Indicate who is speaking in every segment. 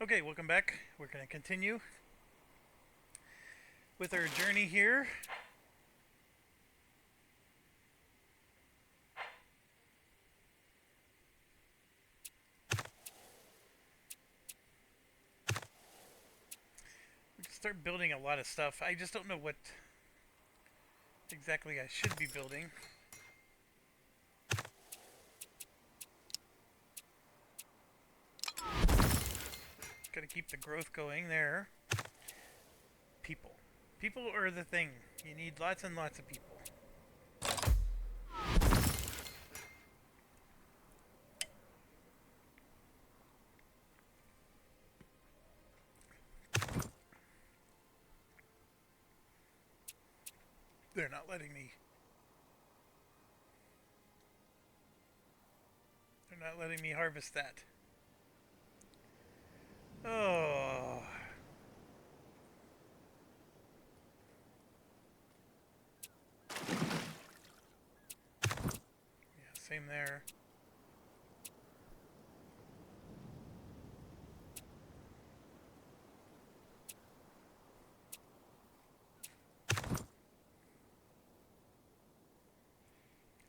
Speaker 1: Okay, welcome back. We're going to continue with our journey here. We can start building a lot of stuff. I just don't know what exactly I should be building. Got to keep the growth going there. People. People are the thing. You need lots and lots of people. They're not letting me. They're not letting me harvest that. Oh. Yeah, same there.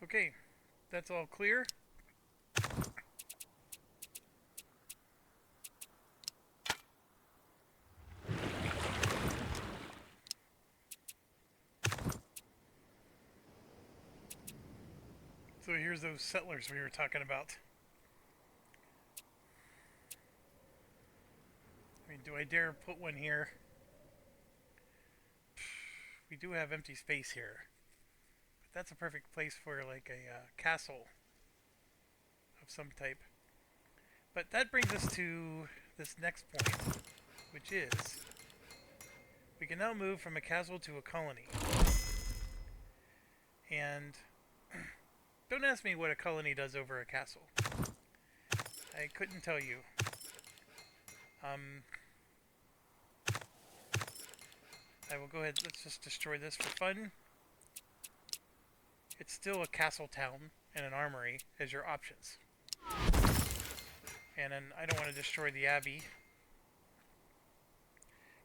Speaker 1: Okay, that's all clear. So here's those settlers we were talking about. I mean, do I dare put one here? We do have empty space here. But that's a perfect place for like a castle of some type. But that brings us to this next point, which is we can now move from a castle to a colony. And don't ask me what a colony does over a castle. I couldn't tell you. I will go ahead, let's just destroy this for fun. It's still a castle town and an armory as your options. And then I don't want to destroy the abbey,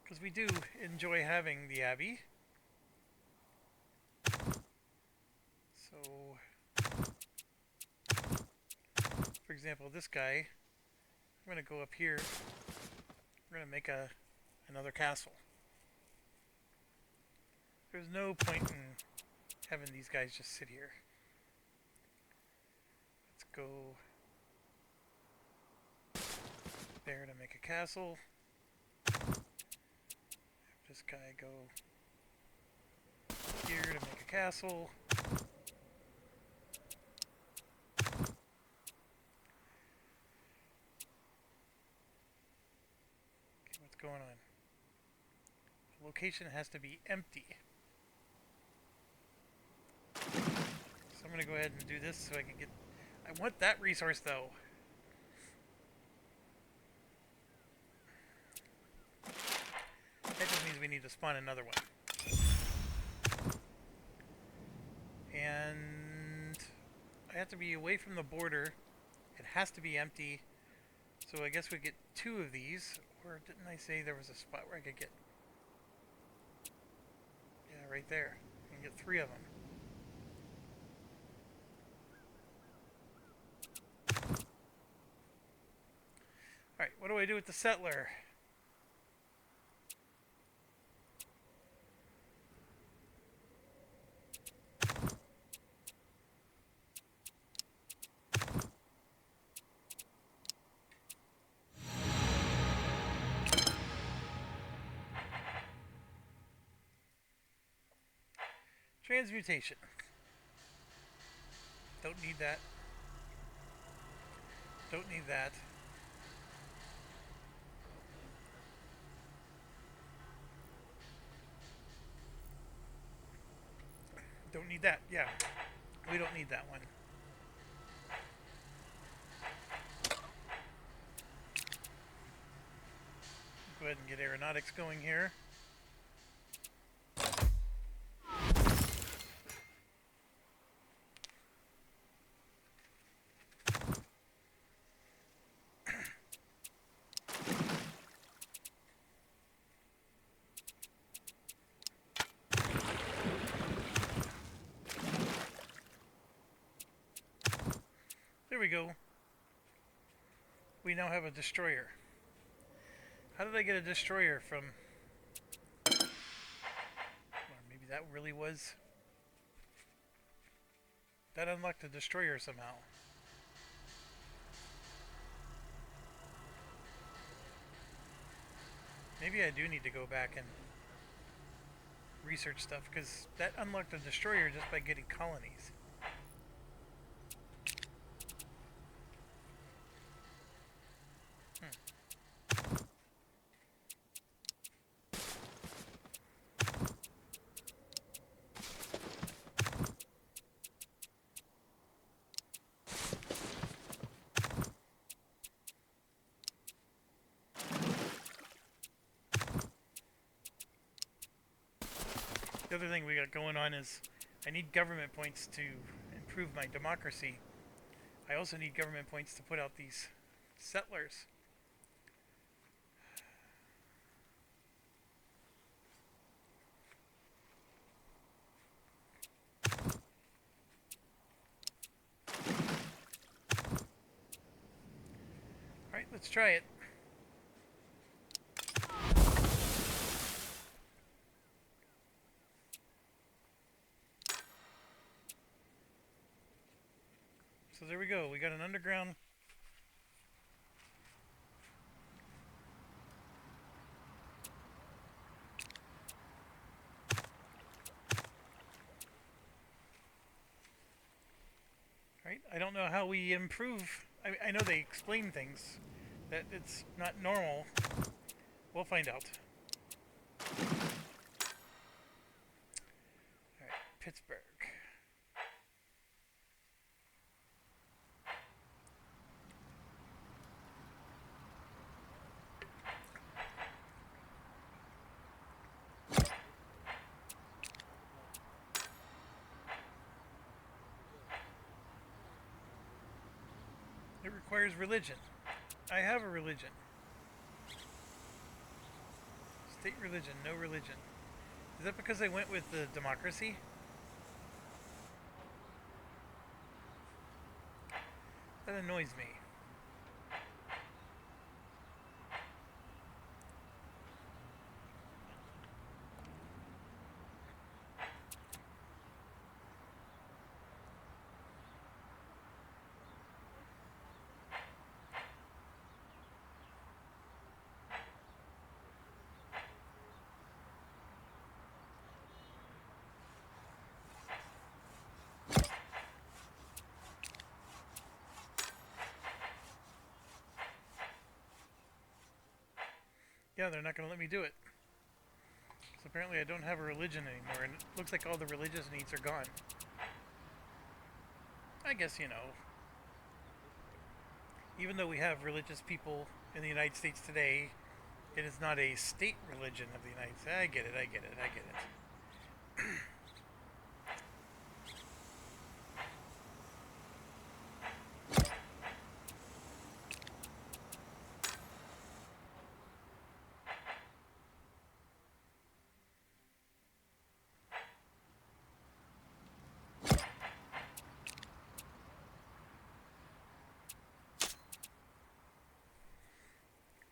Speaker 1: because we do enjoy having the abbey. So, for example, this guy, I'm going to go up here. We're going to make another castle. There's no point in having these guys just sit here. Let's go there to make a castle. Have this guy go here to make a castle. Okay, what's going on? The location has to be empty. So I'm going to go ahead and do this so I can get... I want that resource though. That just means we need to spawn another one. And I have to be away from the border. It has to be empty. So I guess we get 2 of these. Or didn't I say there was a spot where I could get... Yeah, right there. I can get 3 of them. Alright, what do I do with the settler? Transmutation. Don't need that. Don't need that. Don't need that. Yeah. We don't need that one. Go ahead and get aeronautics going here. we go. We now have a destroyer. How did I get a destroyer from... Or maybe that really was... That unlocked a destroyer somehow. Maybe I do need to go back and research stuff, because that unlocked a destroyer just by getting colonies. The other thing we got going on is I need government points to improve my democracy. I also need government points to put out these settlers. Alright, let's try it. So there we go, we got an underground. Right? I don't know how we improve. I know they explain things, that it's not normal. We'll find out. Alright, Pittsburgh. It requires religion. I have a religion. State religion, no religion. Is that because I went with the democracy? That annoys me. Yeah, they're not going to let me do it. So apparently I don't have a religion anymore, and it looks like all the religious needs are gone. I guess, you know, even though we have religious people in the United States today, it is not a state religion of the United States. I get it, I get it, I get it.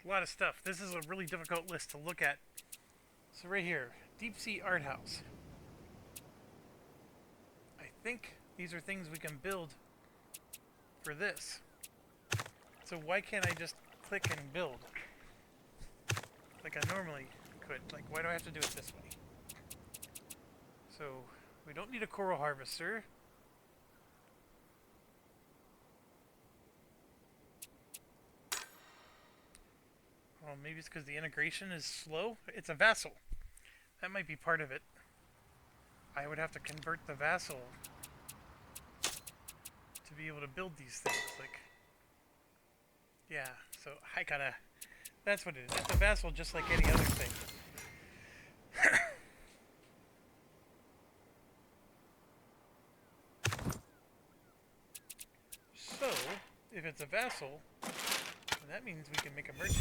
Speaker 1: A lot of stuff. This is a really difficult list to look at. So right here, Deep Sea Art House. I think these are things we can build for this. So why can't I just click and build? Like I normally could. Like, why do I have to do it this way? So, we don't need a coral harvester. Well, maybe it's because the integration is slow. It's a vassal. That might be part of it. I would have to convert the vassal to be able to build these things. Like, yeah, so I gotta... That's what it is. It's a vassal just like any other thing. So, if it's a vassal, then that means we can make a merchant.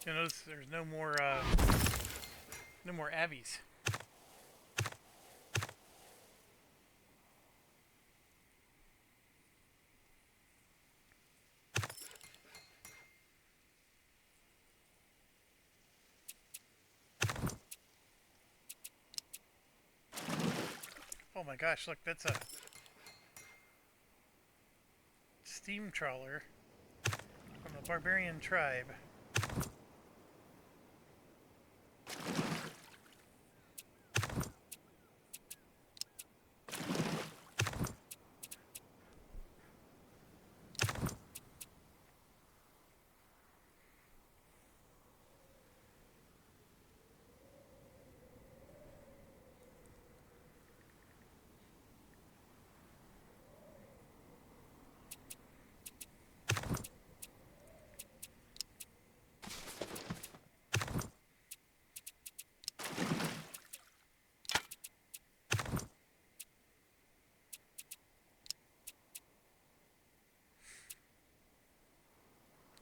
Speaker 1: You notice there's no more abbeys. Oh my gosh, look, that's a steam trawler from the barbarian tribe.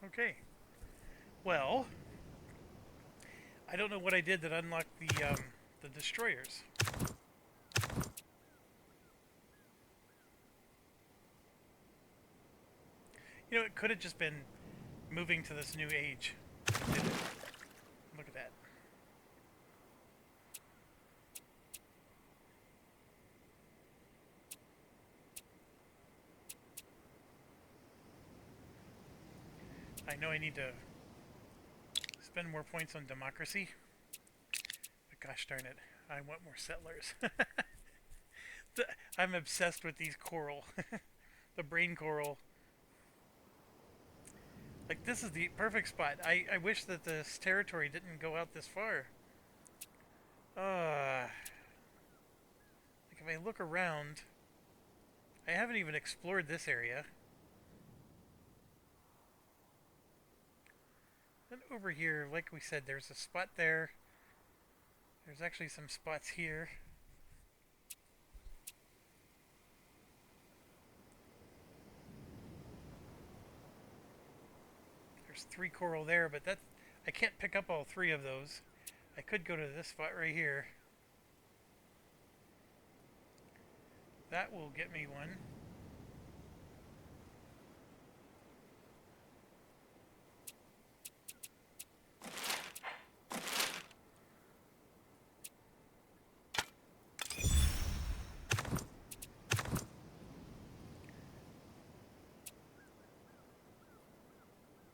Speaker 1: Okay. Well, I don't know what I did that unlocked the destroyers. You know, it could have just been moving to this new age. Look at that. I know I need to spend more points on democracy, but gosh darn it, I want more settlers. I'm obsessed with these coral. The brain coral. Like, this is the perfect spot. I wish that this territory didn't go out this far. Like, if I look around, I haven't even explored this area. Then over here, like we said, there's a spot there. There's actually some spots here. There's 3 coral there, but that I can't pick up all 3 of those. I could go to this spot right here. That will get me one.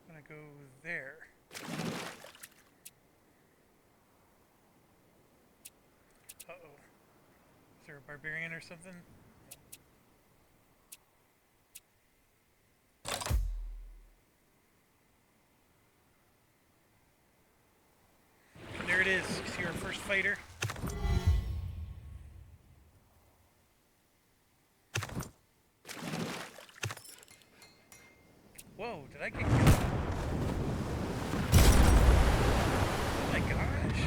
Speaker 1: I'm gonna go there. Uh-oh. Is there a barbarian or something? There it is. You see our first fighter? Whoa, did I get killed? Oh my gosh.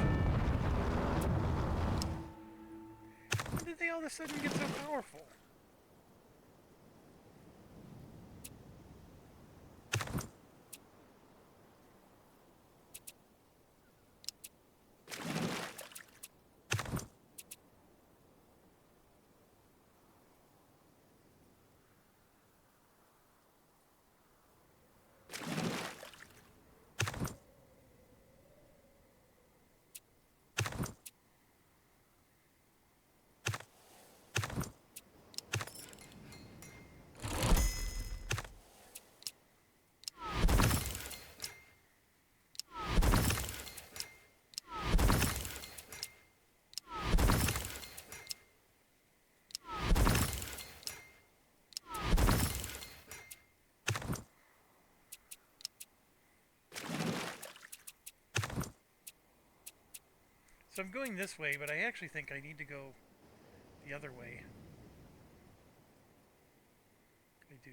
Speaker 1: When did they all of a sudden get so powerful? So I'm going this way, but I actually think I need to go the other way. I do.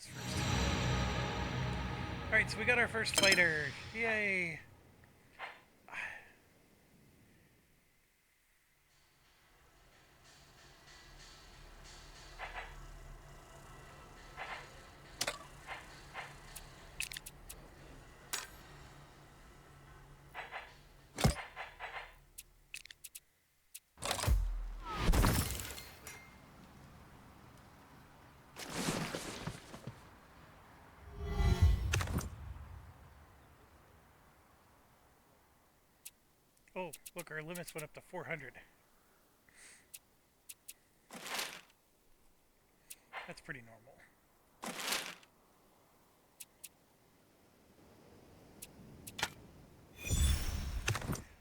Speaker 1: this first. Alright, so we got our first fighter. Yay! Oh, look, our limits went up to 400. That's pretty normal.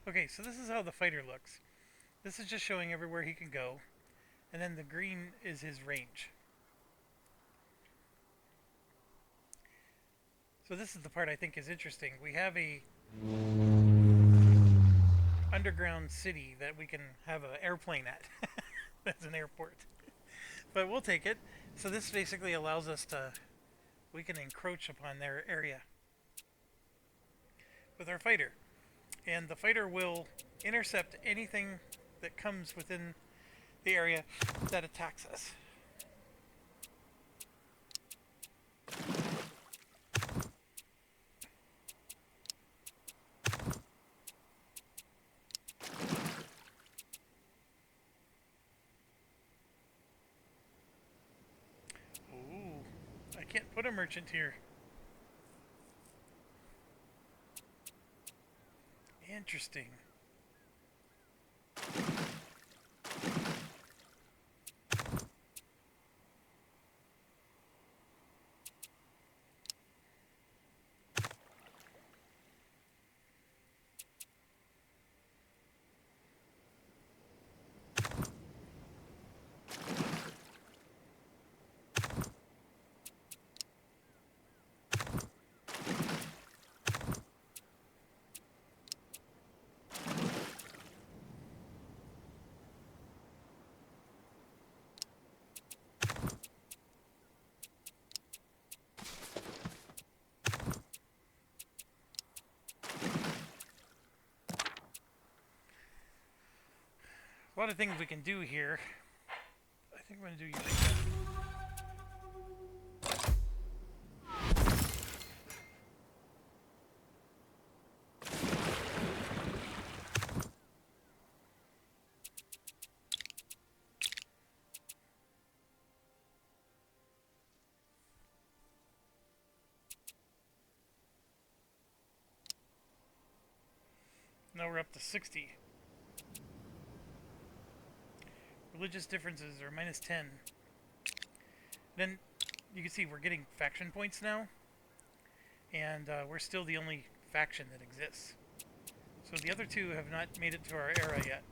Speaker 1: Okay, so this is how the fighter looks. This is just showing everywhere he can go, and then the green is his range. So this is the part I think is interesting. We have a underground city that we can have an airplane at. That's an airport. But we'll take it. So this basically allows us to, we can encroach upon their area with our fighter. And the fighter will intercept anything that comes within the area that attacks us. Ooh, I can't put a merchant here. Interesting. A lot of things we can do here. I think I'm going to do Utopia. Now we're up to 60. Religious differences are minus 10. Then you can see we're getting faction points now, and we're still the only faction that exists. So the other two have not made it to our era yet.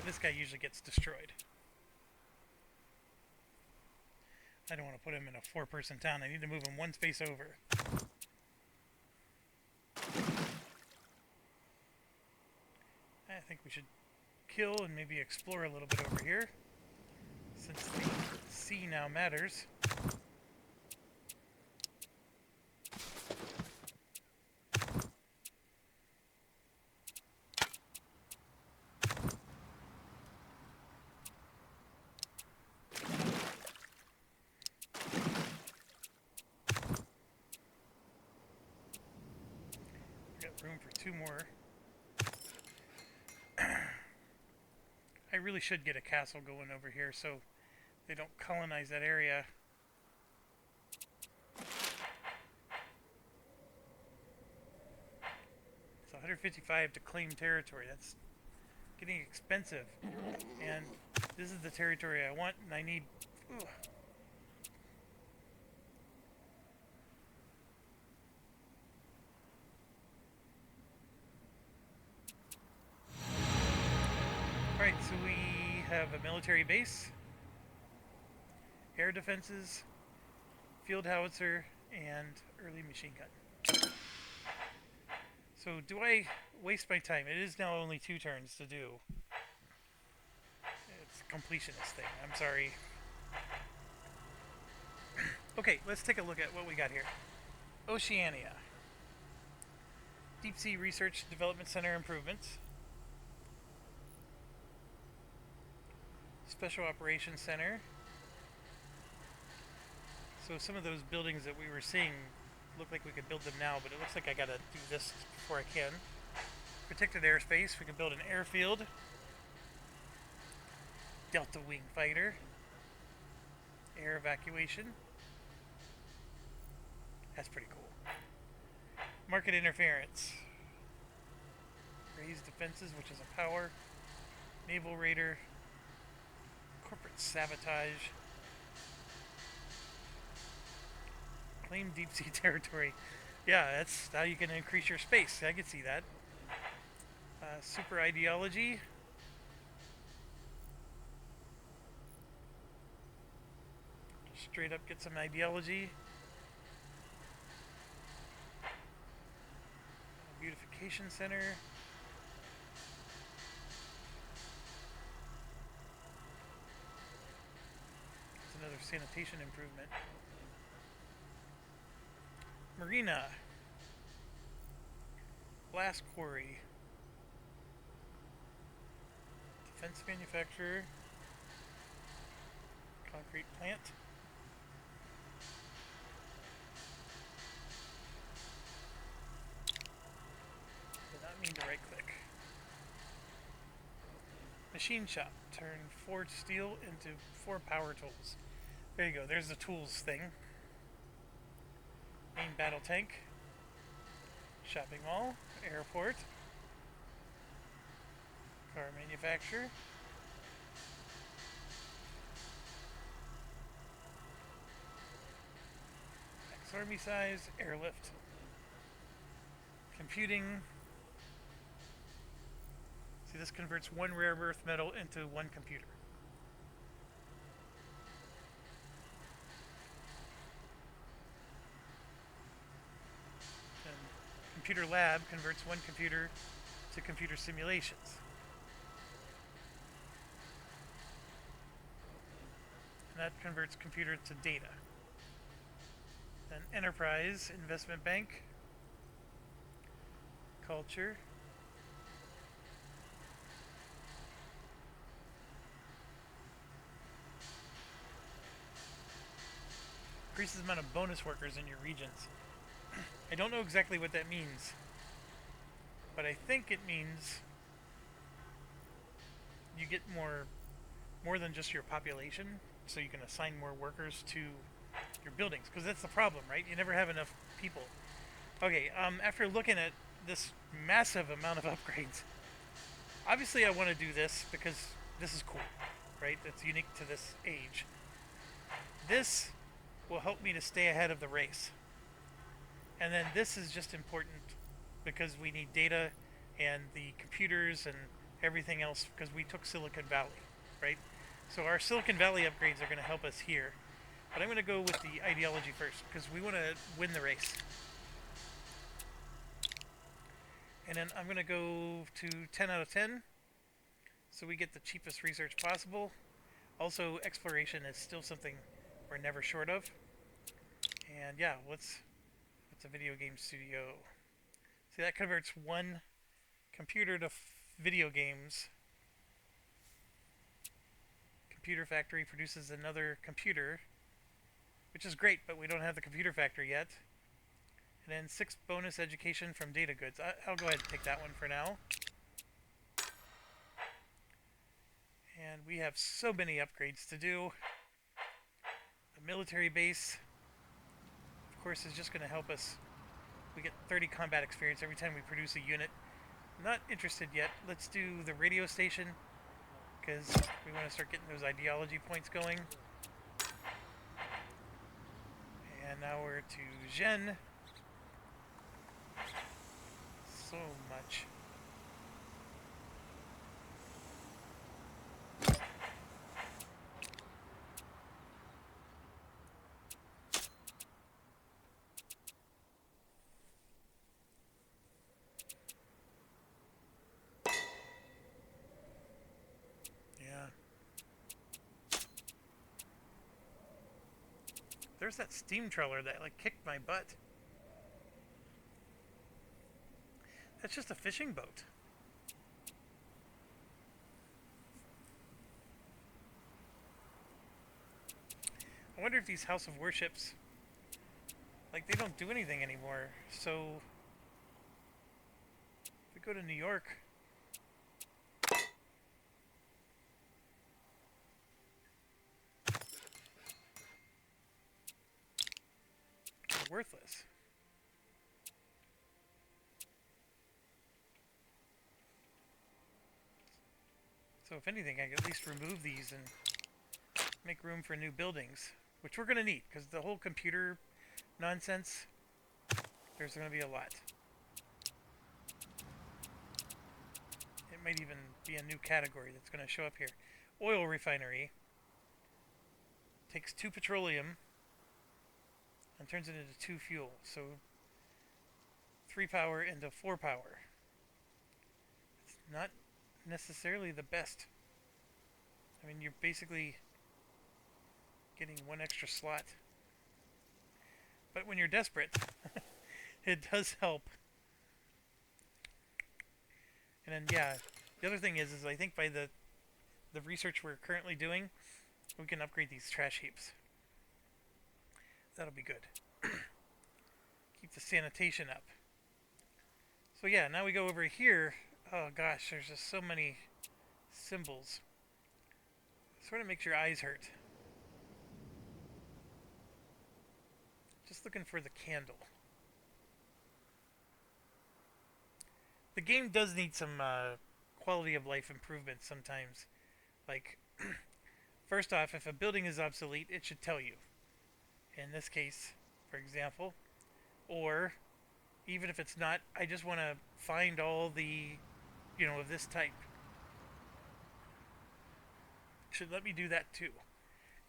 Speaker 1: This guy usually gets destroyed. I don't want to put him in a 4-person town. I need to move him one space over. I think we should kill and maybe explore a little bit over here, since the sea now matters. We've got room for 2 more. I really should get a castle going over here so they don't colonize that area. It's 155 to claim territory. That's getting expensive. And this is the territory I want, and I need... Ugh. Alright, so we have a military base, air defenses, field howitzer, and early machine gun. So do I waste my time? It is now only 2 turns to do. It's a completionist thing, I'm sorry. Okay, let's take a look at what we got here. Oceania. Deep Sea Research Development Center improvements. Special Operations Center. So some of those buildings that we were seeing look like we could build them now, but it looks like I gotta do this before I can. Protected airspace. We can build an airfield. Delta Wing Fighter. Air evacuation. That's pretty cool. Market interference. Raised defenses, which is a power. Naval raider. Corporate sabotage. Claim deep sea territory. Yeah, that's how you can increase your space. I can see that. Super ideology. Straight up get some ideology. Beautification center. It's another sanitation improvement. Marina. Glass quarry. Defense manufacturer. Concrete plant. Did not mean to right click. Machine shop. Turn forged steel into 4 power tools. There you go. There's the tools thing. Main battle tank. Shopping mall. Airport. Car manufacturer. Ex-army size. Airlift. Computing. See, this converts 1 rare earth metal into 1 computer. And computer lab converts 1 computer to computer simulations. And that converts computer to data. Then enterprise, investment bank, culture, increases the amount of bonus workers in your regions. I don't know exactly what that means, but I think it means you get more than just your population, so you can assign more workers to your buildings, because that's the problem, right? You never have enough people. Okay, after looking at this massive amount of upgrades, obviously I want to do this because this is cool, right? It's unique to this age. This will help me to stay ahead of the race. And then this is just important because we need data and the computers and everything else, because we took Silicon Valley, right? So our Silicon Valley upgrades are going to help us here. But I'm going to go with the ideology first, because we want to win the race. And then I'm going to go to 10 out of 10, so we get the cheapest research possible. Also, exploration is still something we're never short of. And yeah, what's a video game studio? See, that converts 1 computer to video games. Computer factory produces another computer, which is great, but we don't have the computer factory yet. And then 6 bonus education from data goods. I'll go ahead and take that one for now. And we have so many upgrades to do. The military base, of course, is just going to help us. We get 30 combat experience every time we produce a unit. Not interested yet. Let's do the radio station, because we want to start getting those ideology points going. And now we're to Gen. So much. Yeah. There's that steam trawler that like kicked my butt. That's just a fishing boat. I wonder if these House of Worships, like, they don't do anything anymore. So, if we go to New York, they're worthless. So, if anything, I can at least remove these and make room for new buildings, which we're going to need, because the whole computer nonsense, there's going to be a lot. It might even be a new category that's going to show up here. Oil refinery takes 2 petroleum and turns it into 2 fuel. So 3 power into 4 power. It's not necessarily the best. I mean, you're basically getting 1 extra slot. But when you're desperate, it does help. And then, yeah, the other thing is I think by the research we're currently doing, we can upgrade these trash heaps. That'll be good. Keep the sanitation up. So yeah, now we go over here. Oh gosh, there's just so many symbols. Sort of makes your eyes hurt. Just looking for the candle. The game does need some quality of life improvements sometimes. Like, first off, if a building is obsolete, it should tell you. In this case, for example. Or, even if it's not, I just want to find all the, of this type. It should let me do that too.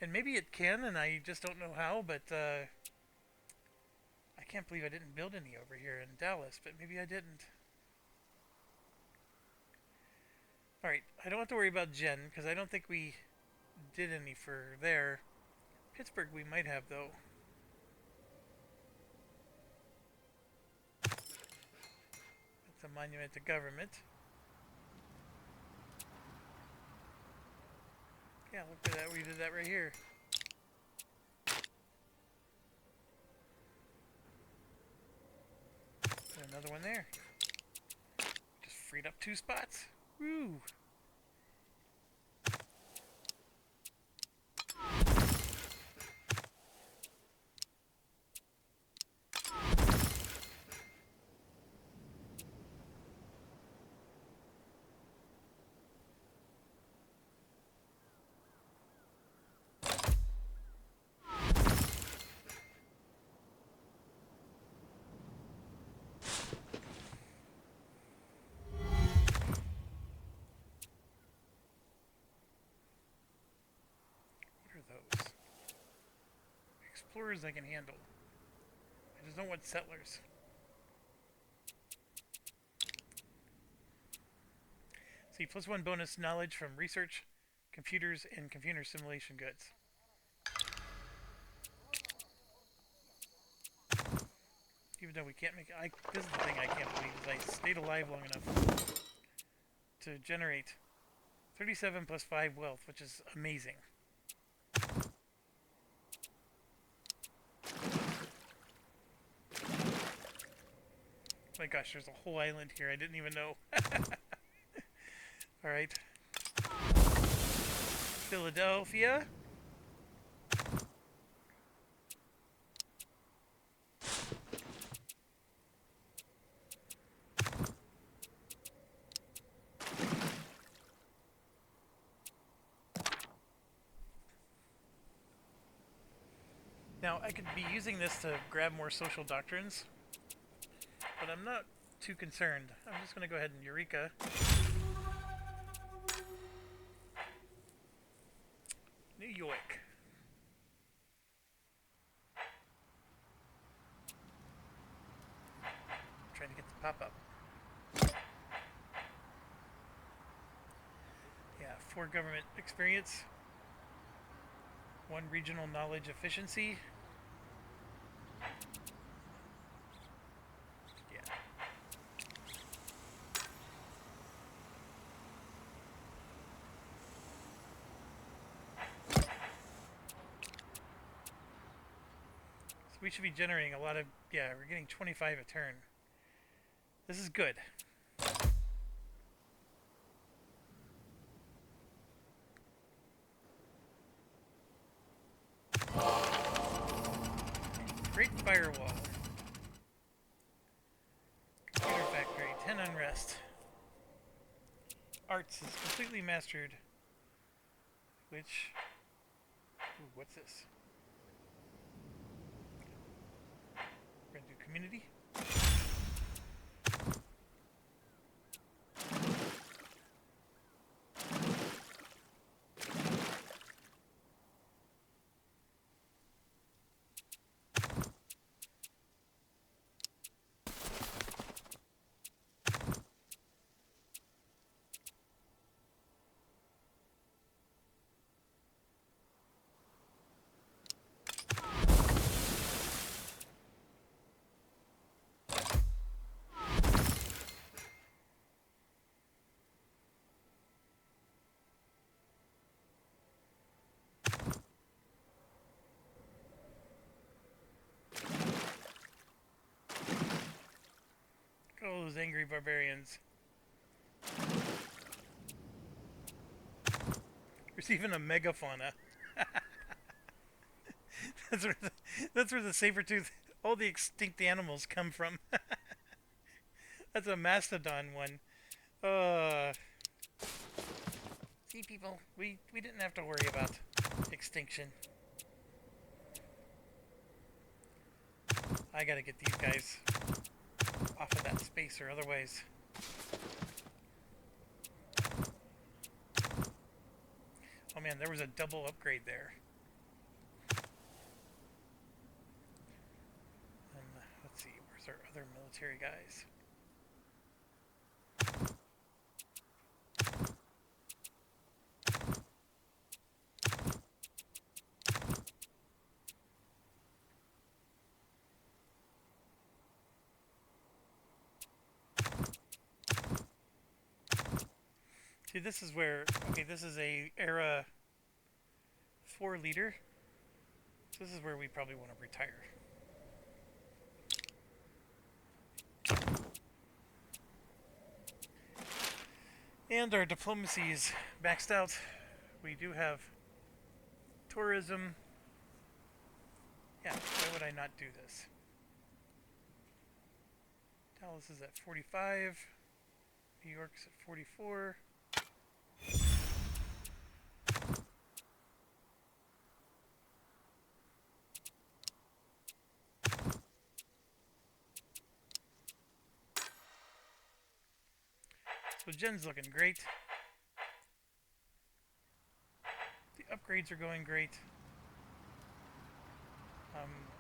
Speaker 1: And maybe it can, and I just don't know how, but I can't believe I didn't build any over here in Dallas, but maybe I didn't. Alright, I don't have to worry about Jen, because I don't think we did any for there. Pittsburgh we might have, though. That's a monument to government. Yeah, look at that, we did that right here. And another one there. Just freed up 2 spots. Woo! Those explorers I can handle. I just don't want settlers. See, +1 bonus knowledge from research, computers, and computer simulation goods. Even though we can't make it, this is the thing I can't believe, is I stayed alive long enough to generate 37 plus 5 wealth, which is amazing. My gosh, there's a whole island here. I didn't even know. Alright. Philadelphia. Now, I could be using this to grab more social doctrines, but I'm not too concerned. I'm just going to go ahead and Eureka. New York. I'm trying to get the pop-up. Yeah, 4 government experience. 1 regional knowledge efficiency. So we should be generating a lot of, yeah, we're getting 25 a turn. This is good. Great firewall. Computer factory, 10 unrest. Arts is completely mastered. Which, ooh, what's this? We're gonna do community. Oh, those angry barbarians. There's even a megafauna. That's where the saber-tooth, all the extinct animals come from. That's a mastodon one. Uh, See, people, we didn't have to worry about extinction. I gotta get these guys off of that spacer, otherwise. Oh man, there was a double upgrade there. And let's see, where's our other military guys? See, this is where, okay, this is a era 4 leader. So this is where we probably want to retire. And our diplomacy is maxed out. We do have tourism. Yeah, why would I not do this? Dallas is at 45. New York's at 44. So Gen's looking great. The upgrades are going great.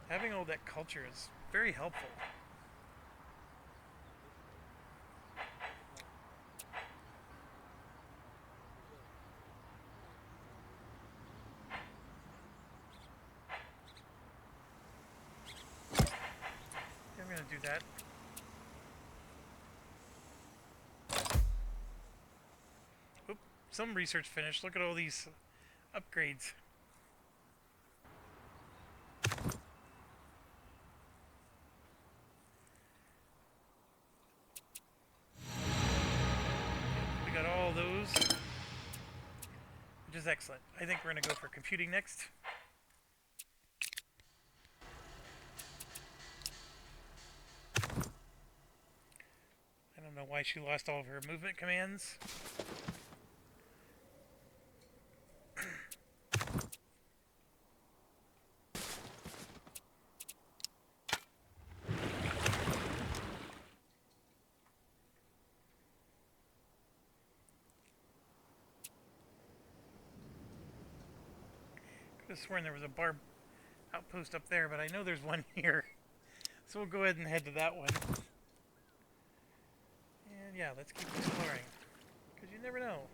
Speaker 1: Having all that culture is very helpful. I'm going to do that. Oop, some research finished. Look at all these upgrades. We got all those, which is excellent. I think we're going to go for computing next. I don't know why she lost all of her movement commands. Could have sworn there was a barb outpost up there, but I know there's one here. So we'll go ahead and head to that one. And yeah, let's keep exploring. Because you never know.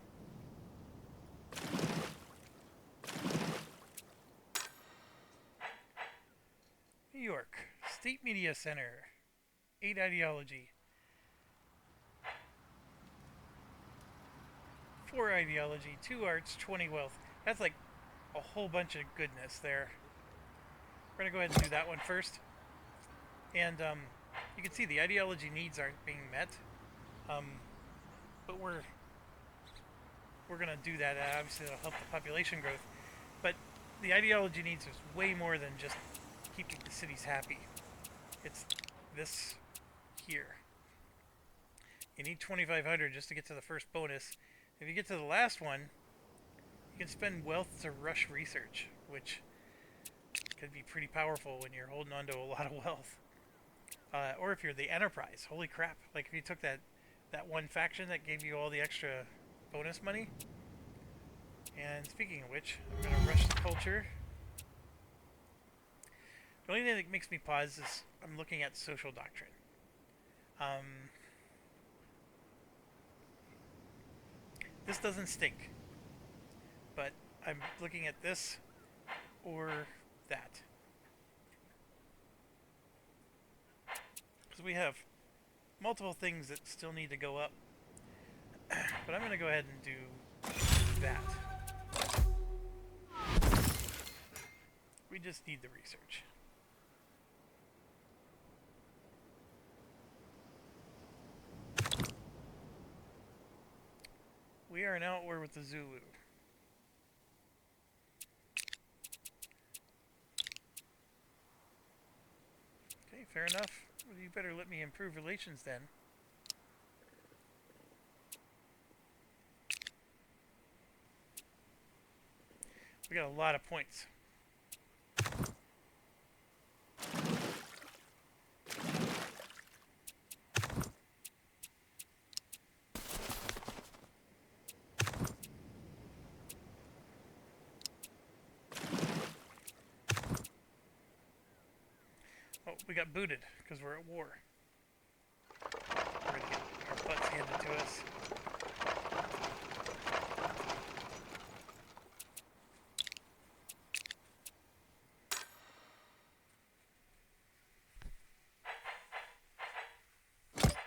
Speaker 1: New York, State Media Center. 8 ideology. 4 ideology, 2 arts, 20 wealth. That's like a whole bunch of goodness there. We're going to go ahead and do that one first. And you can see the ideology needs aren't being met. But we're going to do that. Obviously, it'll help the population growth. But the ideology needs is way more than just keeping the cities happy. It's this here. You need 2,500 just to get to the first bonus. If you get to the last one, you can spend wealth to rush research, which could be pretty powerful when you're holding on to a lot of wealth. Or if you're the Enterprise, holy crap. Like if you took that one faction that gave you all the extra bonus money. And speaking of which, I'm going to rush the culture. The only thing that makes me pause is I'm looking at social doctrine. This doesn't stink, but I'm looking at this or that. Because we have multiple things that still need to go up. But I'm going to go ahead and do that. We just need the research. We are now at war with the Zulu. Okay, fair enough. Well, you better let me improve relations then. We got a lot of points. Oh, we got booted because we're at war. We're going to get our butts handed to us.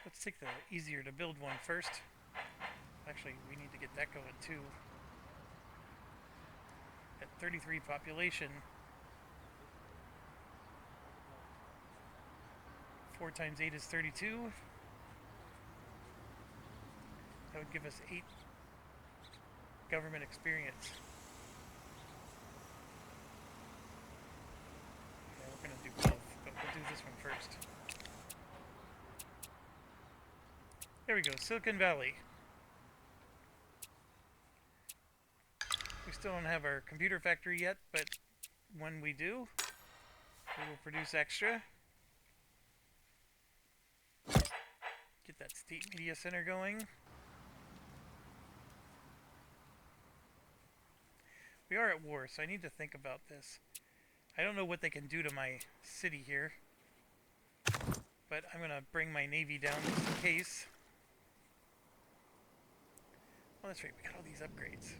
Speaker 1: Let's take the easier to build one first. Actually, we need to get that going too. At 33 population, 4 times 8 is 32. That would give us 8 government experience. Okay, we're going to do both, but we'll do this one first. There we go, Silicon Valley. We still don't have our computer factory yet, but when we do, we will produce extra. Get that state media center going. We are at war, so I need to think about this. I don't know what they can do to my city here, but I'm going to bring my navy down just in case. Oh, that's right, we got all these upgrades.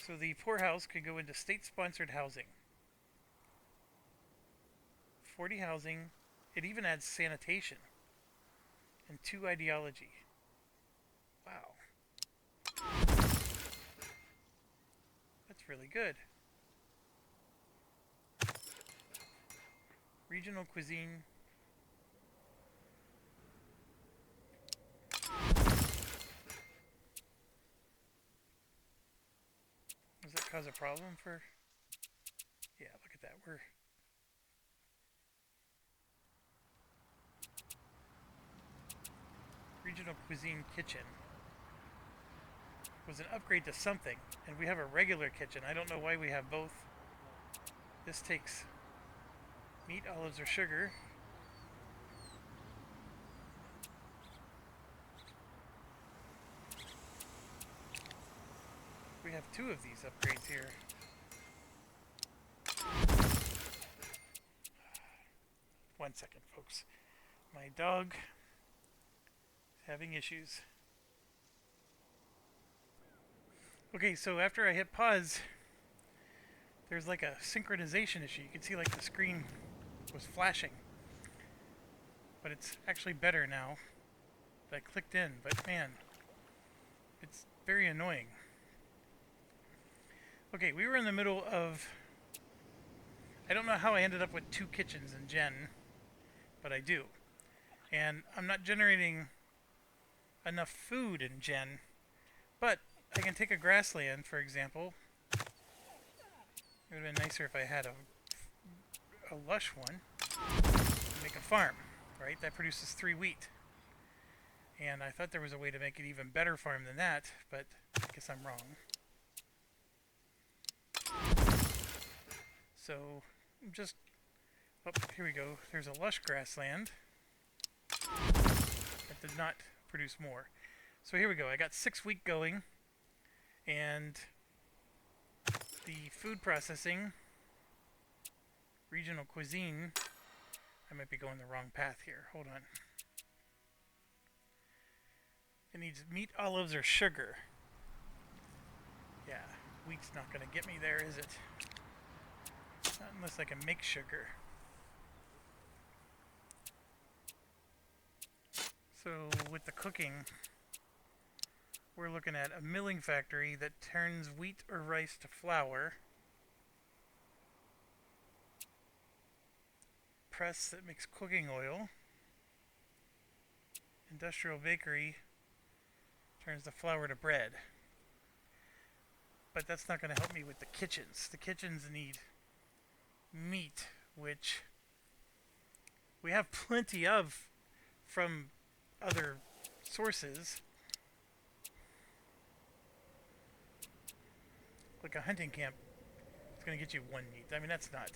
Speaker 1: So the poorhouse could go into state-sponsored housing. 40 housing. It even adds sanitation. And 2 ideology. Wow. That's really good. Regional cuisine. Does that cause a problem for... Yeah, look at that. We're... Regional cuisine kitchen was an upgrade to something, and we have a regular kitchen. I don't know why we have both. This takes meat, olives, or sugar. We have 2 of these upgrades here. One second, folks. My dog is having issues. Okay, so after I hit pause, there's like a synchronization issue. You can see like the screen was flashing. But it's actually better now that I clicked in. But man, it's very annoying. Okay, we were in the middle of I don't know how I ended up with 2 kitchens in Gen, but I do. And I'm not generating enough food in Gen, but I can take a grassland, for example. It would have been nicer if I had a lush one. And make a farm, right? That produces 3 wheat. And I thought there was a way to make it even better farm than that, but I guess I'm wrong. So, just... Oh, here we go. There's a lush grassland. That did not produce more. So here we go. I got 6 wheat going. And the food processing, regional cuisine, I might be going the wrong path here. Hold on. It needs meat, olives, or sugar. Yeah, wheat's not going to get me there, is it? Not unless I can make sugar. So with the cooking, we're looking at a milling factory that turns wheat or rice to flour. Press that makes cooking oil. Industrial bakery turns the flour to bread. But that's not going to help me with the kitchens. The kitchens need meat, which we have plenty of from other sources. Like a hunting camp, it's going to get you 1 meat. I mean, that's not...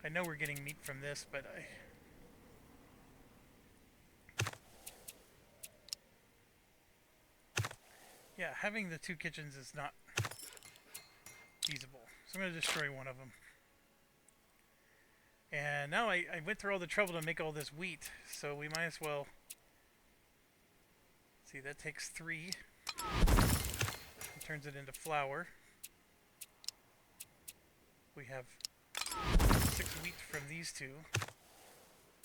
Speaker 1: I know we're getting meat from this, but yeah, having the 2 kitchens is not feasible. So I'm going to destroy one of them. And now I went through all the trouble to make all this wheat, so we might as well... See, that takes 3. It turns it into flour. We have 6 wheat from these 2.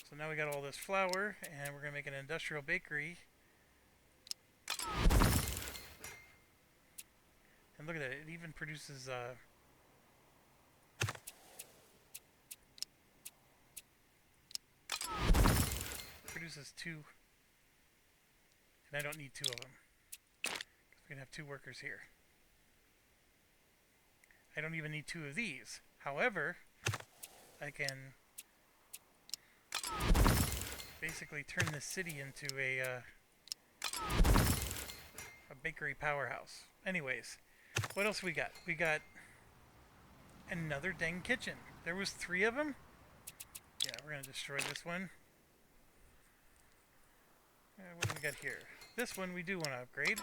Speaker 1: So now we got all this flour, and we're going to make an industrial bakery. And look at that, it even produces produces 2, and I don't need 2 of them. We can have 2 workers here. I don't even need 2 of these. However, I can basically turn this city into a bakery powerhouse. Anyways, what else we got? We got another dang kitchen. There was 3 of them? Yeah, we're going to destroy this one. What do we got here? This one we do want to upgrade.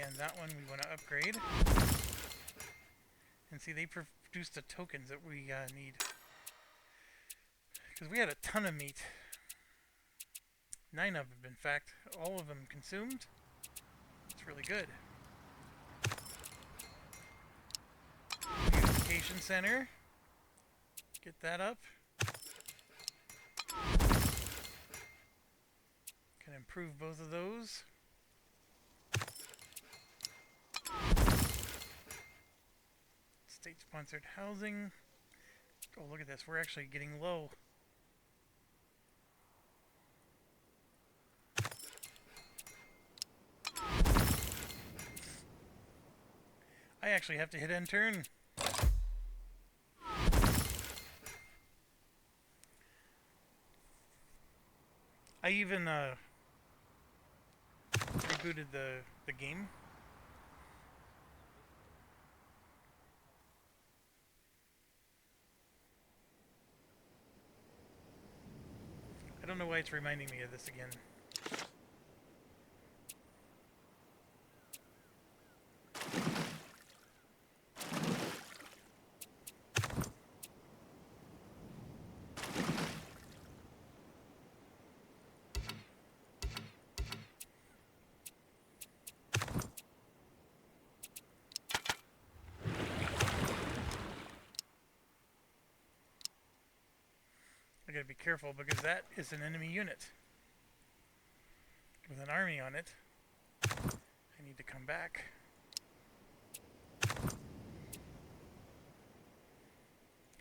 Speaker 1: And that one we want to upgrade. And see, they produced the tokens that we need. Because we had a ton of meat. 9 of them, in fact. All of them consumed. It's really good. Beautification center. Get that up. Can improve both of those. State-sponsored housing. Oh, look at this. We're actually getting low. I actually have to hit end turn. I even rebooted the game. I don't know why it's reminding me of this again. I gotta be careful because that is an enemy unit with an army on it. I need to come back.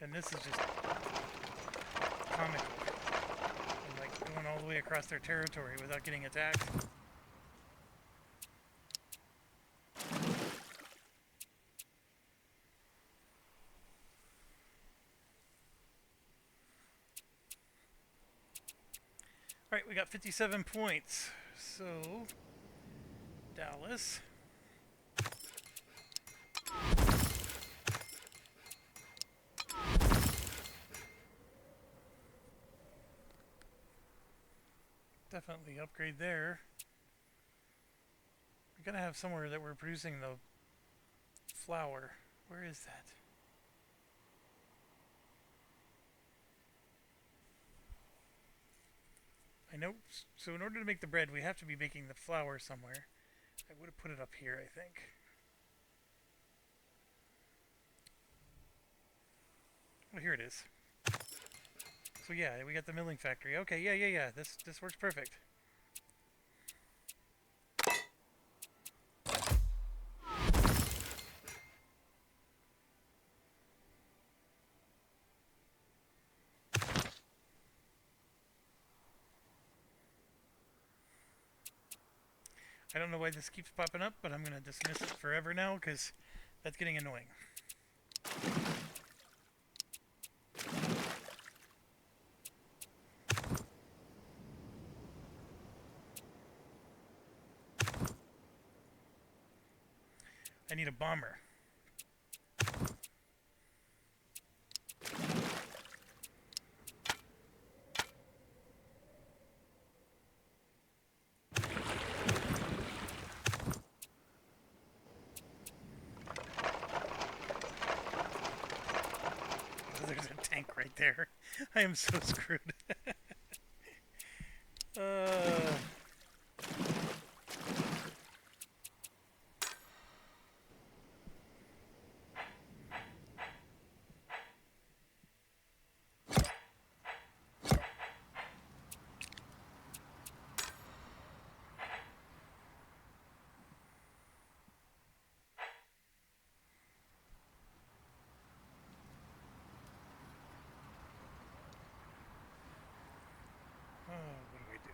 Speaker 1: And this is just comical. And like going all the way across their territory without getting attacked. Alright, we got 57 points. So, Dallas. Definitely upgrade there. We gotta have somewhere that we're producing the flour. Where is that? I know, so in order to make the bread, we have to be making the flour somewhere. I would have put it up here, I think. Well, here it is. So yeah, we got the milling factory. Okay, yeah. This works perfect. I don't know why this keeps popping up, but I'm going to dismiss it forever now because that's getting annoying. I need a bomber. There's a tank right there. I am so screwed. What do I do?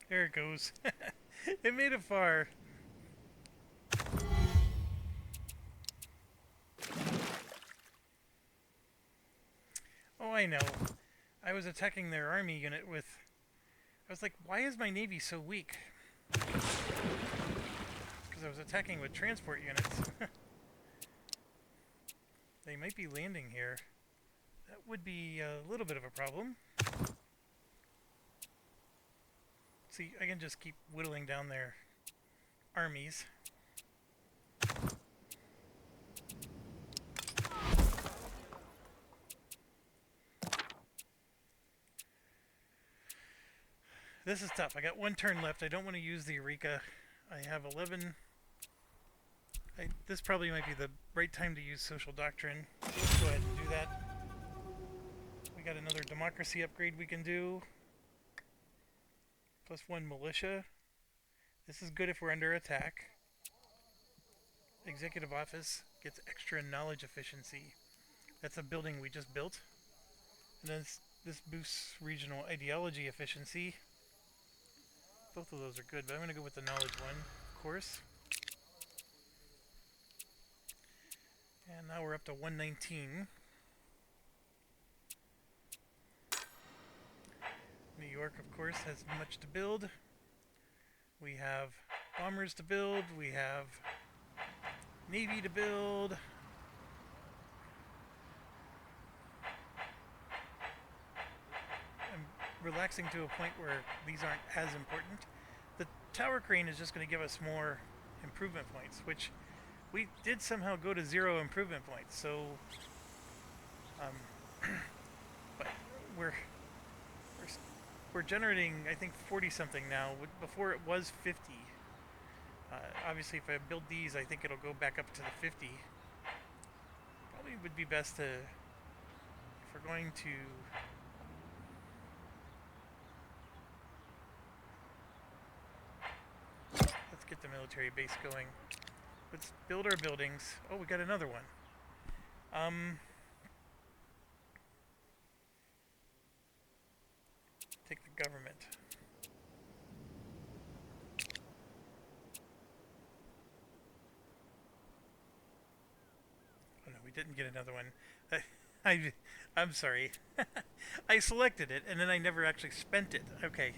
Speaker 1: There it goes. It made it far. Oh, I know. I was attacking their army unit with... I was like, why is my navy so weak? Because I was attacking with transport units. They might be landing here. That would be a little bit of a problem. See, I can just keep whittling down their armies. This is tough. I got one turn left. I don't want to use the Eureka. I have 11. This probably might be the right time to use social doctrine. Let's go ahead and do that. We got another democracy upgrade we can do. +1 militia. This is good if we're under attack. Executive office gets extra knowledge efficiency. That's a building we just built. And then this boosts regional ideology efficiency. Both of those are good, but I'm going to go with the knowledge one, of course. And now we're up to 119. New York, of course, has much to build. We have bombers to build. We have navy to build. I'm relaxing to a point where these aren't as important. The tower crane is just going to give us more improvement points, which we did somehow go to 0 improvement points. So, but we're generating, I think, 40 something now. Before it was 50. Obviously, if I build these, I think it'll go back up to the 50. Probably Probably would be best to, if we're going to, let's get the military base going. Let's build our buildings. Oh, we got another one. Take the government. Oh no, we didn't get another one. I'm sorry. I selected it and then I never actually spent it. Okay,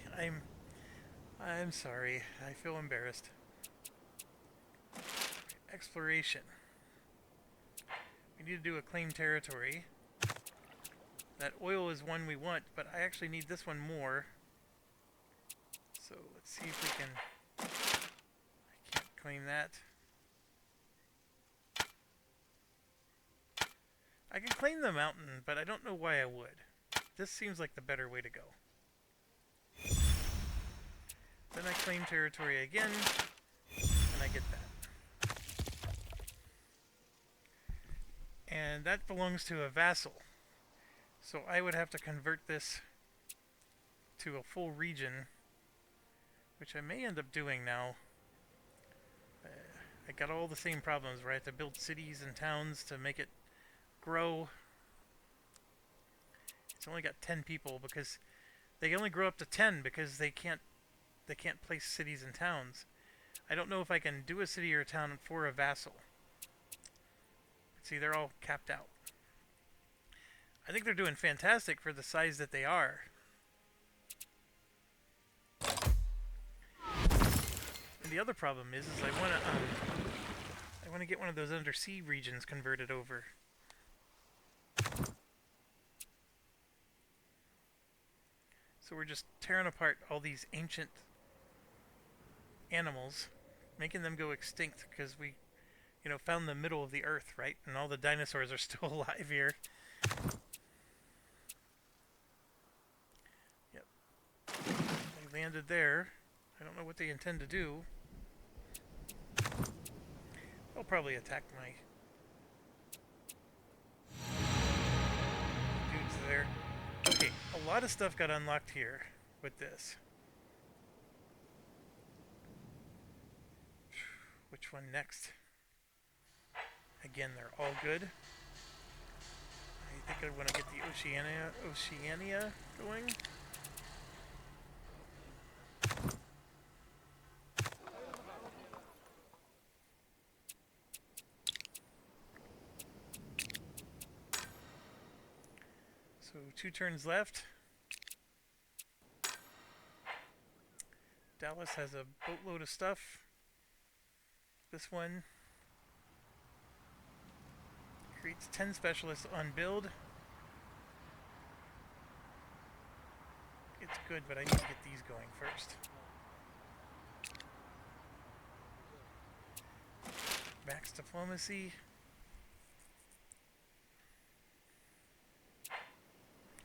Speaker 1: I'm sorry. I feel embarrassed. Exploration. We need to do a claim territory. That oil is one we want, but I actually need this one more. So let's see if we can... I can't claim that. I can claim the mountain, but I don't know why I would. This seems like the better way to go. Then I claim territory again, and I get that. And that belongs to a vassal. So I would have to convert this to a full region, which I may end up doing now. I got all the same problems where I have to build cities and towns to make it grow. It's only got 10 people because they only grow up to 10 because they can't place cities and towns. I don't know if I can do a city or a town for a vassal. See, they're all capped out. I think they're doing fantastic for the size that they are. And the other problem is I want to get one of those undersea regions converted over. So we're just tearing apart all these ancient animals, making them go extinct because we, found the middle of the earth, right? And all the dinosaurs are still alive here. Yep. They landed there. I don't know what they intend to do. They'll probably attack my dudes there. Okay, a lot of stuff got unlocked here with this. Which one next? Again, they're all good. I think I want to get the Oceania going. So 2 turns left. Dallas has a boatload of stuff. This one creates 10 specialists on build. It's good, but I need to get these going first. Max diplomacy.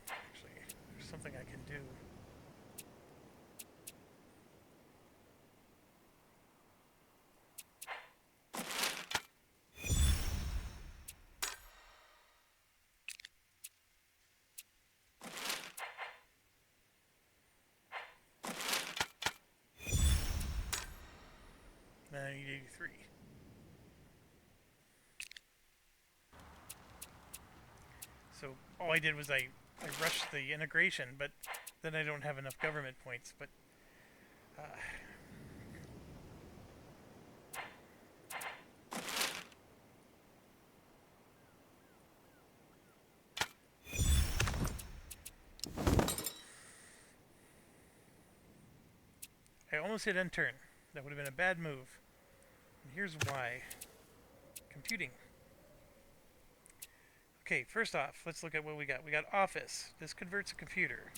Speaker 1: Actually, there's something I can do. I need 83. So all I did was I rushed the integration, but then I don't have enough government points. But I almost hit end turn. That would have been a bad move. And here's why. Computing. Okay, first off, let's look at what we got. We got office. This converts a computer.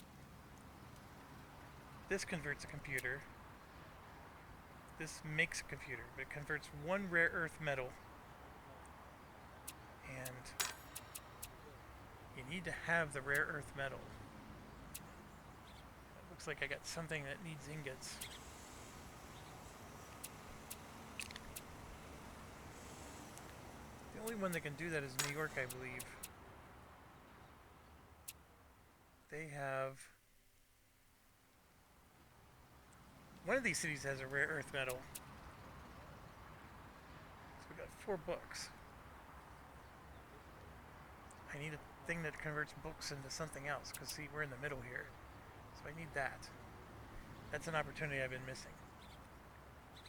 Speaker 1: This converts a computer. This makes a computer, but it converts 1 rare earth metal. And you need to have the rare earth metal. It looks like I got something that needs ingots. The only one that can do that is New York, I believe. They have... One of these cities has a rare earth metal. So we got 4 books. I need a thing that converts books into something else, because see, we're in the middle here. So I need that. That's an opportunity I've been missing.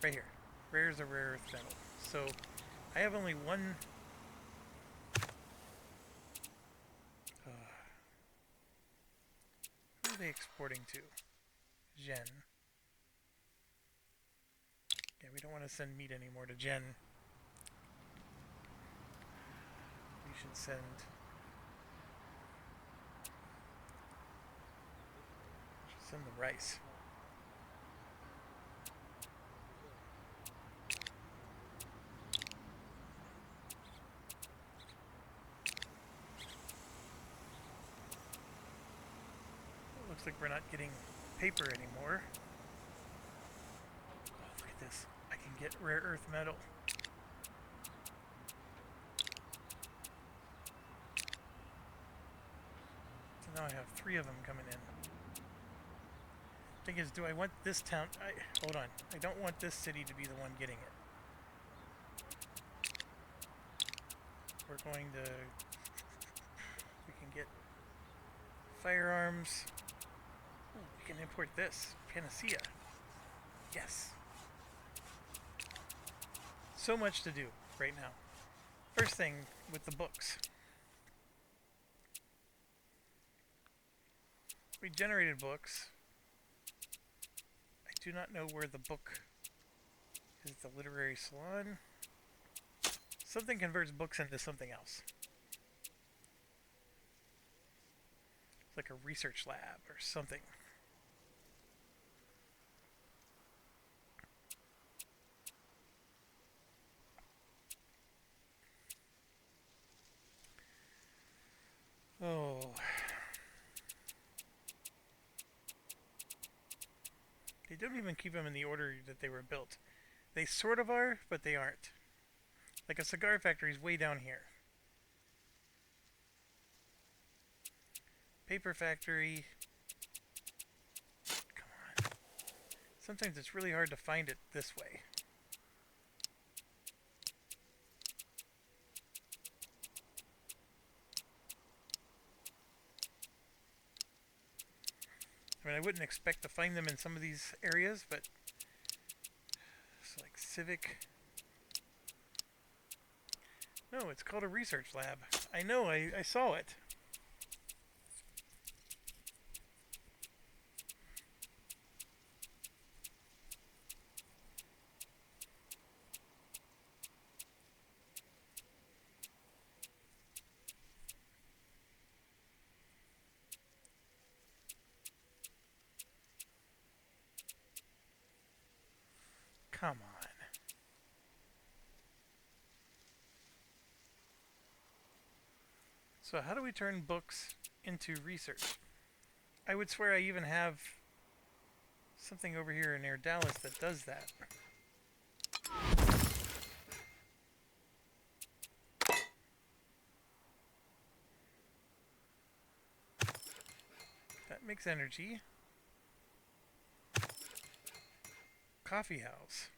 Speaker 1: Right here. Rare is a rare earth metal. So I have only one... who are they exporting to? Jen. Yeah, we don't want to send meat anymore to Jen. We should send... send the rice. Looks like we're not getting paper anymore. Oh, look at this. I can get rare earth metal. So now I have 3 of them coming in. Thing is, do I want this town... hold on. I don't want this city to be the one getting it. We're going to... we can get firearms. Ooh, we can import this. Panacea. Yes. So much to do right now. First thing with the books. We generated books. I do not know where the book is. The literary salon. Something converts books into something else. It's like a research lab or something. Oh. They don't even keep them in the order that they were built. They sort of are, but they aren't. Like a cigar factory is way down here. Paper factory. Come on. Sometimes it's really hard to find it this way. I mean, I wouldn't expect to find them in some of these areas, but it's like civic. No, it's called a research lab. I know, I saw it. Come on. So how do we turn books into research? I would swear I even have something over here near Dallas that does that. That makes energy. Coffee house.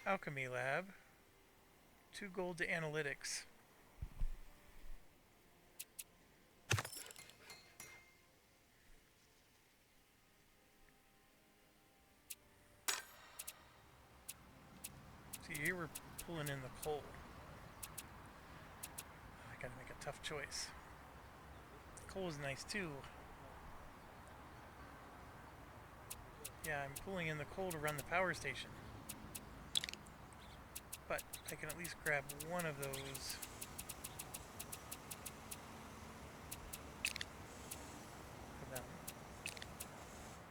Speaker 1: Alchemy lab. 2 gold to analytics. See, here we're pulling in the coal. I gotta make a tough choice. Coal is nice too. Yeah, I'm pulling in the coal to run the power station. But I can at least grab one of those. For them.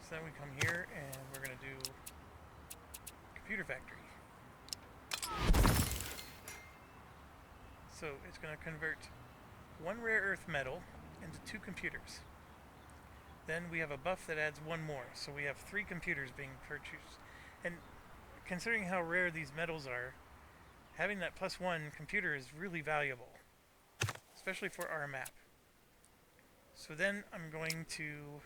Speaker 1: So then we come here and we're going to do computer factory. So it's going to convert 1 rare earth metal into 2 computers. Then we have a buff that adds 1 more. So we have 3 computers being purchased. And considering how rare these metals are, having that +1 computer is really valuable, especially for our map. So then I'm going to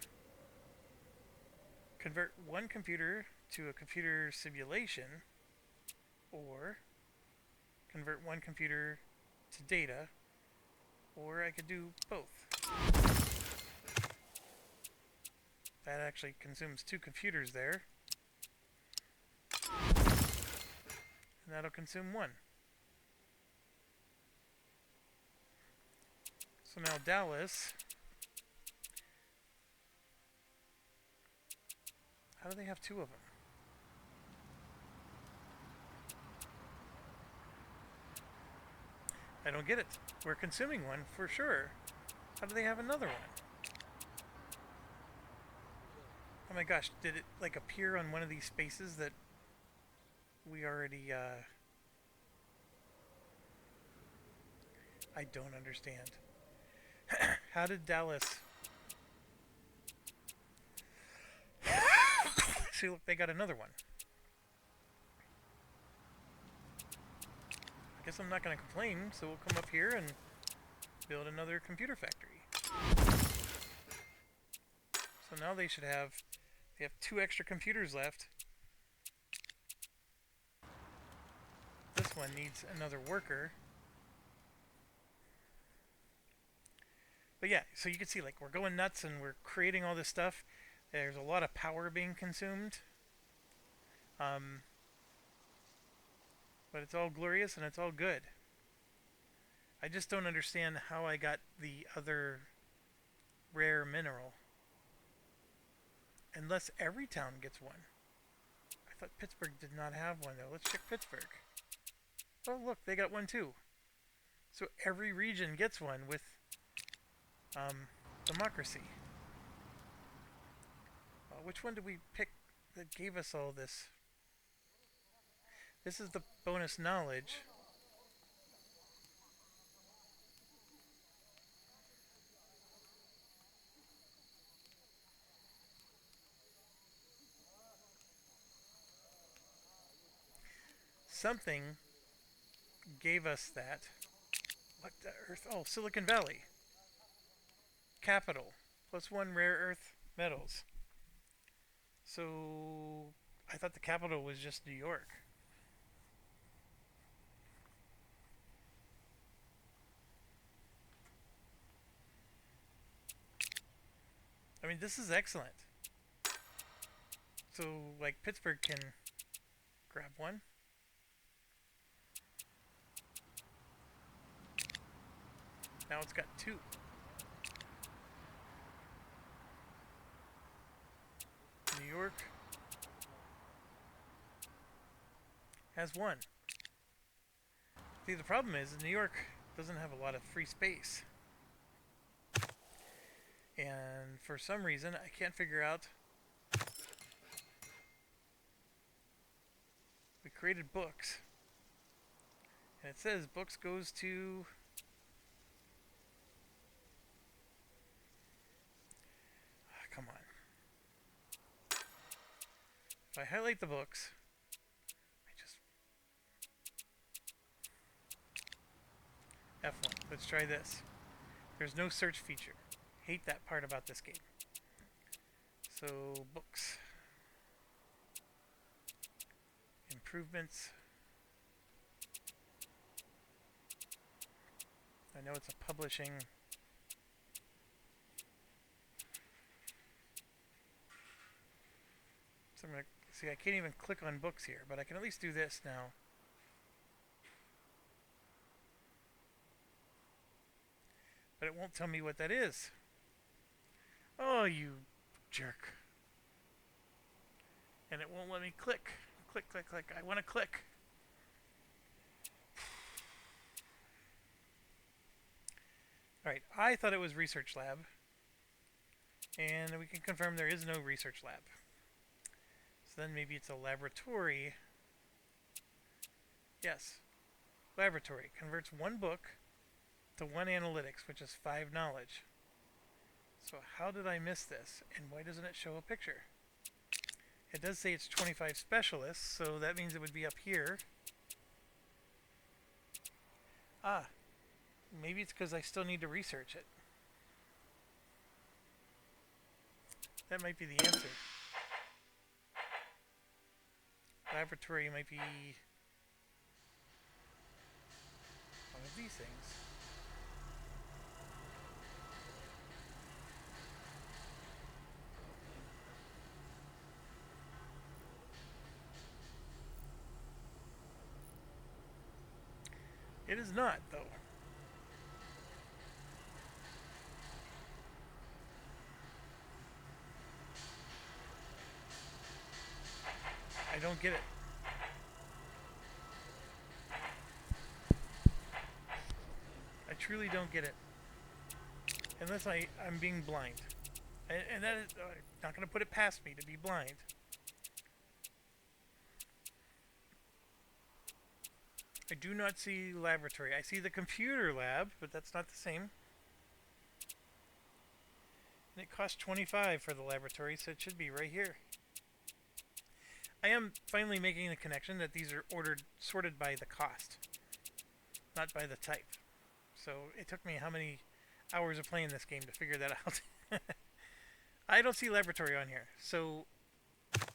Speaker 1: convert one computer to a computer simulation, or convert one computer to data, or I could do both. That actually consumes 2 computers there, and that'll consume 1. So now Dallas, how do they have 2 of them? I don't get it. We're consuming 1 for sure. How do they have another one? Oh my gosh, did it like appear on one of these spaces that we already, I don't understand. How did Dallas... See, look, they got another one. I guess I'm not going to complain, so we'll come up here and build another computer factory. So now they should have... They have 2 extra computers left. This one needs another worker. But yeah, so you can see, like, we're going nuts and we're creating all this stuff. There's a lot of power being consumed. But it's all glorious and it's all good. I just don't understand how I got the other rare mineral. Unless every town gets one. I thought Pittsburgh did not have one though. Let's check Pittsburgh. Oh look, they got one too. So every region gets one with democracy. Which one did we pick that gave us all this? This is the bonus knowledge. Something gave us that. What the earth? Oh, Silicon Valley. Capital. +1 rare earth metals. So I thought the capital was just New York. I mean, this is excellent. So, like, Pittsburgh can grab one. Now it's got 2. New York has 1. See, the problem is New York doesn't have a lot of free space. And for some reason, I can't figure out. We created books. And it says books goes to... come on. If I highlight the books, F1. Let's try this. There's no search feature. Hate that part about this game. So, books. Improvements. I know it's a publishing. So I'm going to see, I can't even click on books here, but I can at least do this now. But it won't tell me what that is. Oh, you jerk. And it won't let me click. Click, click, click. I want to click. Alright, I thought it was Research Lab. And we can confirm there is no Research Lab. So then maybe it's a laboratory. Yes. Laboratory. Converts 1 book to 1 analytics, which is 5 knowledge. So how did I miss this? And why doesn't it show a picture? It does say it's 25 specialists, so that means it would be up here. Ah, maybe it's because I still need to research it. That might be the answer. Laboratory might be one of these things. It is not, though. I don't get it. I truly don't get it. Unless I'm being blind. And that is not going to put it past me to be blind. I do not see laboratory. I see the computer lab, but that's not the same. And it costs 25 for the laboratory, so it should be right here. I am finally making the connection that these are sorted by the cost, not by the type. So it took me how many hours of playing this game to figure that out. I don't see laboratory on here, so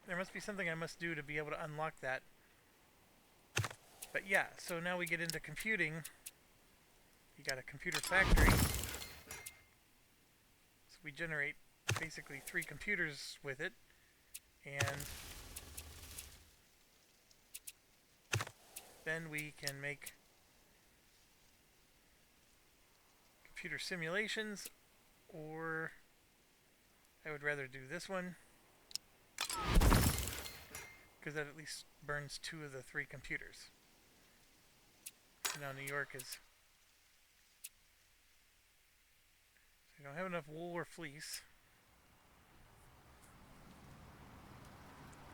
Speaker 1: there must be something I must do to be able to unlock that. But yeah, so now we get into computing. You got a computer factory. So we generate basically 3 computers with it. And then we can make computer simulations, or I would rather do this one, because that at least burns 2 of the 3 computers. Now New York is... So you don't have enough wool or fleece.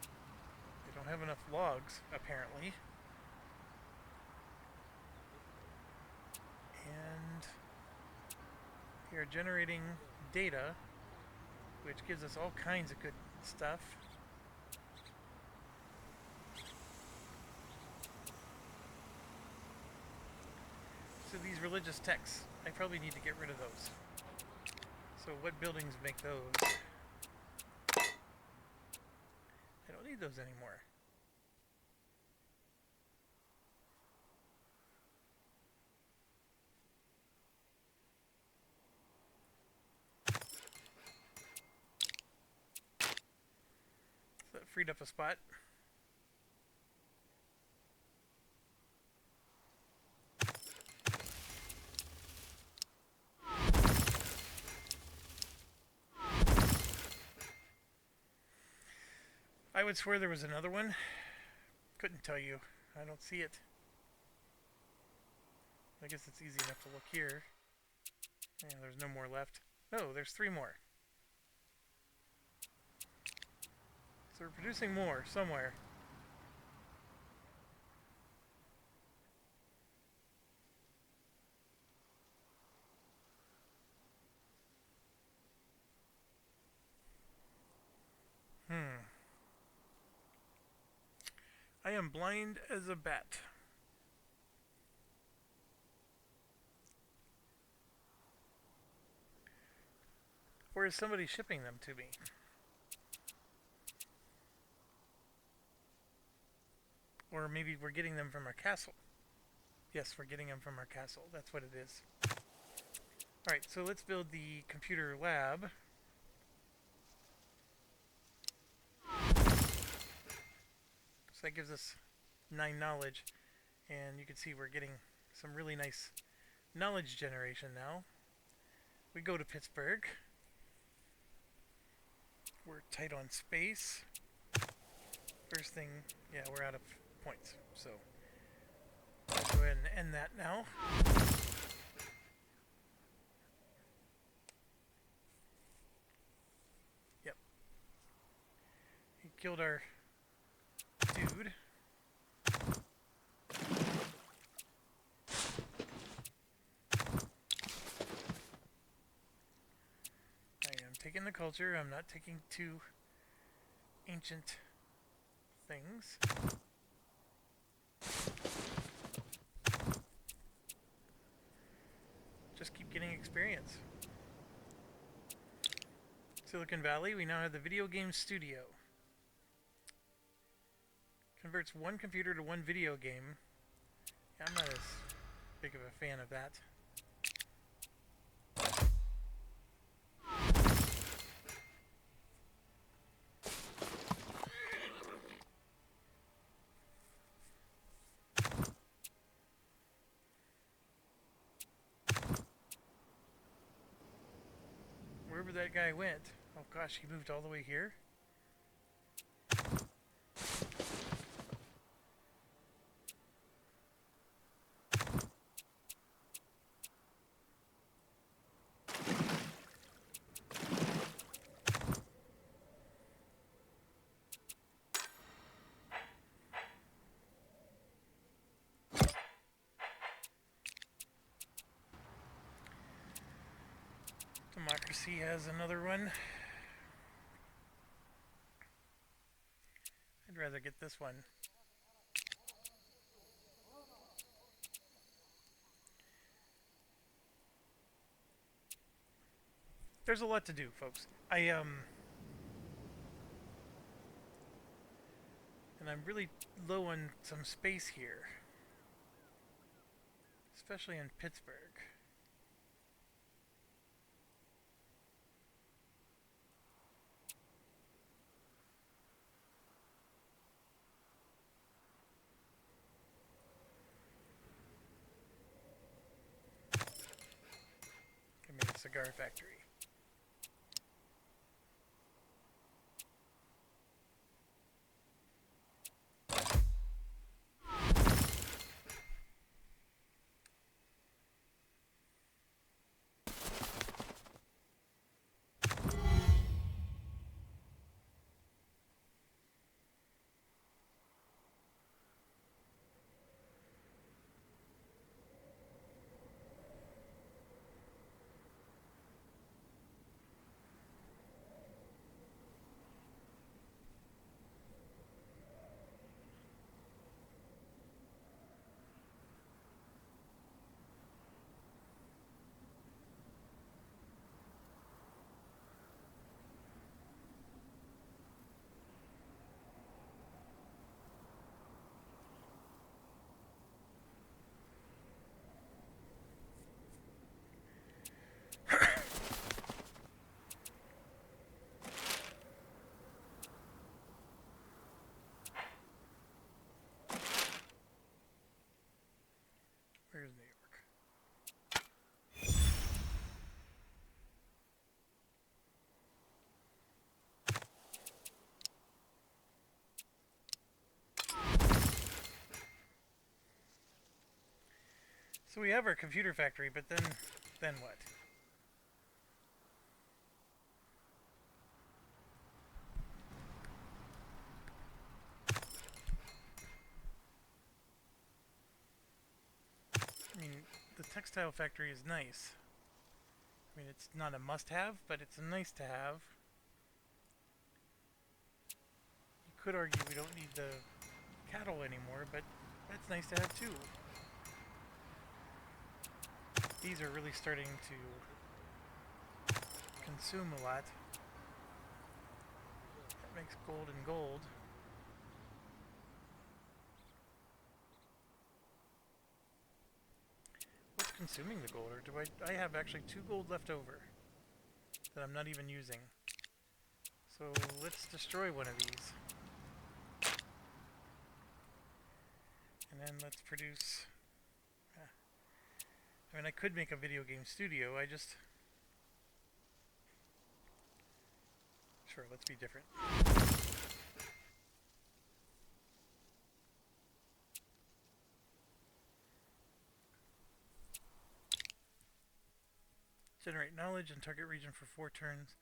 Speaker 1: They don't have enough logs, apparently. And we are generating data, which gives us all kinds of good stuff. So these religious texts, I probably need to get rid of those. So what buildings make those? I don't need those anymore. So that freed up a spot. I would swear there was another one. Couldn't tell you. I don't see it. I guess it's easy enough to look here. Yeah, there's no more left. No, there's 3 more. So we're producing more somewhere. I am blind as a bat. Or is somebody shipping them to me? Or maybe we're getting them from our castle. Yes, we're getting them from our castle. That's what it is. Alright, so let's build the computer lab. So that gives us 9 knowledge. And you can see we're getting some really nice knowledge generation now. We go to Pittsburgh. We're tight on space. First thing, yeah, we're out of points. So let's go ahead and end that now. Yep. He killed our dude. I am taking the culture. I'm not taking 2 ancient things. experience. Silicon Valley, we now have the video game studio. Converts one computer to one video game. Yeah, I'm not as big of a fan of that. Wherever that guy went. Oh gosh, he moved all the way here? Democracy has another one. I'd rather get this one. There's a lot to do, folks. And I'm really low on some space here. Especially in Pittsburgh. I mean, a cigar factory. Where's New York? So we have our computer factory, but then what? I mean, the textile factory is nice. I mean, it's not a must-have, but it's a nice to have. You could argue we don't need the cattle anymore, but that's nice to have too. These are really starting to consume a lot. That makes gold and gold. What's consuming the gold? Or do I have actually 2 gold left over that I'm not even using. So let's destroy one of these. And then let's produce... I mean, I could make a video game studio, Sure, let's be different. Generate knowledge and target region for 4 turns.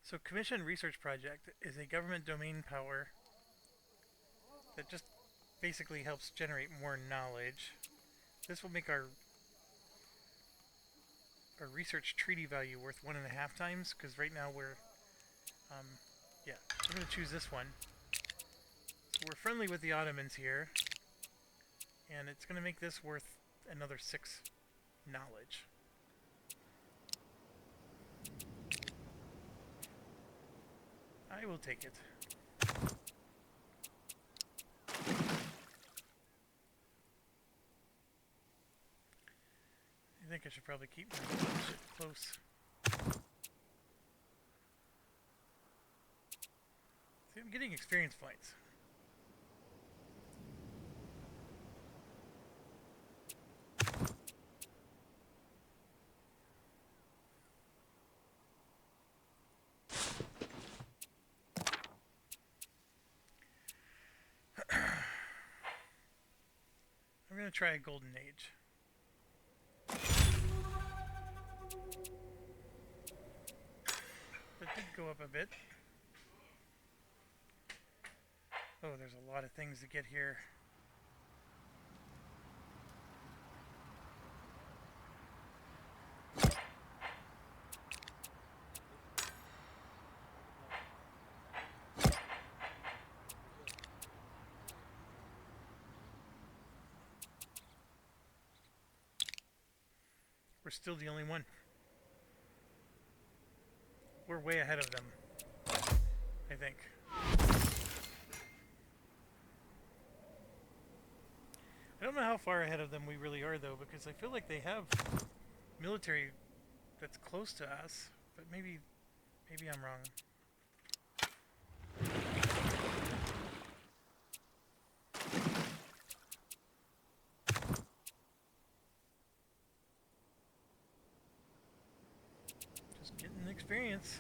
Speaker 1: So Commission Research Project is a government domain power that just basically helps generate more knowledge. This will make our research treaty value worth 1.5 times, because right now we're, yeah, we're going to choose this one. So we're friendly with the Ottomans here, and it's going to make this worth another 6 knowledge. I will take it. I think I should probably keep my shit close. See, I'm getting experience points. I'm going to try a golden age. That did go up a bit. Oh, there's a lot of things to get here. We're still the only one. We're way ahead of them, I think. I don't know how far ahead of them we really are, though, because I feel like they have military that's close to us, but maybe I'm wrong. Just getting experience.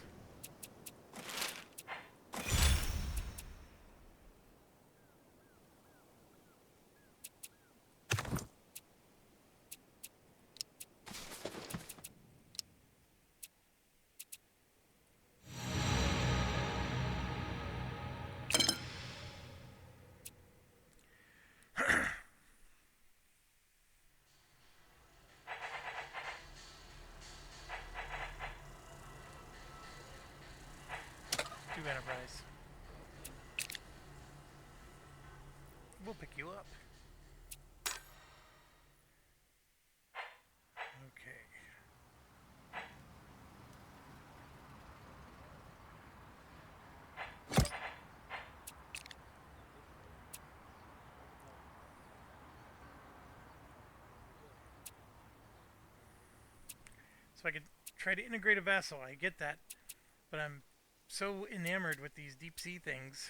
Speaker 1: Enterprise. We'll pick you up. Okay. So I could try to integrate a vassal. I get that, but I'm so enamored with these deep sea things.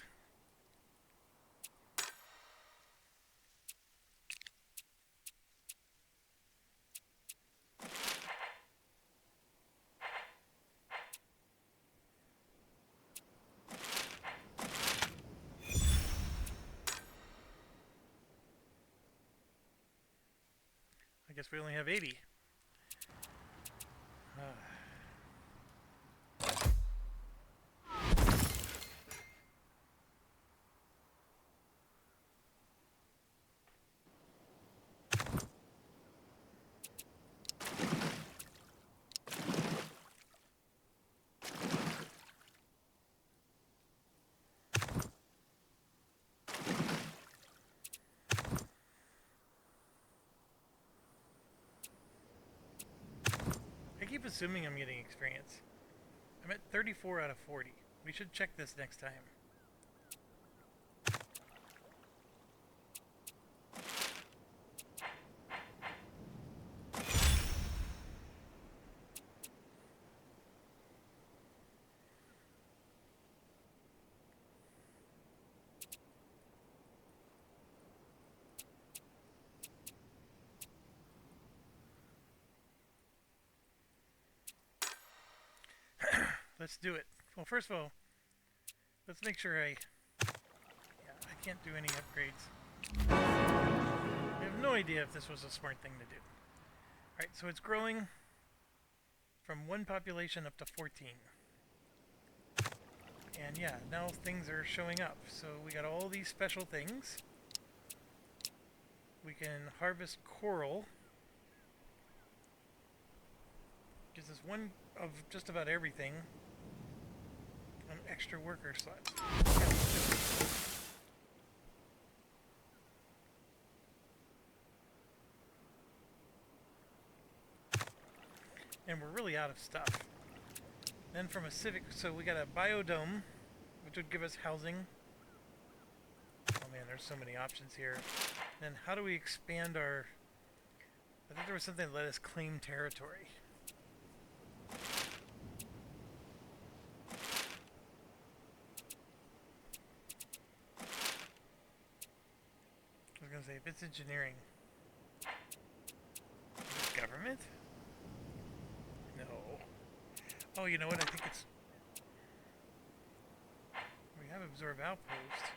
Speaker 1: I guess we only have 80. I keep assuming I'm getting experience. I'm at 34 out of 40. We should check this next time. Let's do it. Well, first of all, let's make sure I can't do any upgrades. I have no idea if this was a smart thing to do. Alright, so it's growing from 1 population up to 14. And yeah, now things are showing up. So we got all these special things. We can harvest coral. Gives us 1 of just about everything. An extra worker slot. And we're really out of stuff. Then from a civic, so we got a biodome, which would give us housing. Oh man, there's so many options here. Then how do we expand our... I think there was something that let us claim territory. I was going to say, if it's engineering... Is it government? No. Oh, you know what? I think it's... We have absorb outpost.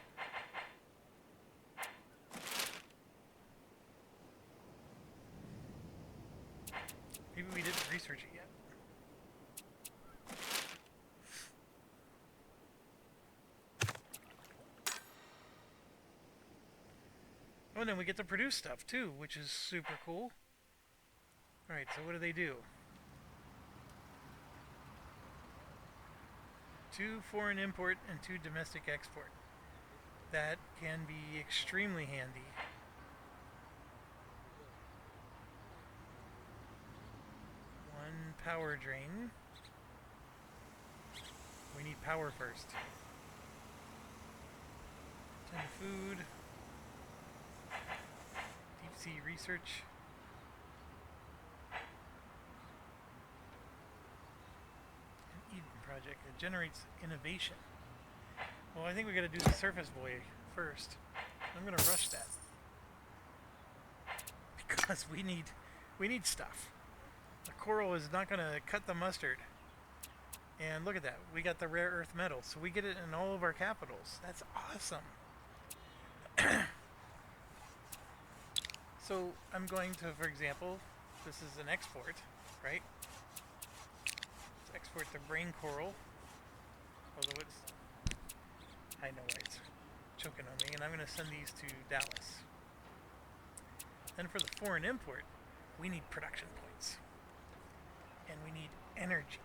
Speaker 1: Maybe we didn't research it yet. Oh, and then we get to produce stuff too, which is super cool. Alright, so what do they do? 2 foreign import and 2 domestic export. That can be extremely handy. One power drain. We need power first. 10 food. Deep sea research. Project that generates innovation. Well, I think we got to do the surface boy first. I'm going to rush that because we need stuff. The coral is not going to cut the mustard. And look at that, we got the rare earth metal, so we get it in all of our capitals. That's awesome. So I'm going to, for example, this is an export, right? Export the brain coral, although it's, I know why it's choking on me, and I'm going to send these to Dallas. Then for the foreign import, we need production points, and we need energy.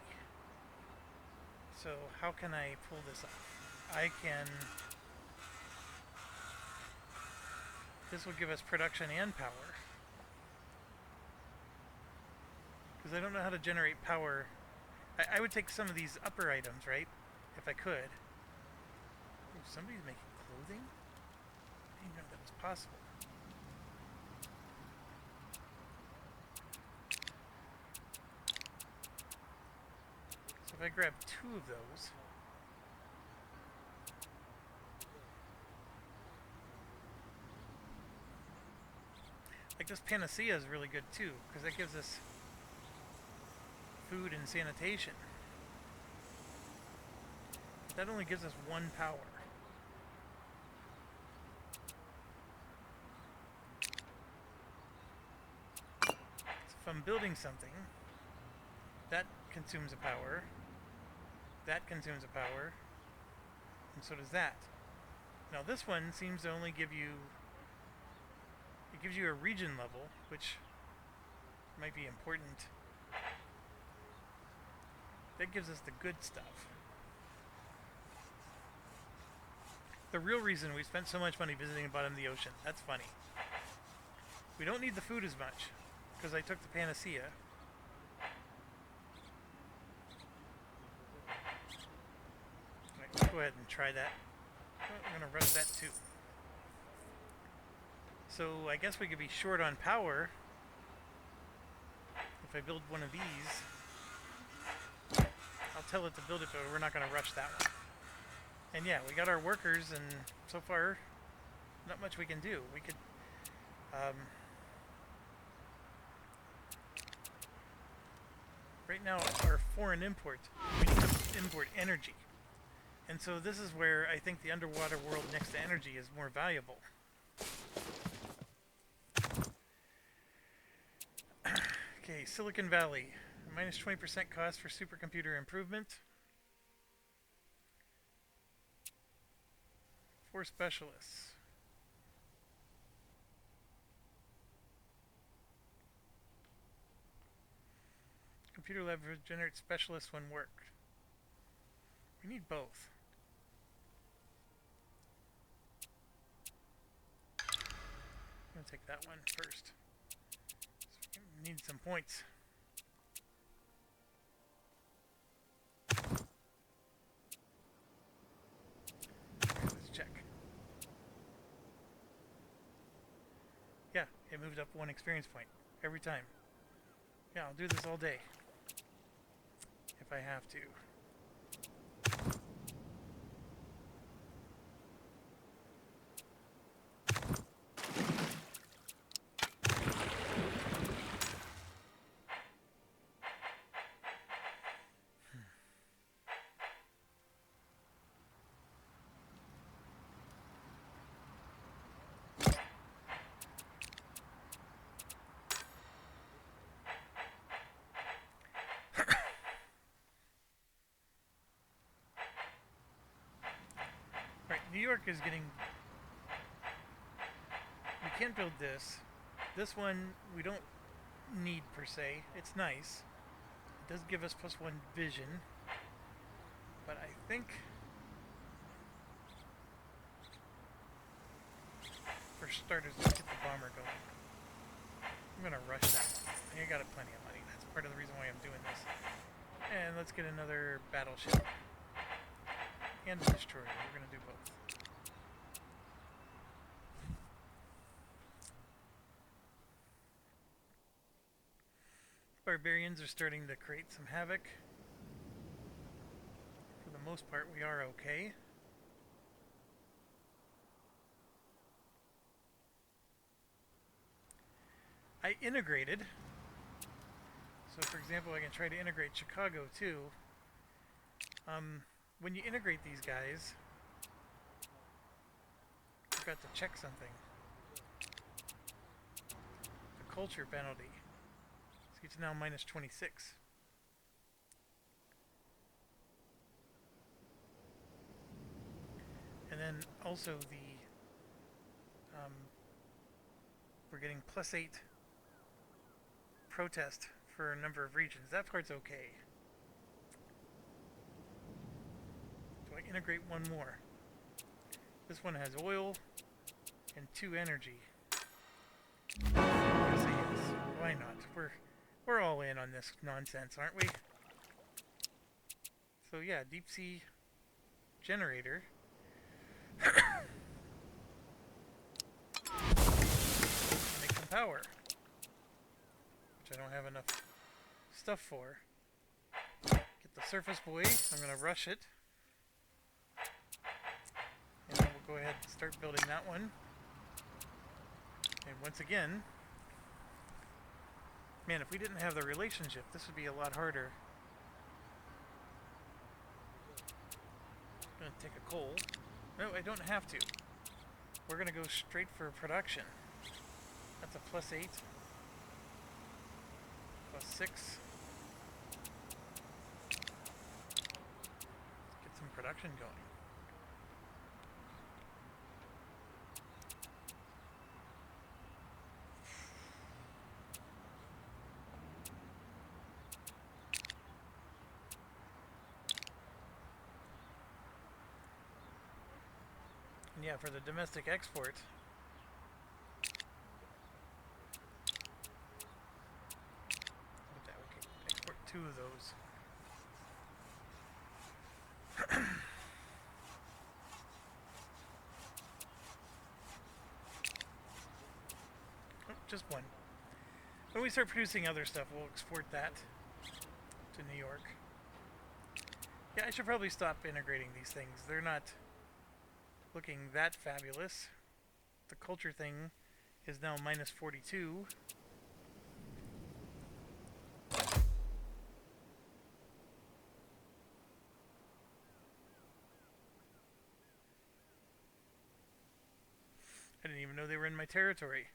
Speaker 1: So how can I pull this off? I can, this will give us production and power, because I don't know how to generate power. I would take some of these upper items, right? If I could. Ooh, somebody's making clothing? I didn't know that was possible. So if I grab 2 of those... Like this panacea is really good too, because that gives us food and sanitation. But that only gives us 1 power. So if I'm building something, that consumes a power, that consumes a power, and so does that. Now this one seems to only give you, it gives you a region level, which might be important. That gives us the good stuff. The real reason we spent so much money visiting the bottom of the ocean, that's funny. We don't need the food as much, because I took the panacea. Right, let's go ahead and try that. I'm going to rush that too. So I guess we could be short on power if I build one of these. I'll tell it to build it, but we're not going to rush that one. And yeah, we got our workers, and so far, not much we can do. We could, right now, our foreign import, we need to import energy. And so this is where I think the underwater world next to energy is more valuable. Okay, Silicon Valley. Minus 20% cost for supercomputer improvement. 4 specialists. Computer lab generates specialists when work. We need both. I'm going to take that one first. So we need some points. it moved up 1 experience point every time. Yeah, I'll do this all day if I have to. Right, New York is getting... We can't build this. This one we don't need per se. It's nice. It does give us +1 vision. But I think... For starters, let's get the bomber going. I'm gonna rush that. I got plenty of money. That's part of the reason why I'm doing this. And let's get another battleship. And a destroyer. We're gonna do both. Barbarians are starting to create some havoc. For the most part, we are okay. I integrated. So for example, I can try to integrate Chicago too. When you integrate these guys, I forgot to check something. The culture penalty. See, it's now -26. And then also the we're getting +8 protest for a number of regions. That part's okay. So I integrate one more. This one has oil and 2 energy. I'm gonna say yes. Why not? We're all in on this nonsense, aren't we? So yeah, deep sea generator. Make some power. Which I don't have enough stuff for. Get the surface buoy. I'm going to rush it. And then we'll go ahead and start building that one. And once again, man, if we didn't have the relationship, this would be a lot harder. I'm going to take a coal. No, I don't have to. We're going to go straight for production. That's a +8. +6. Let's get some production going. And yeah, for the domestic export, export 2 of those. Oh, just one. When we start producing other stuff, we'll export that to New York. Yeah, I should probably stop integrating these things. They're not looking that fabulous. The culture thing is now -42. I didn't even know they were in my territory.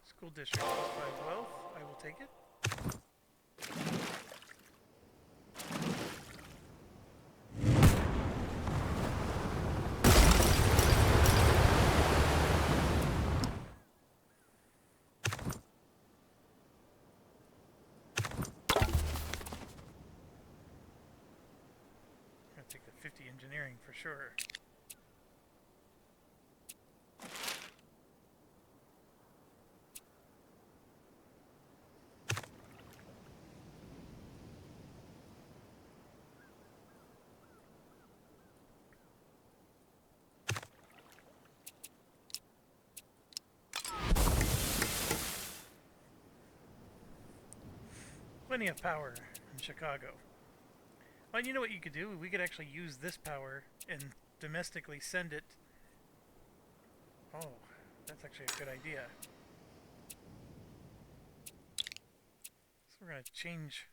Speaker 1: School district +5 wealth. I will take it. Take the 50 engineering for sure. plenty of power in Chicago. Well, you know what you could do? We could actually use this power and domestically send it. Oh, that's actually a good idea. So we're going to change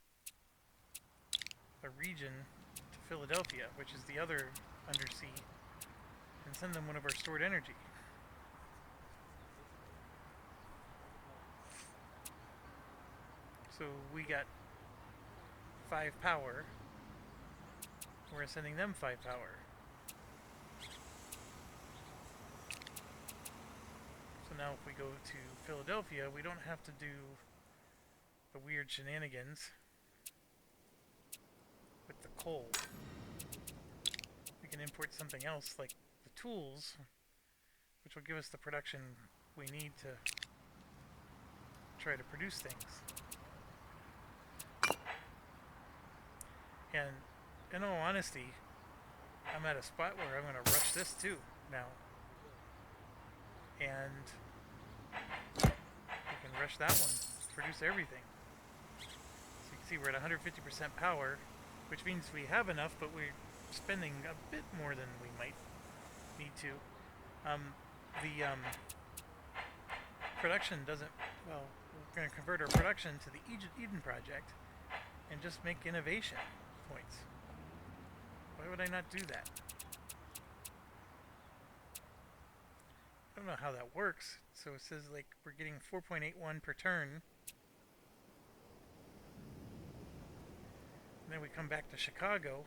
Speaker 1: the region to Philadelphia, which is the other undersea, and send them one of our stored energy. So we got 5 power. We're sending them 5 power. So now if we go to Philadelphia, we don't have to do the weird shenanigans with the coal. We can import something else like the tools, which will give us the production we need to try to produce things. And in all honesty, I'm at a spot where I'm going to rush this too now. And we can rush that one, produce everything. So you can see we're at 150% power, which means we have enough, but we're spending a bit more than we might need to. The production doesn't, well, we're going to convert our production to the Eden Project and just make innovation points. Why would I not do that? I don't know how that works. So it says like we're getting 4.81 per turn. And then we come back to Chicago.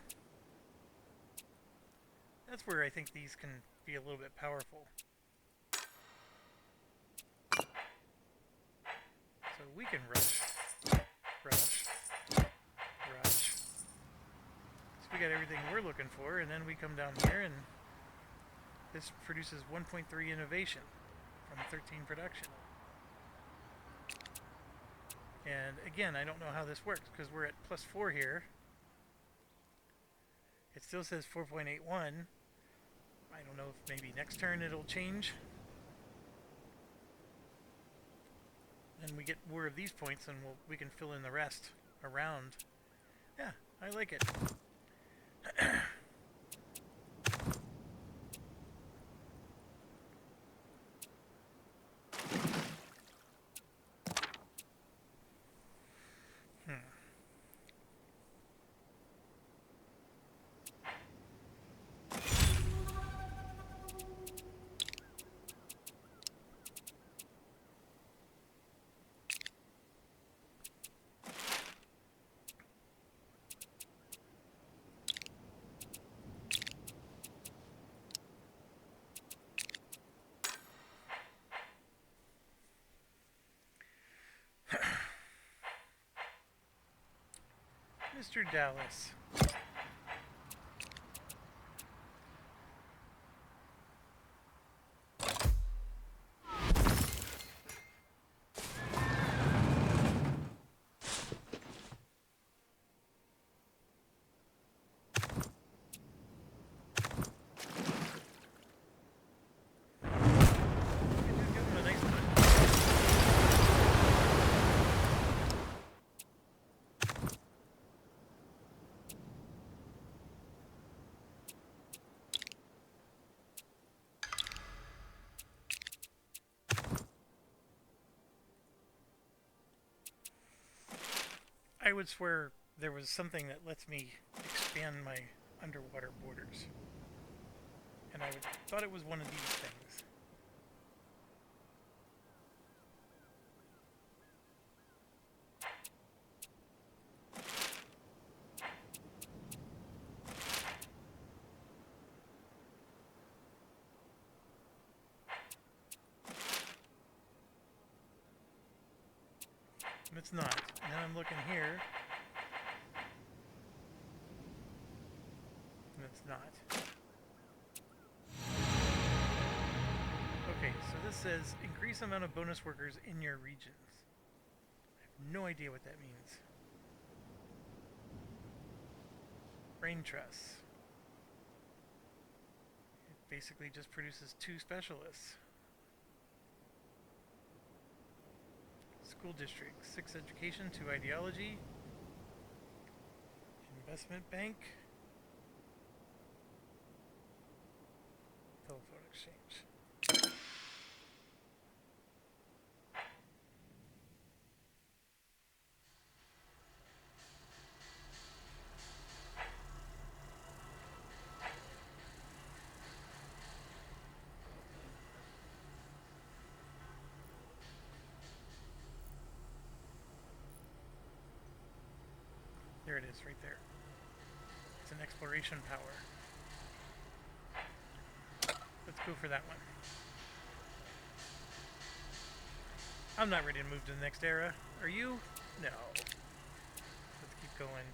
Speaker 1: That's where I think these can be a little bit powerful. So we can rush. So we got everything we're looking for, and then we come down here and this produces 1.3 innovation from 13 production. And again, I don't know how this works because we're at +4 here. It still says 4.81. I don't know if maybe next turn it'll change. And we get more of these points and we can fill in the rest around. Yeah, I like it. Mr. Dallas. I would swear there was something that lets me expand my underwater borders. And I thought it was one of these things. And it's not. And then I'm looking here. And it's not. Okay, so this says increase amount of bonus workers in your regions. I have no idea what that means. Brain truss. It basically just produces 2 specialists. School district, 6 education, 2 ideology. Investment bank. Telephone exchange. There it is, right there. It's an exploration power. Let's go for that one. I'm not ready to move to the next era. Are you? No. Let's keep going.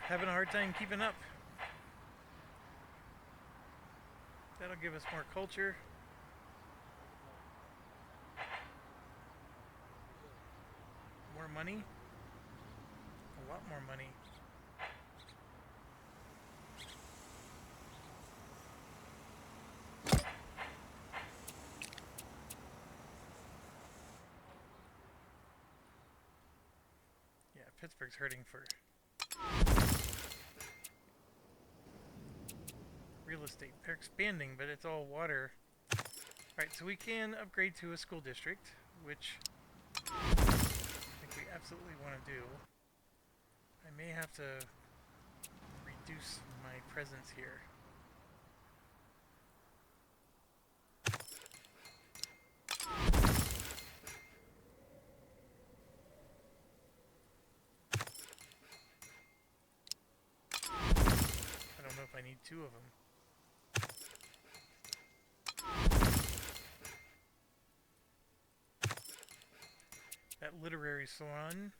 Speaker 1: Having a hard time keeping up. That'll give us more culture. More money. A lot more money. Yeah, Pittsburgh's hurting for real estate. They're expanding, but it's all water. Alright, so we can upgrade to a school district, which I think we absolutely want to do. I may have to reduce my presence here. I don't know if I need two of them. That literary salon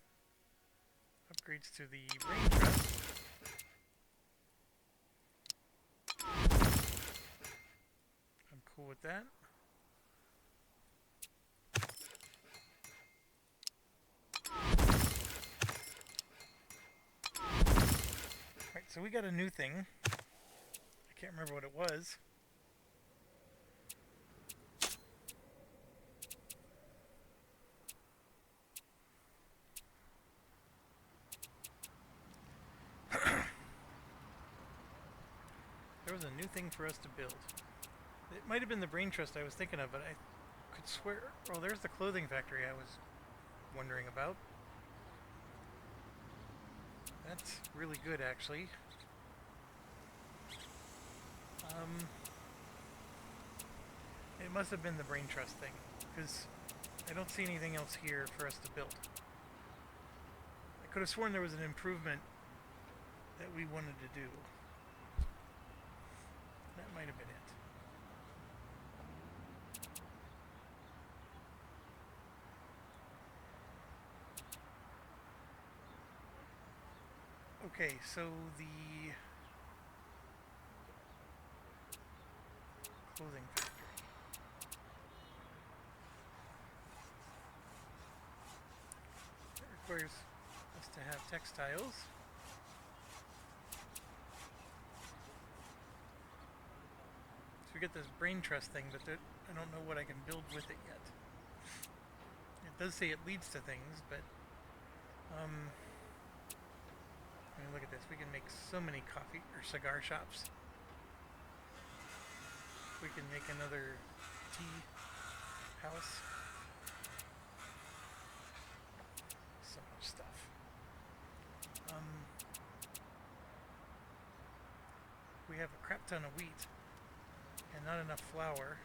Speaker 1: upgrades to the brain trust. I'm cool with that. Alright, so we got a new thing. I can't remember what it was. There was a new thing for us to build. It might have been the brain trust I was thinking of, but I could swear... Oh, there's the clothing factory I was wondering about. That's really good, actually. It must have been the brain trust thing, because I don't see anything else here for us to build. I could have sworn there was an improvement that we wanted to do. That might have been it. Okay, so the clothing factory. It requires us to have textiles. So we get this brain trust thing, but I don't know what I can build with it yet. It does say it leads to things, but I mean, look at this. We can make so many coffee or cigar shops. We can make another tea house. So much stuff. We have a crap ton of wheat and not enough flour.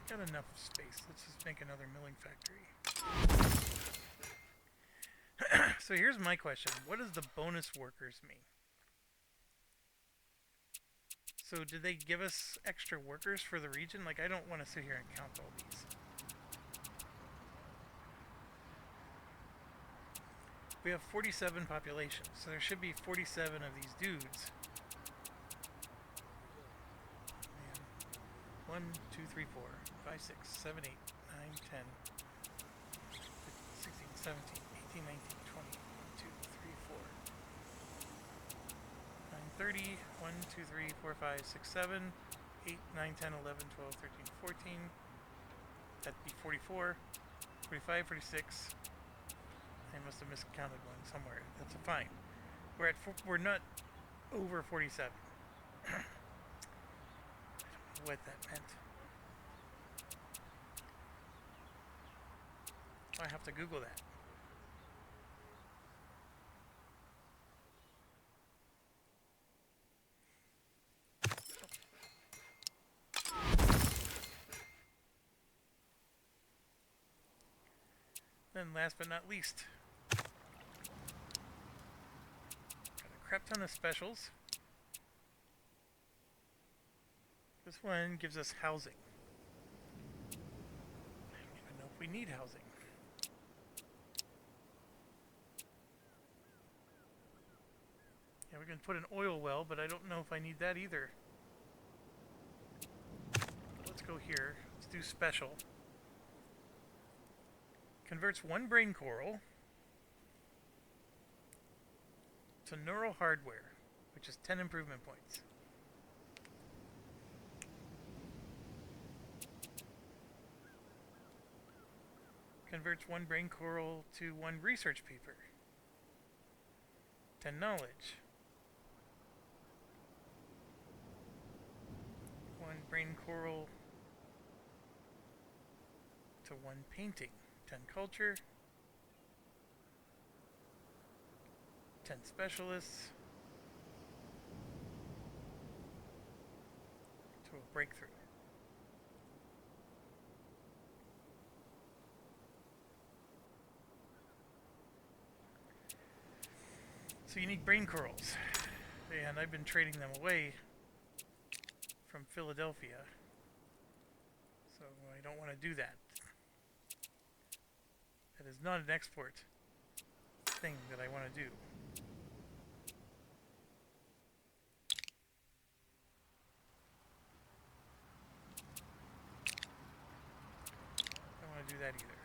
Speaker 1: Got enough space. Let's just make another milling factory. So here's my question. What does the bonus workers mean? So did they give us extra workers for the region? Like, I don't want to sit here and count all these. We have 47 population, so there should be 47 of these dudes. Man. 1, 2, 3, 4, 5, 6, 7, 8, 9, 10, 15, 16, 17, 18, 19, 20, 1, 2, 3, 4, 9, 30, 1, 2, 3, 4, 5, 6, 7, 8, 9, 10, 11, 12, 13, 14. That'd be 44, 45, 46. I must have miscounted one somewhere. That's fine. We're not over 47. I don't know what that meant. I have to Google that. Then last but not least, got a crap ton of specials. This one gives us housing. I don't even know if we need housing. Yeah, we can put an oil well, but I don't know if I need that either. Let's go here. Let's do special. Converts one brain coral to neural hardware, which is 10 improvement points. Converts one brain coral to one research paper. 10 knowledge. One brain coral to one painting. 10 culture. 10 specialists. To a breakthrough. So you need brain corals, and I've been trading them away from Philadelphia, so I don't want to do that. That is not an export thing that I want to do. I don't want to do that either.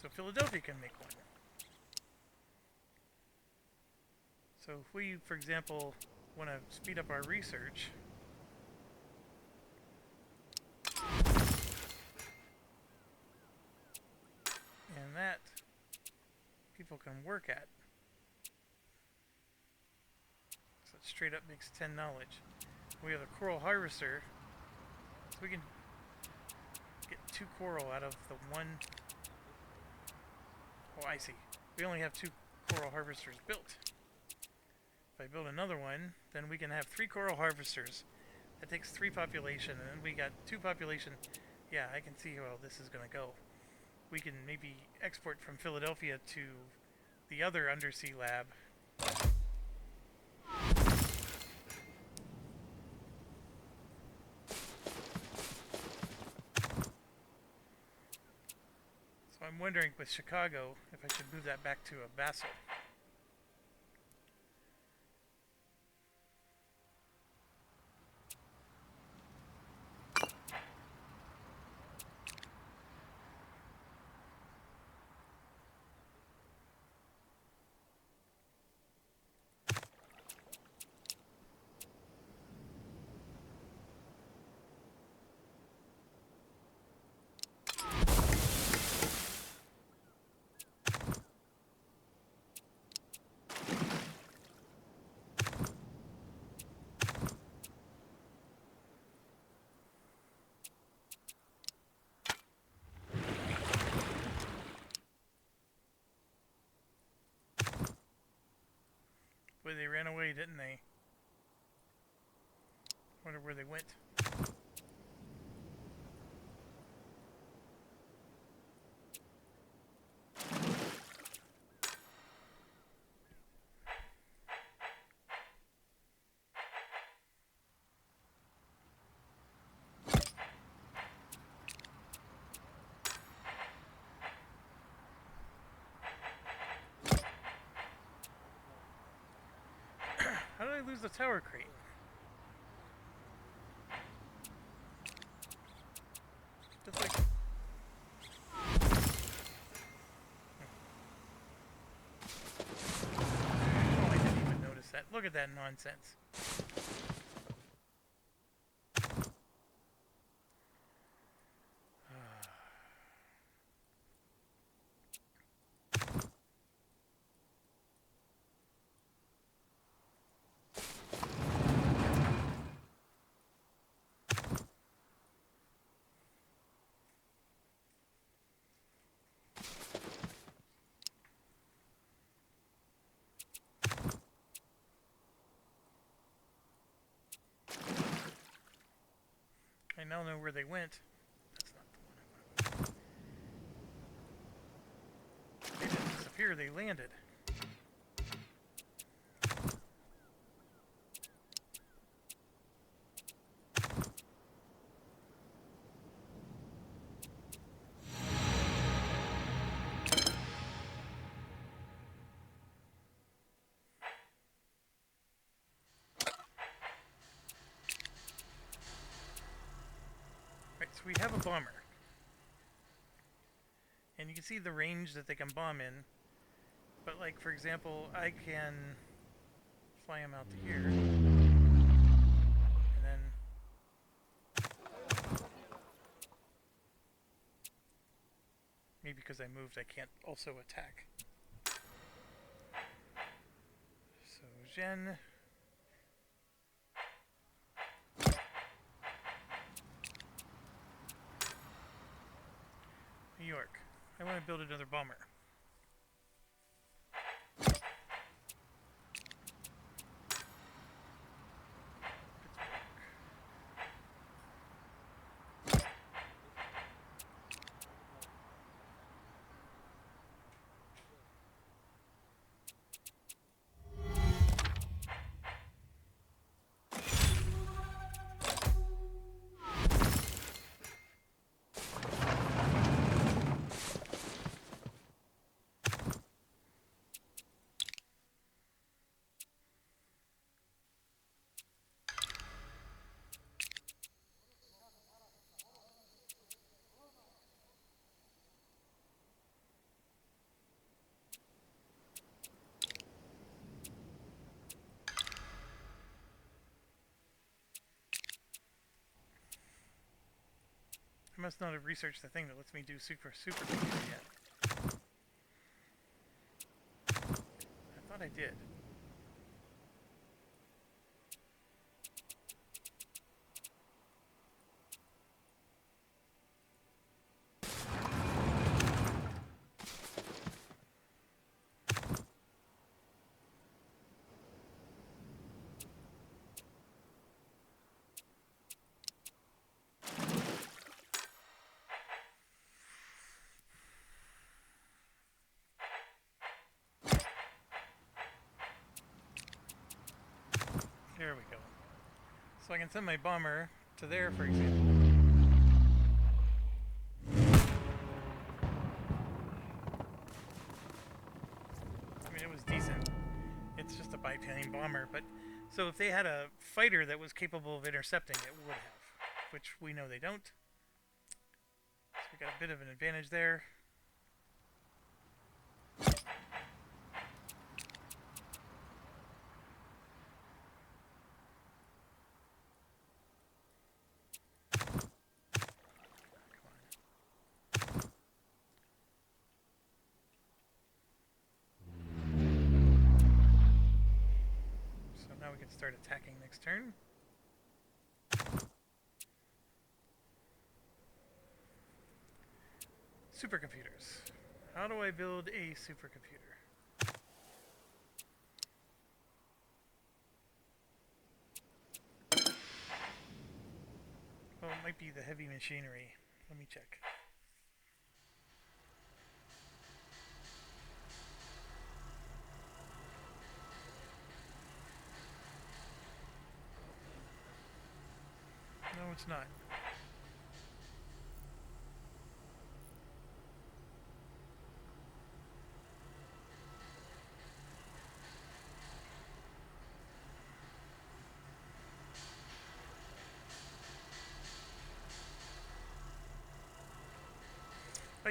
Speaker 1: So Philadelphia can make one. So if we, for example, want to speed up our research, and that people can work at. So it straight up makes 10 knowledge. We have a coral harvester, so we can get 2 coral out of the one. Oh, I see. We only have 2 coral harvesters built. If I build another one, then we can have 3 coral harvesters. That takes 3 population, and then we got 2 population. Yeah, I can see how this is going to go. We can maybe export from Philadelphia to the other undersea lab. So I'm wondering with Chicago if I should move that back to a vassal. Boy, they ran away, didn't they? Wonder where they went. I lose the tower crate? Just like... Oh, I didn't even notice that. Look at that nonsense. I now know where they went. That's not the one I want. They didn't disappear, they landed. Right, so we have a bomber. And you can see the range that they can bomb in. But like, for example, I can fly him out to here. And then... maybe because I moved, I can't also attack. So, Jen... New York. I want to build another bomber. I must not have researched the thing that lets me do super computer yet. I thought I did. There we go. So I can send my bomber to there, for example. I mean, it was decent. It's just a biplane bomber, but... so if they had a fighter that was capable of intercepting, it would have. Which we know they don't. So we got a bit of an advantage there. Now we can start attacking next turn. Supercomputers. How do I build a supercomputer? Well, it might be the heavy machinery. Let me check. No, it's not.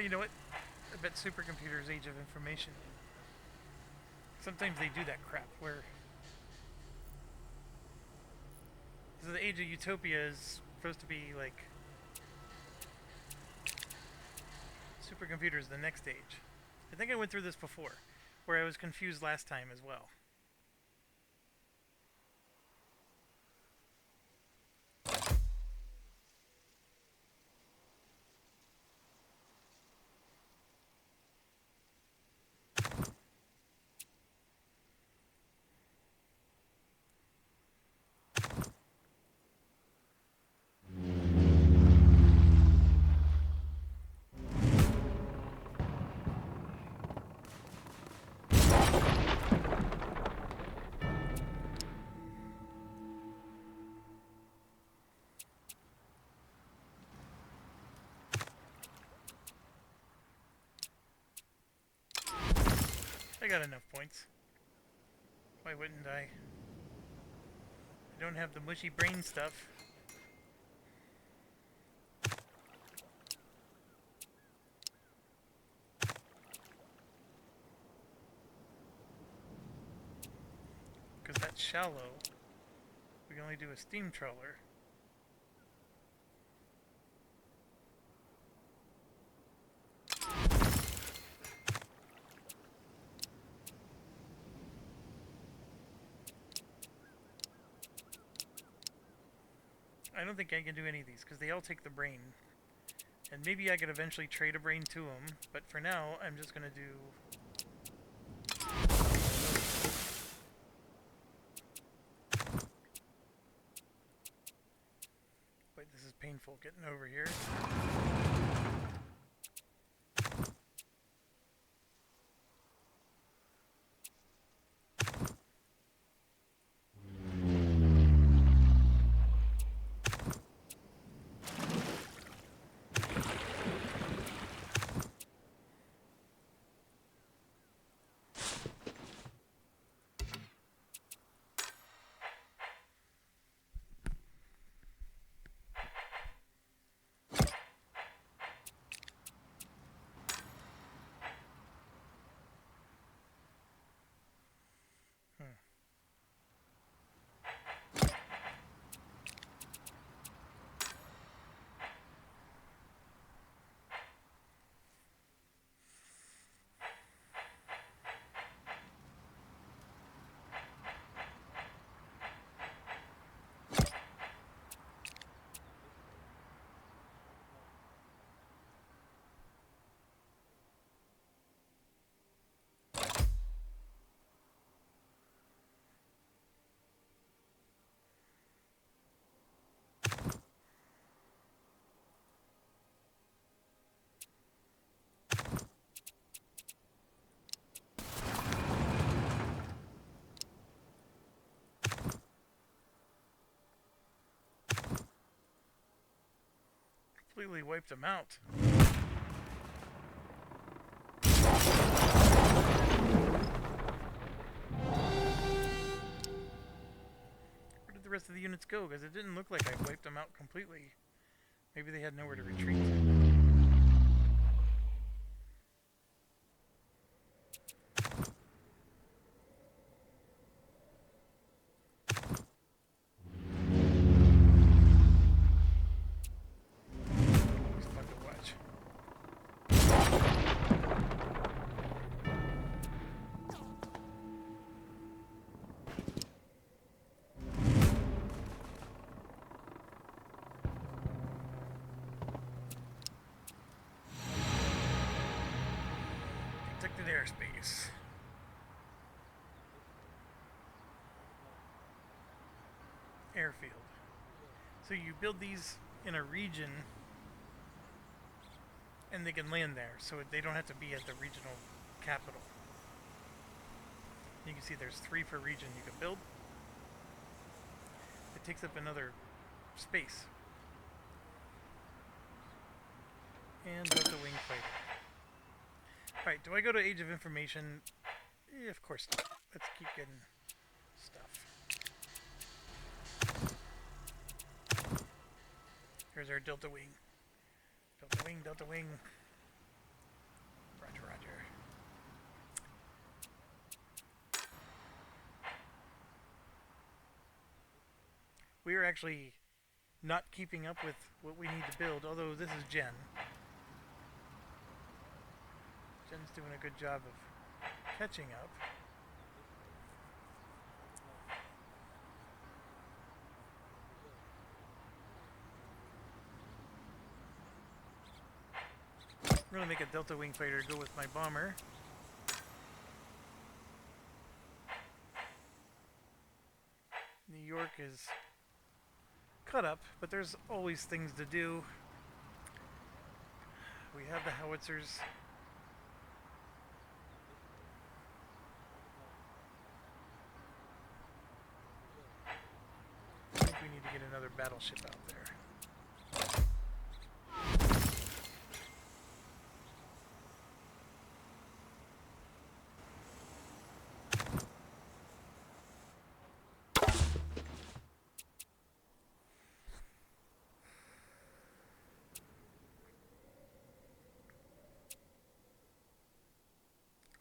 Speaker 1: you know what? I bet supercomputers age of information. Sometimes they do that crap where so the age of Utopia is supposed to be like supercomputers the next age. I think I went through this before, where I was confused last time as well. I got enough points. Why wouldn't I? I don't have the mushy brain stuff. Because that's shallow. We can only do a steam trawler. I don't think I can do any of these because they all take the brain. And maybe I could eventually trade a brain to them, but for now I'm just going to do... Wait, this is painful getting over here. Completely wiped them out. Where did the rest of the units go? Because it didn't look like I wiped them out completely. Maybe they had nowhere to retreat. Protected airspace. Airfield. So you build these in a region and they can land there, so they don't have to be at the regional capital. You can see there's 3 per region you can build. It takes up another space. And Delta Wing Fighter. Alright, do I go to Age of Information? Of course not. Let's keep getting stuff. Here's our Delta Wing. Delta Wing, Delta Wing. We are actually not keeping up with what we need to build, although this is Jen. Jen's doing a good job of catching up. I'm going to make a Delta Wing fighter go with my bomber. New York is cut up, but there's always things to do. We have the howitzers. I think we need to get another battleship out there.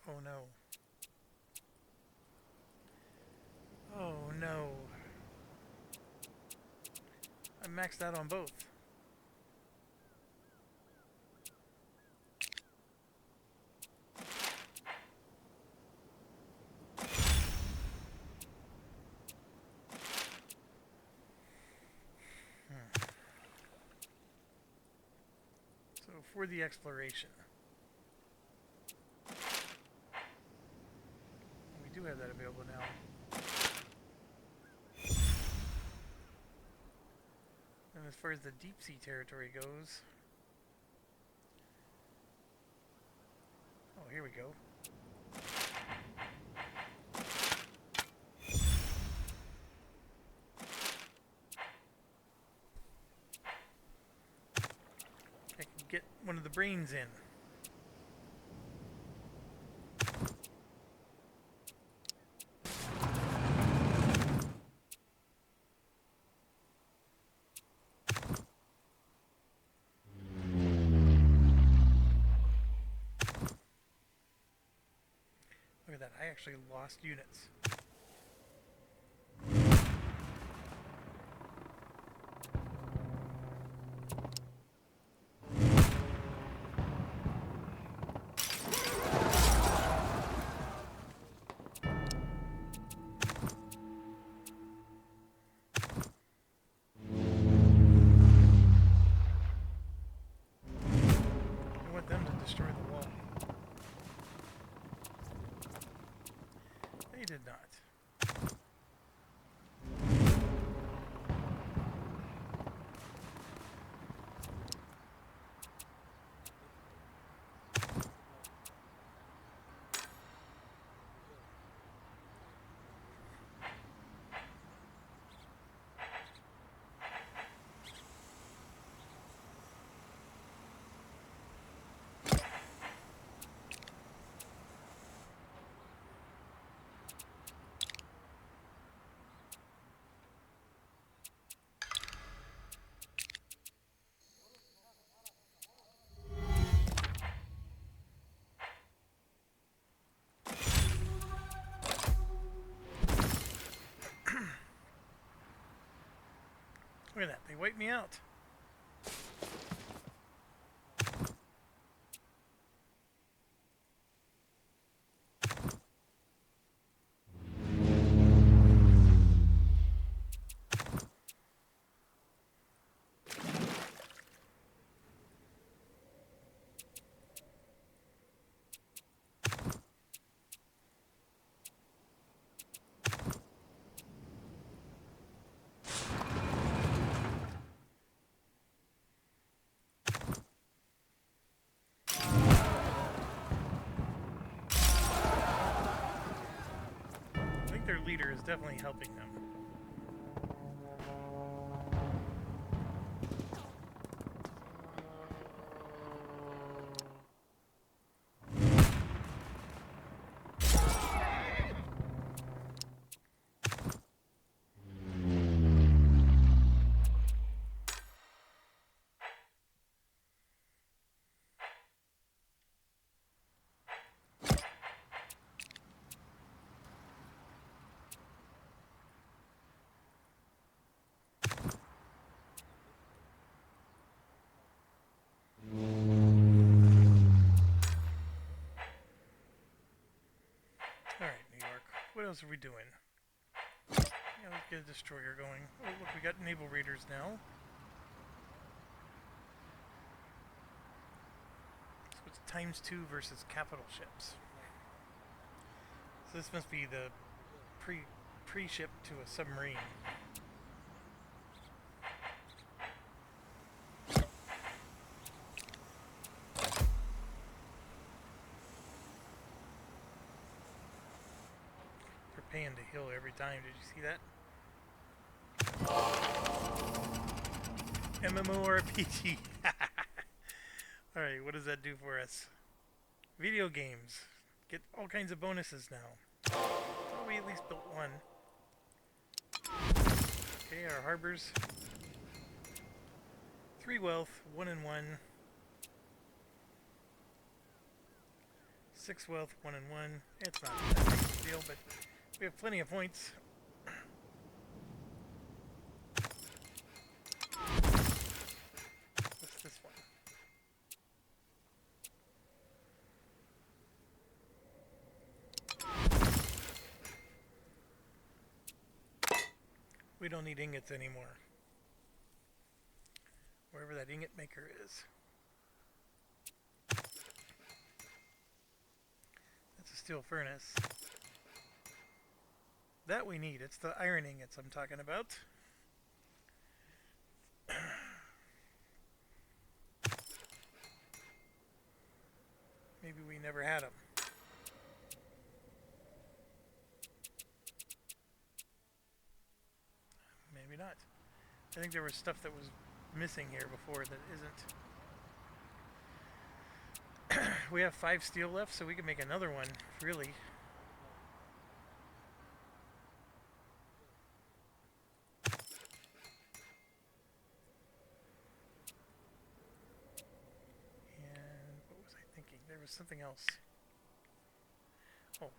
Speaker 1: Oh no. Oh no. I maxed out on both. So for the exploration, we do have that available now. And as far as the deep sea territory goes, oh, here we go. I can get one of the brains in. Look at that, I actually lost units. I want them to destroy the wall. They did not. Look at that, they wiped me out. I think their leader is definitely helping them. else are we doing? Yeah, let's get a destroyer going. Oh, look, we got naval raiders now. So it's ×2 versus capital ships. So this must be the pre-ship to a submarine. They're paying to heal every time. Did you see that? MMORPG. Alright, what does that do for us? Video games. Get all kinds of bonuses now. Oh, we at least built one. Okay, our harbors. 3 wealth, 1 and 1. 6 wealth, 1 and 1. It's not that big of a deal, but we have plenty of points. What's this one? We don't need ingots anymore. Wherever that ingot maker is. That's a steel furnace. That we need. It's the iron ingots I'm talking about. Maybe we never had them. Maybe not. I think there was stuff that was missing here before that isn't. We have 5 steel left, so we can make another one, really. And what was I thinking? There was something else. Oh,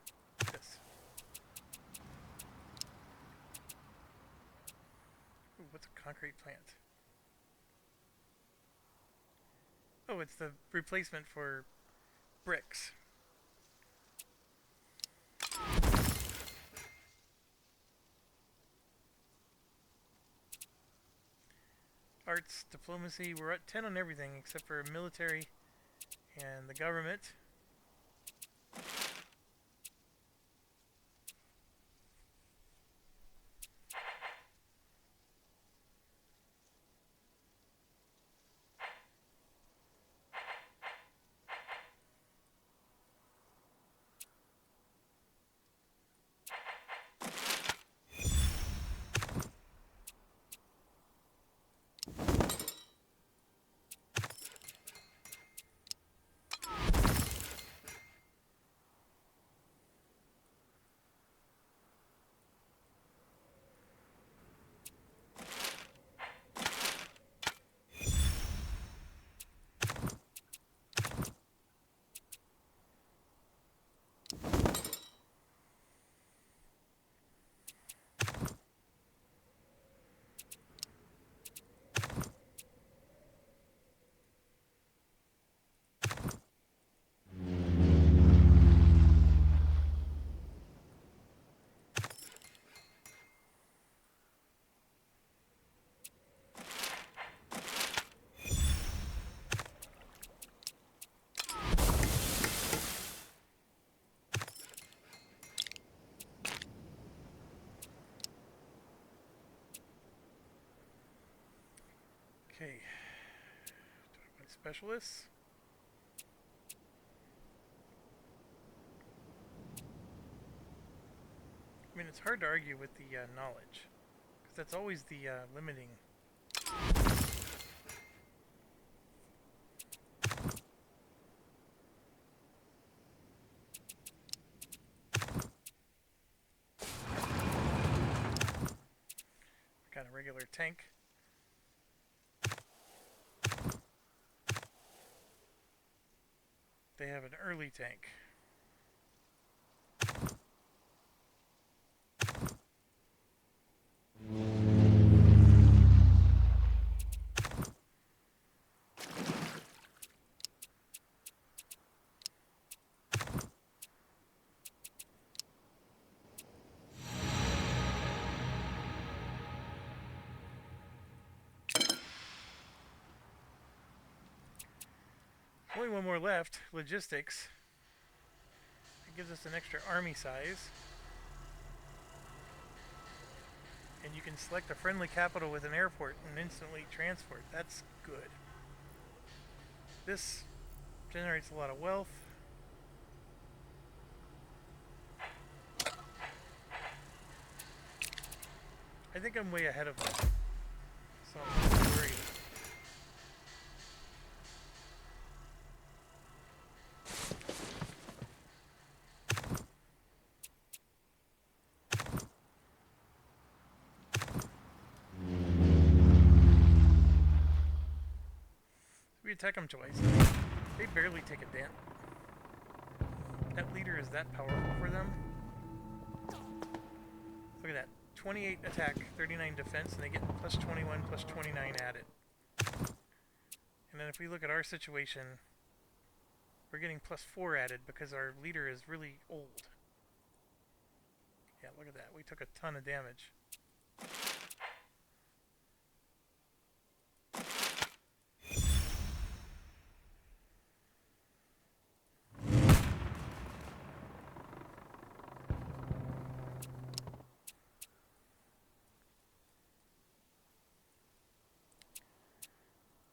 Speaker 1: this. Ooh, what's a concrete plant? Oh, it's the replacement for bricks. Arts, diplomacy, we're at 10 on everything except for military and the government. Okay. Specialists. I mean, it's hard to argue with the knowledge, because that's always the limiting. Got a regular tank. They have an early tank. only one more left, logistics. It gives us an extra army size. And you can select a friendly capital with an airport and instantly transport. That's good. This generates a lot of wealth. I think I'm way ahead of them, so I'm not worried. We attack them twice. They barely take a dent. That leader is that powerful for them. Look at that. 28 attack, 39 defense, and they get plus 21, plus 29 added. And then if we look at our situation, we're getting plus 4 added because our leader is really old. Yeah, look at that. We took a ton of damage.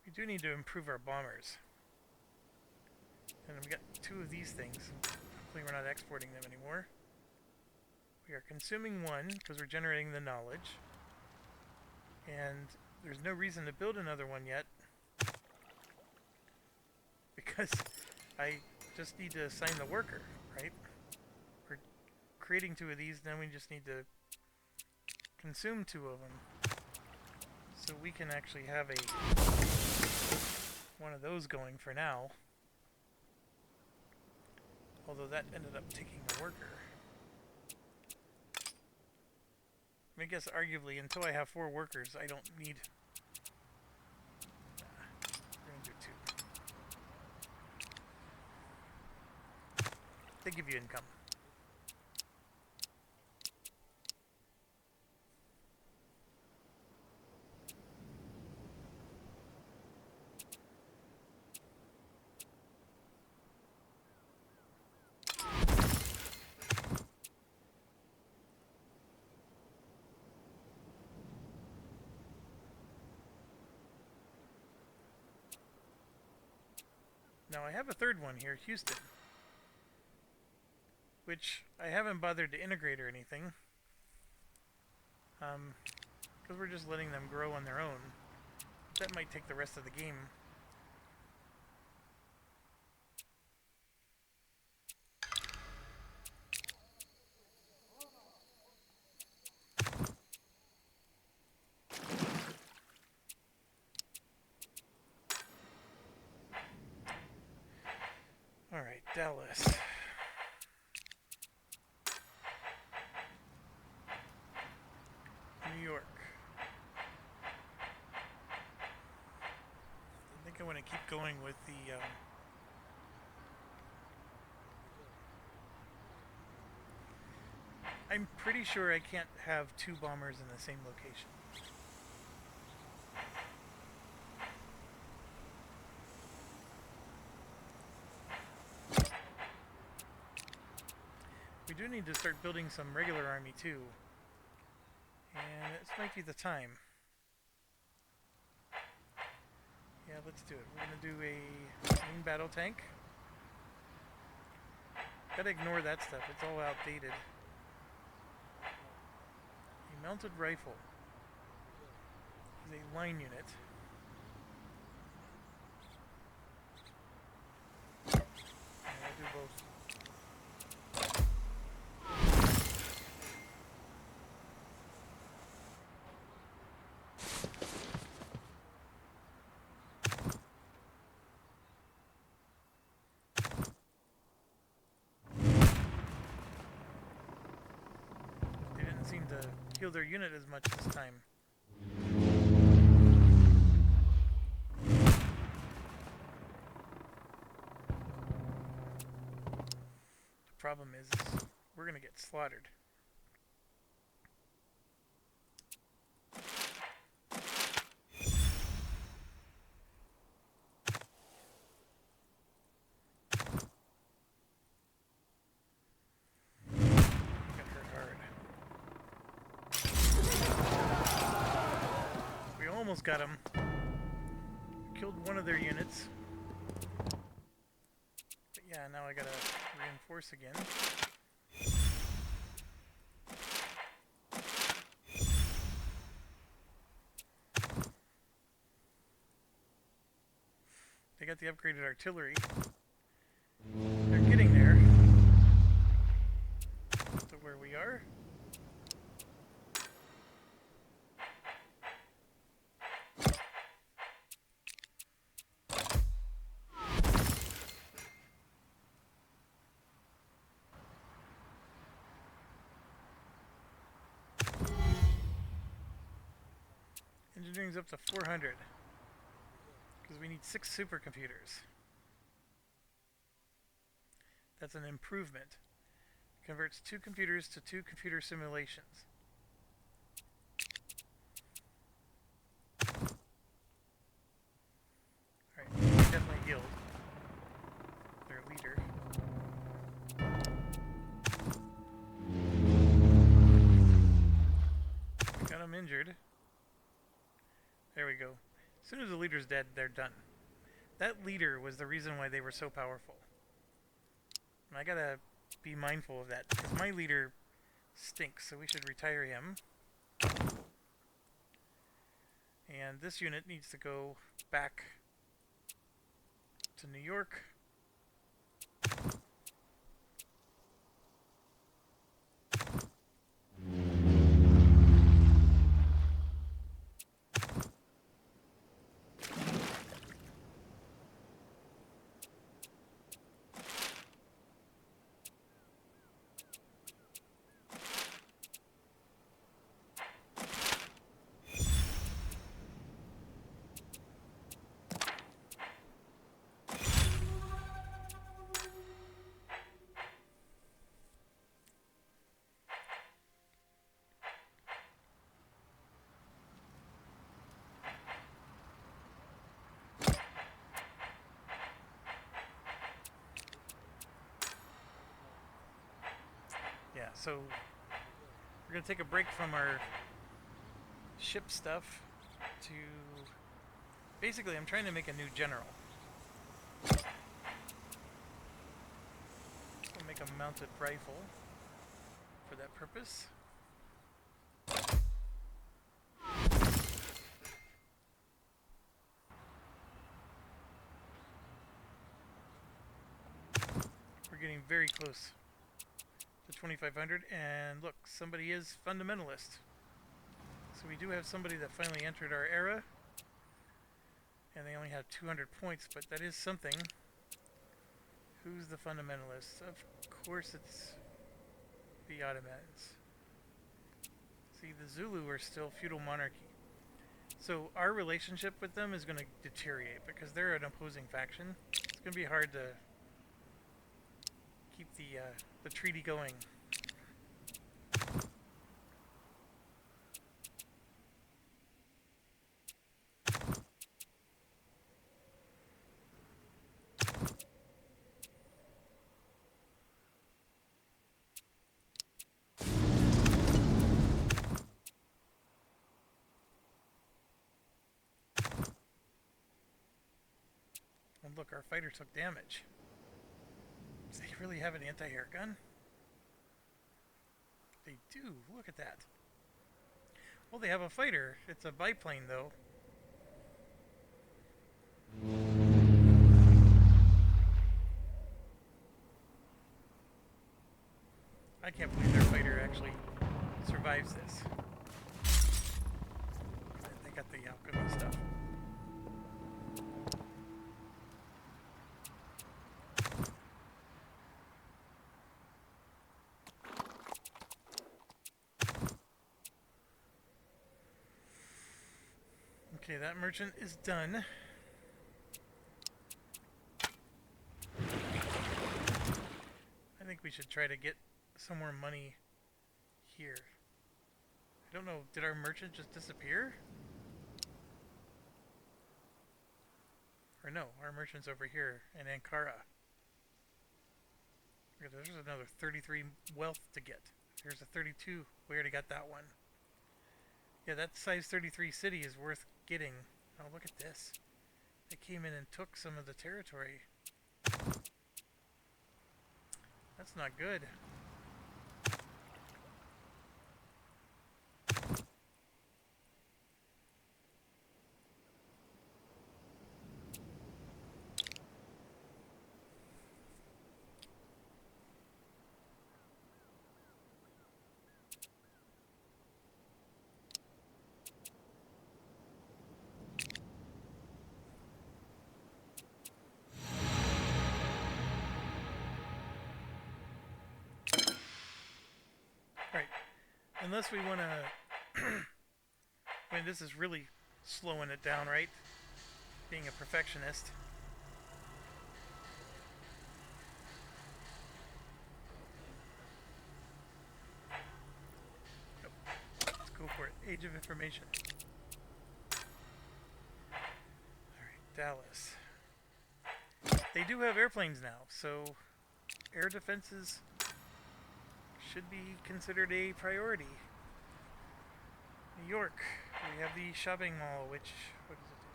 Speaker 1: We do need to improve our bombers. And we got 2 of these things. Hopefully we're not exporting them anymore. We are consuming 1 because we're generating the knowledge. And there's no reason to build another one yet. Because I just need to assign the worker, right? We're creating 2 of these, then we just need to consume 2 of them. So we can actually have one of those going for now. Although that ended up taking a worker. I guess arguably until I have 4 workers, I don't need... we're gonna do 2. They give you income. Now I have a 3rd one here, Houston, which I haven't bothered to integrate or anything, because we're just letting them grow on their own. That might take the rest of the game. Alright, Dallas. New York. I think I want to keep going with the... I'm pretty sure I can't have 2 bombers in the same location. We do need to start building some regular army too. And this might be the time. Yeah, let's do it. We're going to do a main battle tank. Gotta ignore that stuff, it's all outdated. A mounted rifle is a line unit. And I'll do both. Seem to heal their unit as much this time. The problem is we're gonna get slaughtered. almost got them. Killed one of their units. But yeah, now I gotta reinforce again. They got the upgraded artillery. They're getting there. To where we are. Engineering's up to 400. Because we need 6 supercomputers. That's an improvement. Converts 2 computers to 2 computer simulations. Alright, definitely healed their leader. We got him injured. There we go. As soon as the leader's dead, they're done. That leader was the reason why they were so powerful. And I gotta be mindful of that, because my leader stinks, so we should retire him. And this unit needs to go back to New York. Yeah, so we're going to take a break from our ship stuff to... Basically, I'm trying to make a new general. I'll make a mounted rifle for that purpose. We're getting very close to 2500, and look, somebody is fundamentalist. So we do have somebody that finally entered our era, and they only have 200 points, but that is something. Who's the fundamentalist? Of course it's the Ottomans. See, the Zulu are still feudal monarchy. So our relationship with them is going to deteriorate because they're an opposing faction. It's going to be hard to keep the treaty going. And look, our fighter took damage. Does they really have an anti-air gun? They do. Look at that. Well, they have a fighter. It's a biplane, though. I can't believe their fighter actually survives this. They got the alchemy stuff. Okay, that merchant is done. I think we should try to get some more money here. I don't know, did our merchant just disappear? Or no, our merchant's over here in Ankara. There's another 33 wealth to get. Here's a 32. We already got that one. Yeah, that size 33 city is worth getting. Oh, look at this. They came in and took some of the territory. That's not good. Right. Unless we want to... I mean, this is really slowing it down, right? Being a perfectionist. Nope. Let's go for it. Age of Information. Alright, Dallas. They do have airplanes now, so air defenses should be considered a priority. New York. We have the shopping mall, which... what does it do?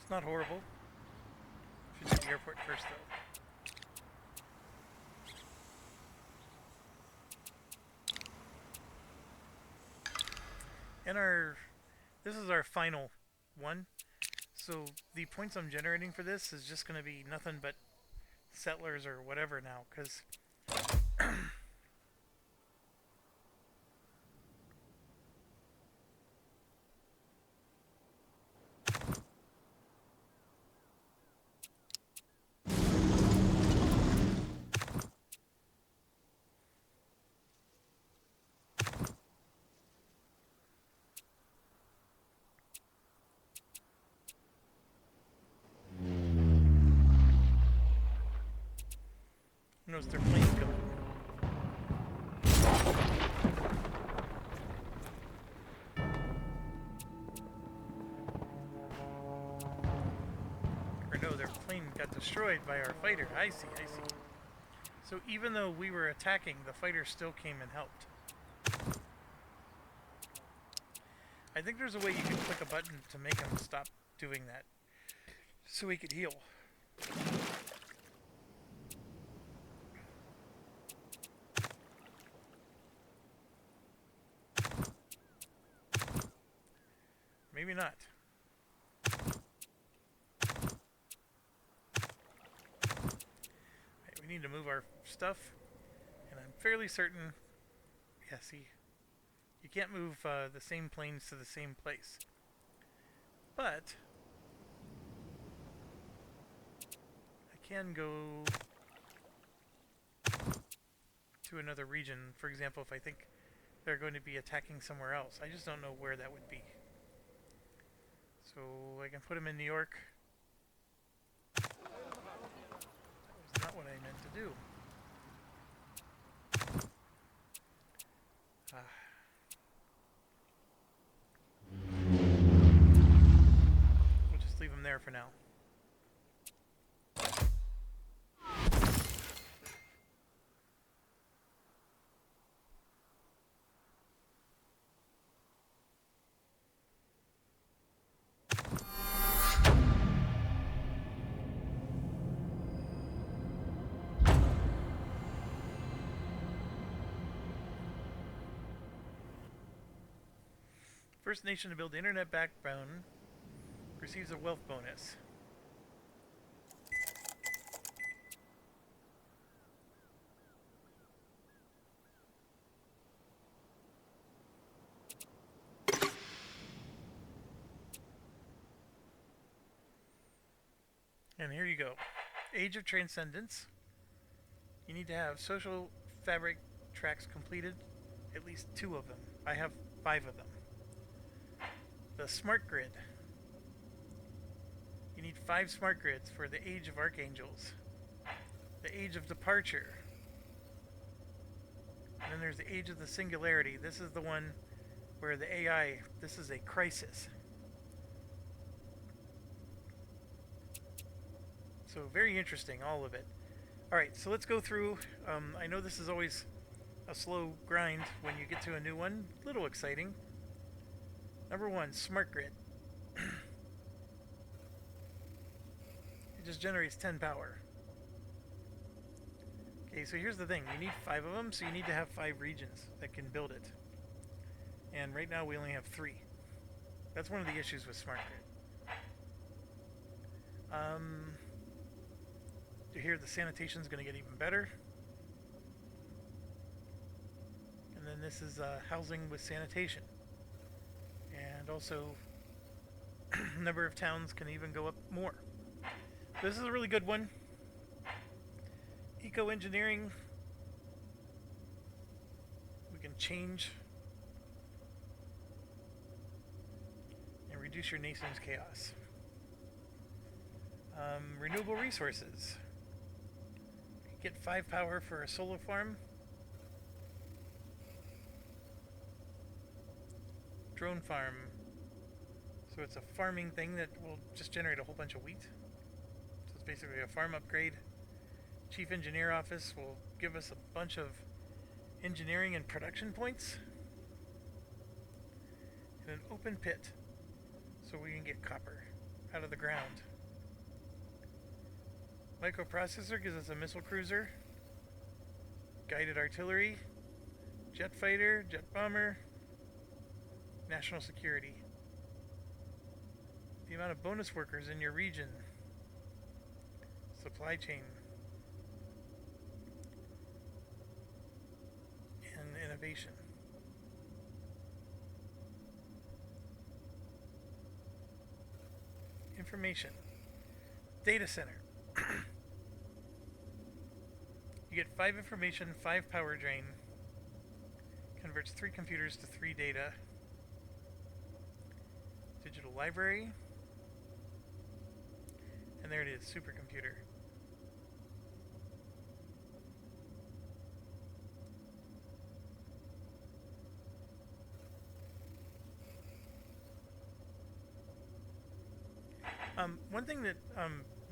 Speaker 1: It's not horrible. Should do the airport first, though. And this is our final one. So the points I'm generating for this is just going to be nothing but settlers or whatever now, because who knows their planes coming. Or no, their plane got destroyed by our fighter. I see, I see. So even though we were attacking, the fighter still came and helped. I think there's a way you can click a button to make him stop doing that, so he could heal. Maybe not. Right, we need to move our stuff, and I'm fairly certain... yeah, see, you can't move the same planes to the same place. But I can go to another region. For example, if I think they're going to be attacking somewhere else. I just don't know where that would be. So I can put them in New York. That was not what I meant to do. We'll just leave them there for now. First nation to build internet backbone receives a wealth bonus. And here you go. Age of Transcendence. You need to have social fabric tracks completed, at least 2 of them. I have 5 of them. The smart grid. You need 5 smart grids for the Age of Archangels. The Age of Departure. And then there's the Age of the Singularity. This is the one where the AI, this is a crisis. So very interesting, all of it. Alright, so let's go through. I know this is always a slow grind when you get to a new one. Little exciting. Number 1, smart grid. It just generates 10 power. Okay, so here's the thing. You need 5 of them, so you need to have 5 regions that can build it. And right now we only have 3. That's one of the issues with smart grid. Here the sanitation's going to get even better. And then this is housing with sanitation. And also, number of towns can even go up more. This is a really good one. Eco-engineering. We can change and reduce your nation's chaos. Renewable resources. You get 5 power for a solar farm. Drone farm. So it's a farming thing that will just generate a whole bunch of wheat. So it's basically a farm upgrade. Chief Engineer Office will give us a bunch of engineering and production points. And an open pit, so we can get copper out of the ground. Microprocessor gives us a missile cruiser, guided artillery, jet fighter, jet bomber, national security. The amount of bonus workers in your region, supply chain, and innovation. Information. Data center. You get 5 information, 5 power drain. Converts 3 computers to 3 data. Digital library. And there it is, supercomputer. One thing that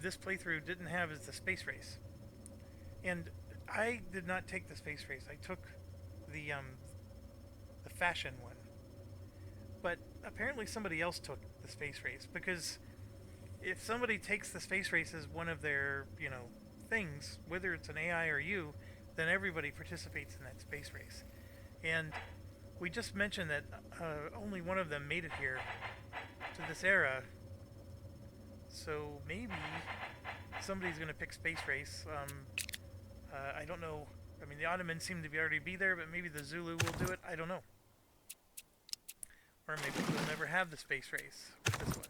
Speaker 1: this playthrough didn't have is the space race. And I did not take the space race. I took the fashion one. But apparently somebody else took the space race, because if somebody takes the space race as one of their, things, whether it's an AI or you, then everybody participates in that space race. And we just mentioned that only one of them made it here to this era. So maybe somebody's going to pick space race. I don't know. I mean, the Ottomans seem to already be there, but maybe the Zulu will do it. I don't know. Or maybe we'll never have the space race with this one.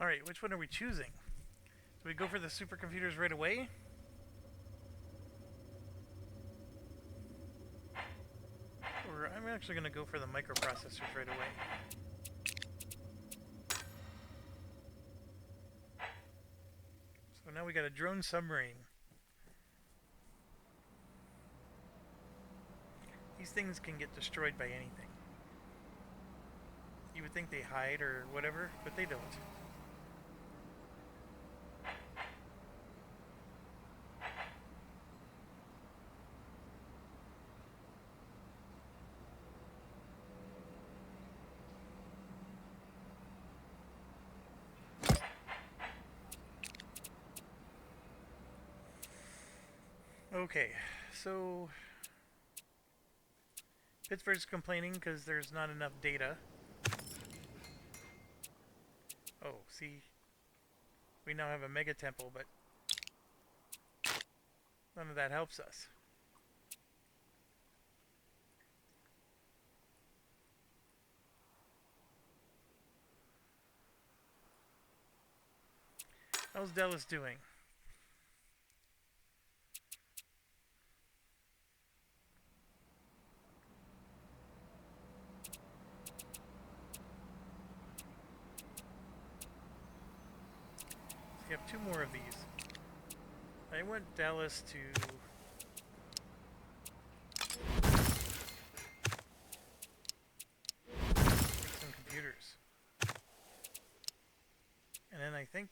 Speaker 1: Alright, which one are we choosing? Do we go for the supercomputers right away? Or I'm actually going to go for the microprocessors right away. So now we got a drone submarine. These things can get destroyed by anything. You would think they hide or whatever, but they don't. Okay, so Pittsburgh's complaining because there's not enough data. Oh, see, we now have a mega temple, but none of that helps us. How's Dallas doing? We have two more of these. I want Dallas to make some computers. And then I think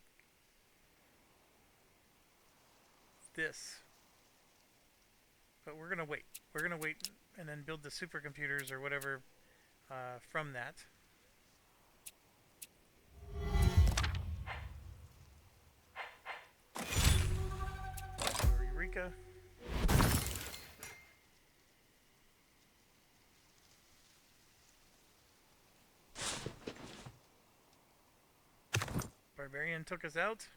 Speaker 1: this. But we're gonna wait. We're gonna wait and then build the supercomputers or whatever from that. Eureka. Barbarian took us out.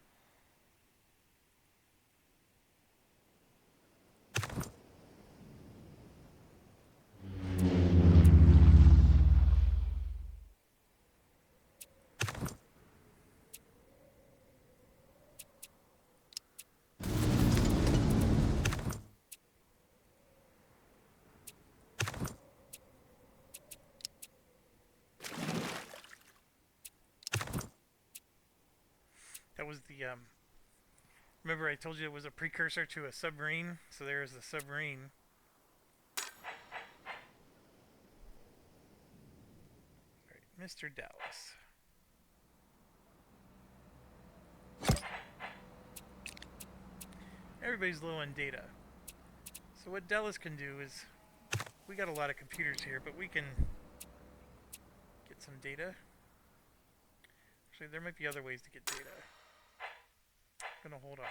Speaker 1: That was the, remember I told you it was a precursor to a submarine? So there's the submarine. Alright, Mr. Dallas. Everybody's low on data. So what Dallas can do is, we got a lot of computers here, but we can get some data. Actually, there might be other ways to get data. I'm gonna hold off.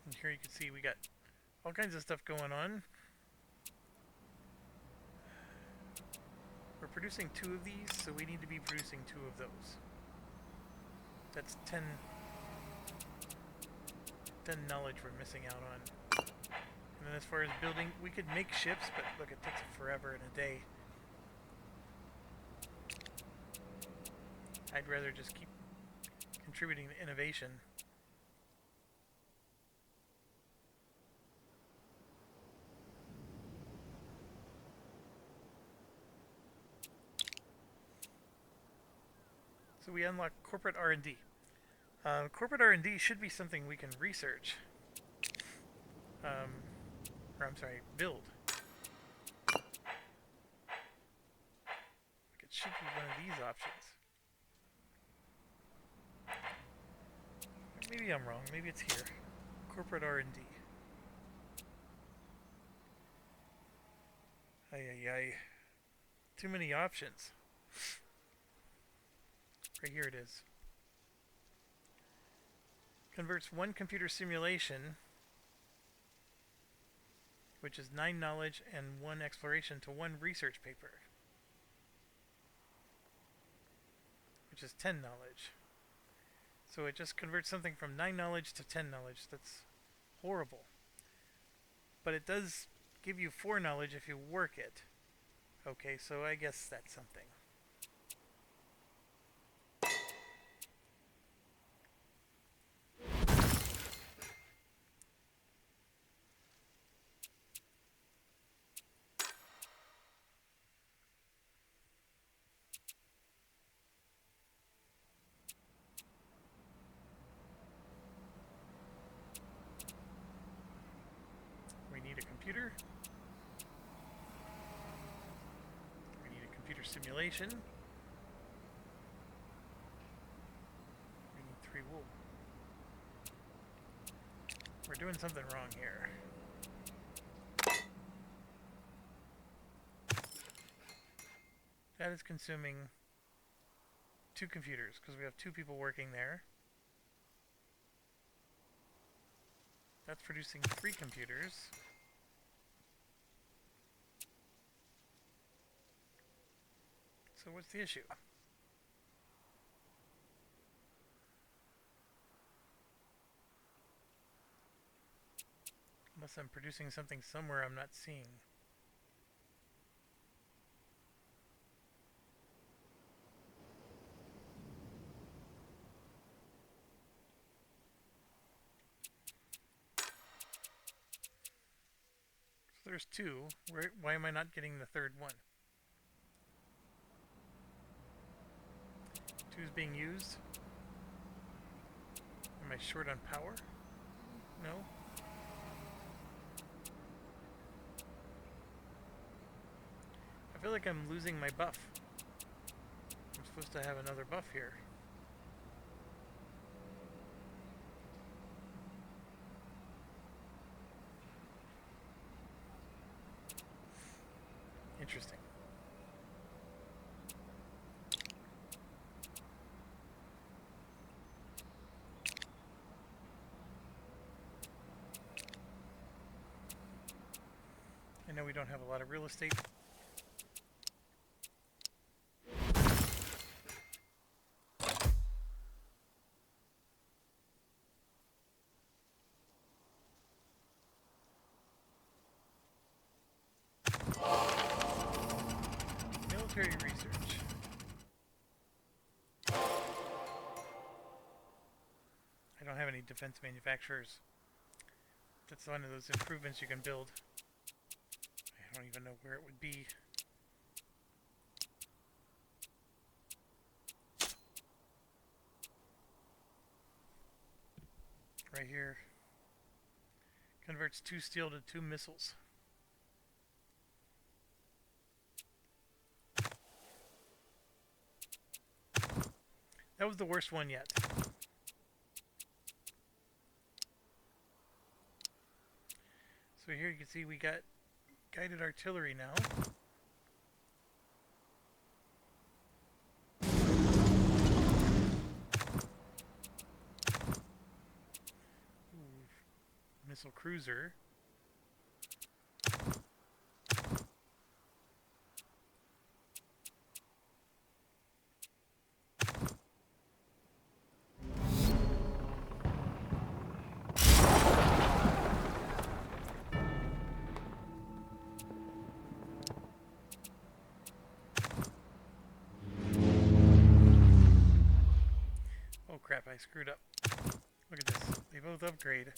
Speaker 1: And here you can see we got all kinds of stuff going on. We're producing 2 of these, so we need to be producing 2 of those. That's 10 knowledge we're missing out on. And then as far as building, we could make ships, but look, it takes forever in a day. I'd rather just keep contributing to innovation. So we unlock corporate R&D. Corporate R&D should be something we can research. Or I'm sorry, build. It should be one of these options. Maybe I'm wrong. Maybe it's here. Corporate R&D. Ay, ay, ay. Too many options. Right here it is. Converts 1 computer simulation, which is 9 knowledge and 1 exploration, to 1 research paper, which is 10 knowledge. So it just converts something from 9 knowledge to 10 knowledge. That's horrible. But it does give you 4 knowledge if you work it. Okay, so I guess that's something. Computer. We need a computer simulation. We need 3 wool. We're doing something wrong here. That is consuming 2 computers because we have 2 people working there. That's producing 3 computers. So what's the issue? Unless I'm producing something somewhere I'm not seeing. there's two. Why am I not getting the third one? Two's being used. Am I short on power? No. I feel like I'm losing my buff. I'm supposed to have another buff here. Interesting. I know we don't have a lot of real estate. Military research. I don't have any defense manufacturers. That's one of those improvements you can build. I don't even know where it would be. Right here. Converts 2 steel to 2 missiles. That was the worst one yet. So here you can see we got guided artillery now. Ooh, missile cruiser. Oh crap, I screwed up. Look at this. They both upgrade.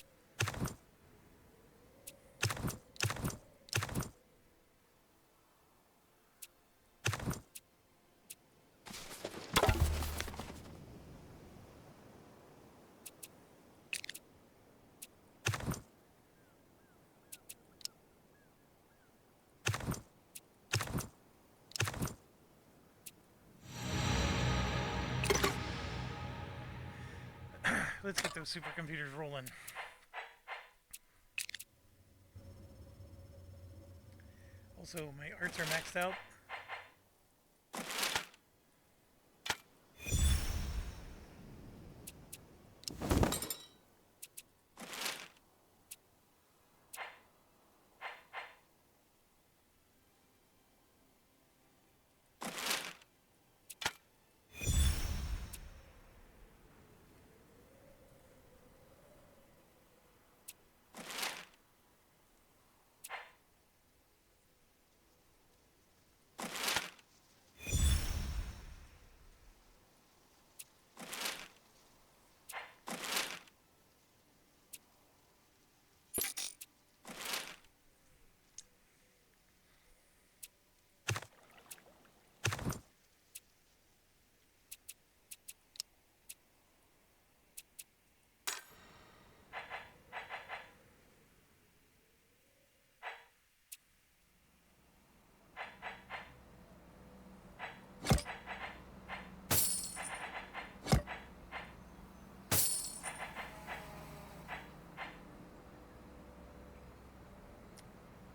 Speaker 1: Let's get those supercomputers rolling. Also, my arts are maxed out.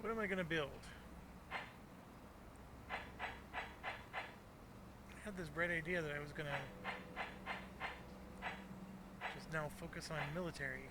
Speaker 1: What am I going to build? I had this bright idea that I was going to just now focus on military.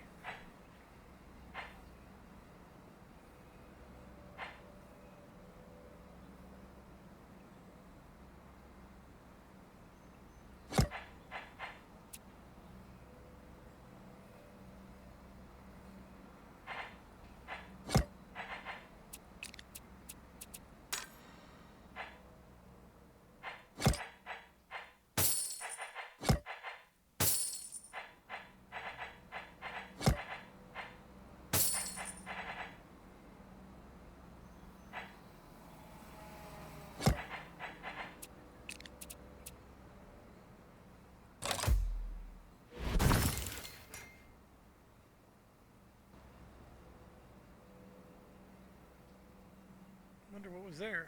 Speaker 1: Wonder what was there.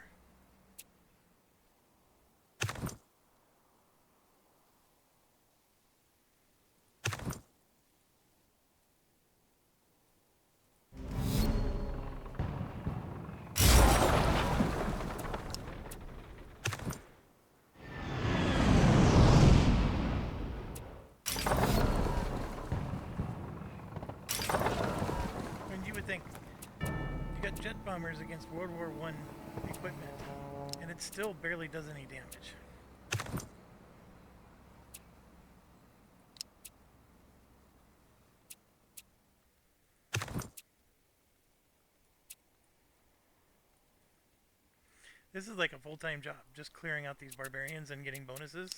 Speaker 1: And you would think you got jet bombers against World War I equipment, and it still barely does any damage. This is like a full-time job, just clearing out these barbarians and getting bonuses.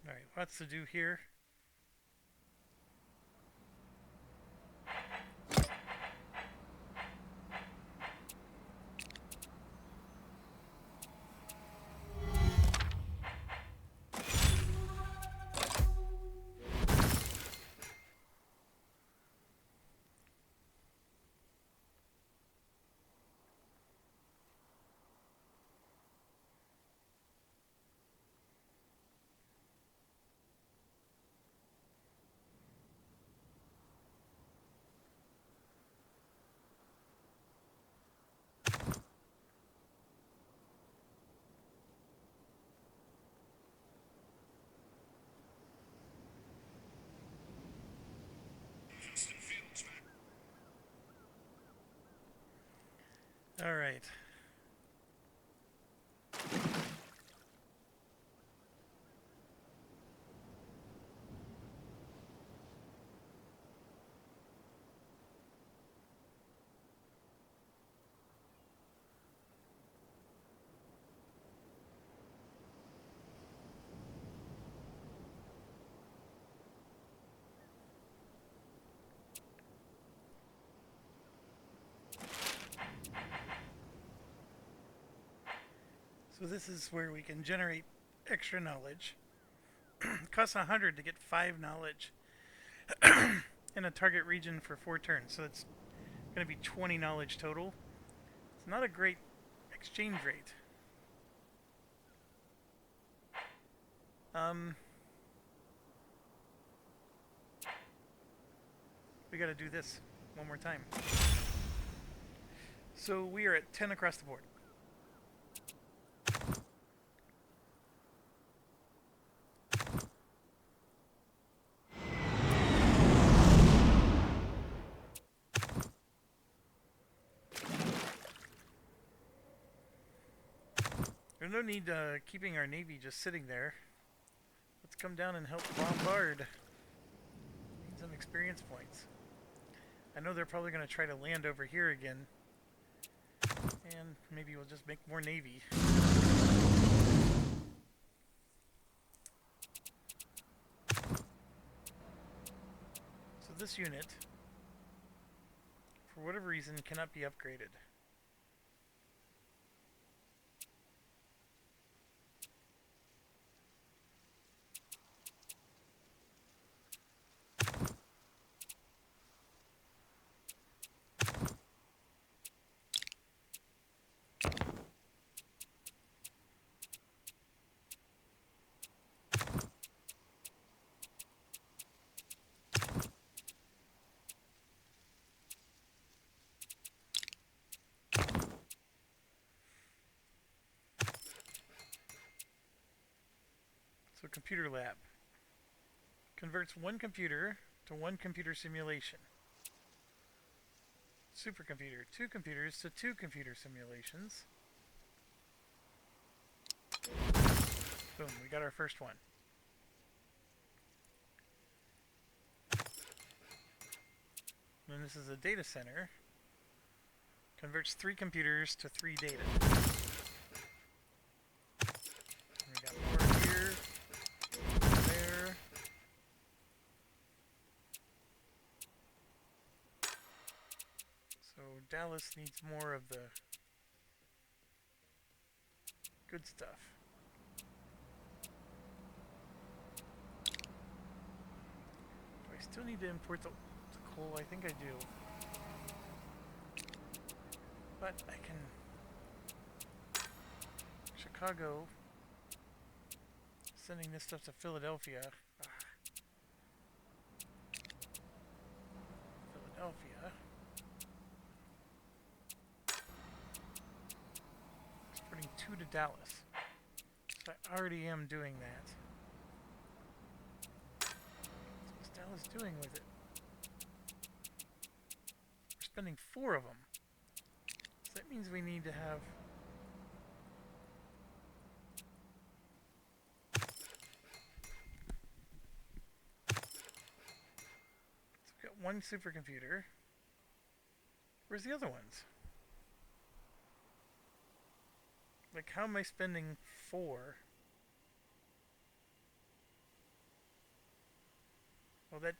Speaker 1: Alright, lots to do here. Alright. So this is where we can generate extra knowledge. It costs 100 to get 5 knowledge in a target region for 4 turns. So it's going to be 20 knowledge total. It's not a great exchange rate. We got to do this one more time. So we are at 10 across the board. There's no need keeping our navy just sitting there. Let's come down and help bombard. Need some experience points. I know they're probably going to try to land over here again. And maybe we'll just make more navy. So this unit, for whatever reason, cannot be upgraded. So computer lab converts one computer to one computer simulation. Supercomputer, 2 computers to 2 computer simulations. Boom, we got our first one. And this is a data center. Converts 3 computers to 3 data. And we got more here, there. So Dallas needs more of the good stuff. Do I still need to import the coal? I think I do. But I can... Chicago. Sending this stuff to Philadelphia. Philadelphia. Exporting 2 to Dallas. So I already am doing that. So what's Dallas doing with it? We're spending 4 of them. So that means we need to have... So we've got 1 supercomputer. Where's the other ones? Like, how am I spending 4? Well, that...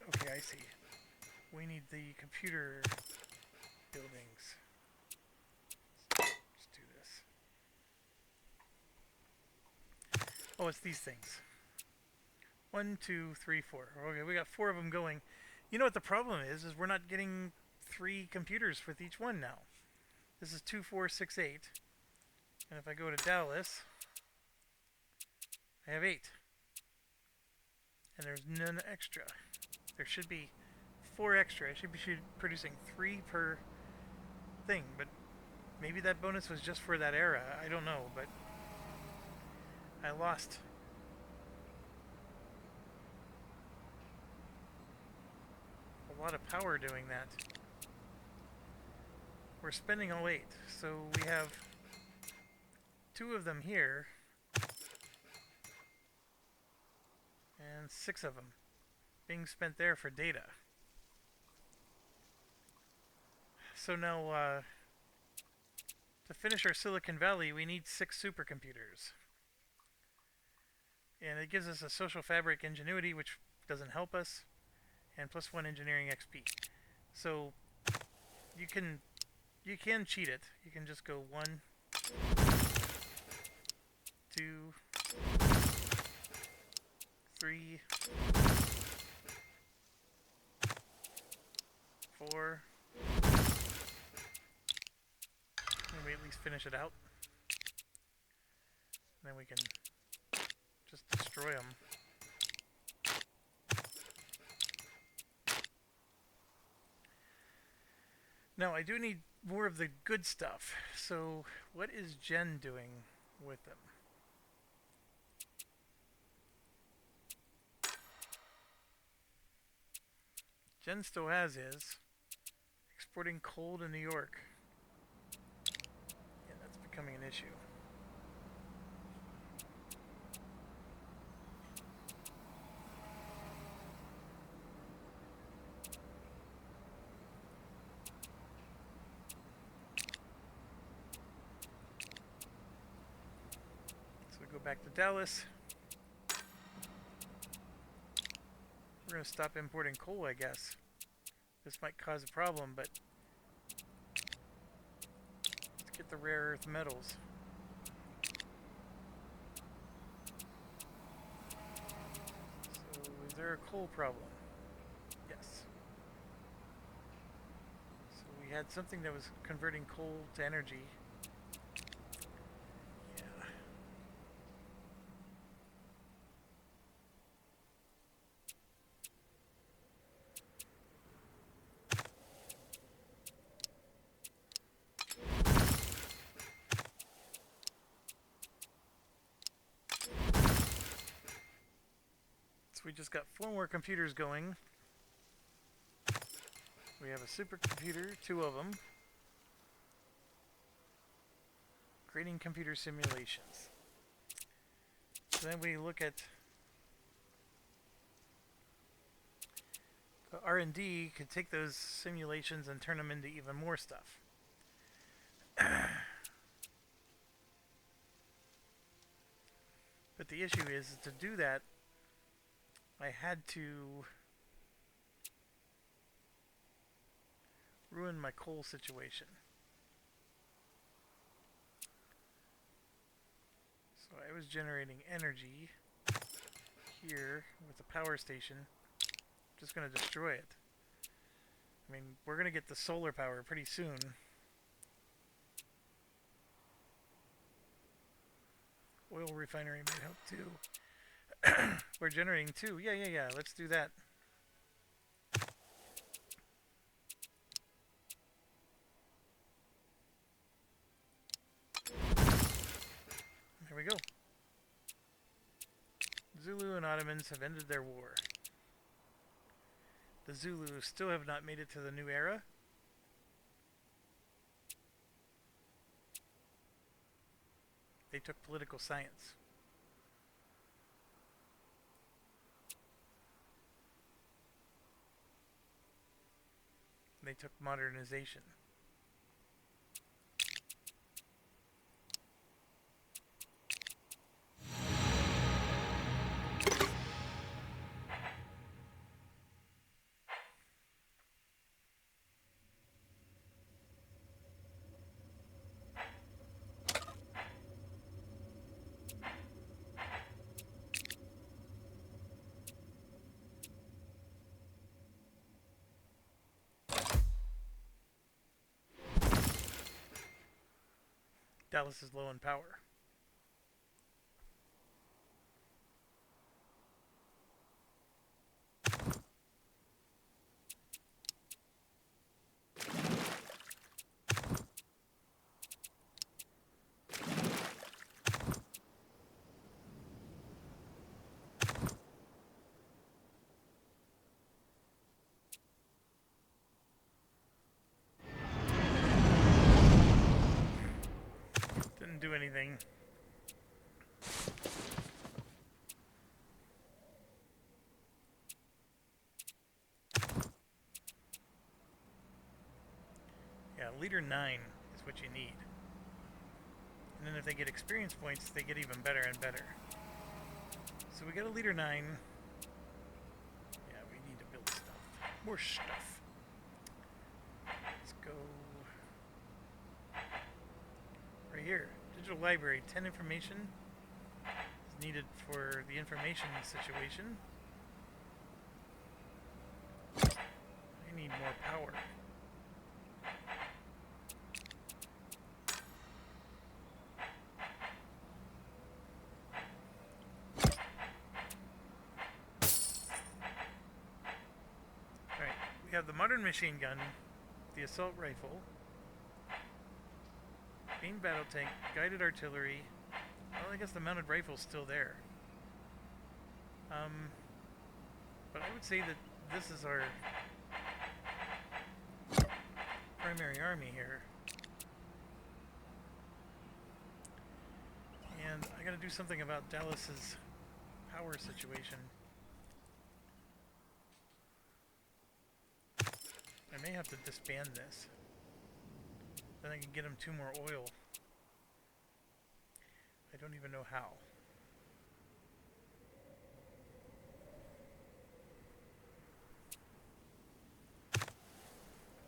Speaker 1: Okay, I see. We need the computer buildings. Let's do this. Oh, it's these things. 1, 2, 3, 4. Okay, we got 4 of them going. You know what the problem is we're not getting 3 computers with each one now. This is 2, 4, 6, 8. And if I go to Dallas, I have 8. And there's none extra. There should be 4 extra. I should be producing 3 per thing, but maybe that bonus was just for that era. I don't know, but I lost a lot of power doing that. We're spending all 8, so we have 2 of them here and 6 of them being spent there for data. So now to finish our Silicon Valley we need 6 supercomputers. And it gives us a social fabric ingenuity, which doesn't help us, and +1 engineering XP. So you can cheat it. You can just go 1, 2, 3, 4. Maybe at least finish it out. And then we can just destroy them. Now, I do need more of the good stuff. So, what is Jen doing with them? Jen still has his. Exporting coal to New York. Yeah, that's becoming an issue. Back to Dallas. We're going to stop importing coal, I guess. This might cause a problem, but let's get the rare earth metals. So, is there a coal problem? Yes. So we had something that was converting coal to energy. We just got 4 more computers going. We have a supercomputer, 2 of them. Creating computer simulations. So then we look at R&D could take those simulations and turn them into even more stuff. But the issue is to do that I had to ruin my coal situation. So I was generating energy here with the power station. Just going to destroy it. I mean, we're going to get the solar power pretty soon. Oil refinery might help too. We're generating two. Yeah. Let's do that. There we go. Zulu and Ottomans have ended their war. The Zulus still have not made it to the new era. They took political science. They took modernization. Dallas is low in power. Didn't do anything. Yeah, leader 9 is what you need. And then if they get experience points, they get even better and better. So we got a leader 9. Yeah, we need to build stuff. More stuff. Let's go right here. Digital library, 10 information is needed for the information situation. I need more power. Alright, we have the modern machine gun, the assault rifle, main battle tank, guided artillery. Well, I guess the mounted rifle's still there. But I would say that this is our primary army here. And I gotta do something about Dallas's power situation. I may have to disband this. Then I can get him 2 more oil. I don't even know how.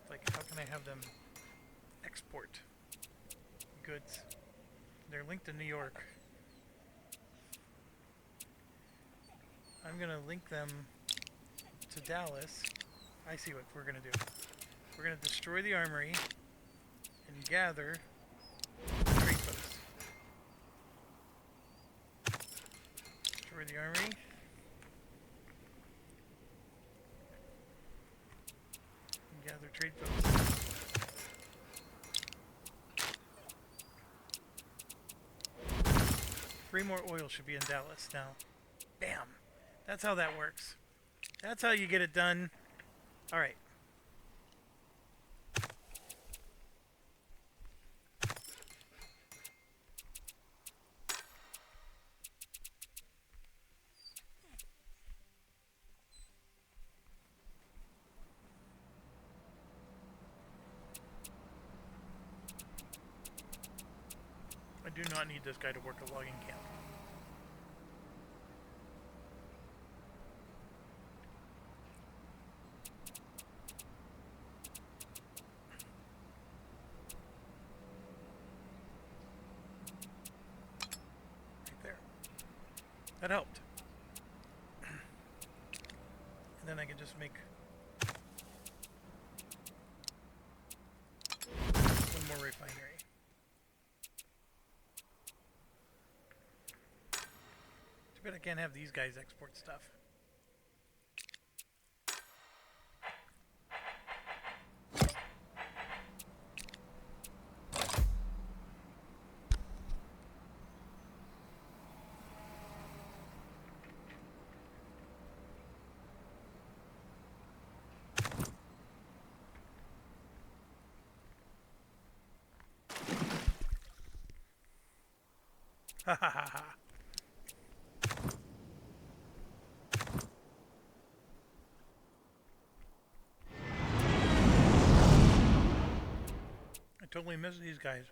Speaker 1: Like, how can I have them export goods? They're linked to New York. I'm gonna link them to Dallas. I see what we're gonna do. We're gonna destroy the armory and gather trade posts. Destroy the armory. And gather trade posts. Three more oil should be in Dallas now. Bam! That's how that works. That's how you get it done. Alright. I do not need this guy to work a logging camp. Right there. That helped. And then I can just make one more refinery. But I can't have these guys export stuff. Ha ha ha ha. I totally missed these guys.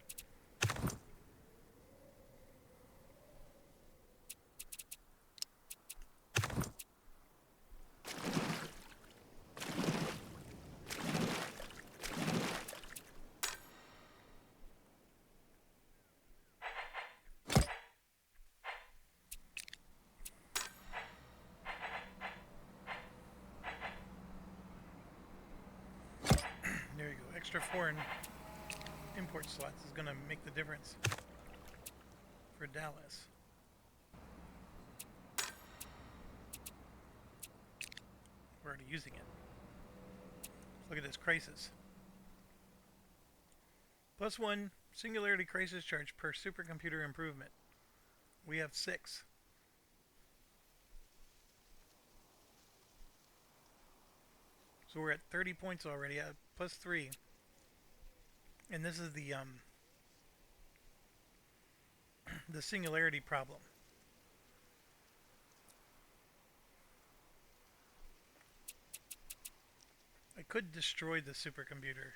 Speaker 1: There you go. Extra foreign import slots is going to make the difference for Dallas. We're already using it. Look at this crisis. +1 singularity crisis charge per supercomputer improvement. We have 6. So we're at 30 points already, +3. And this is the the singularity problem. I could destroy the supercomputer.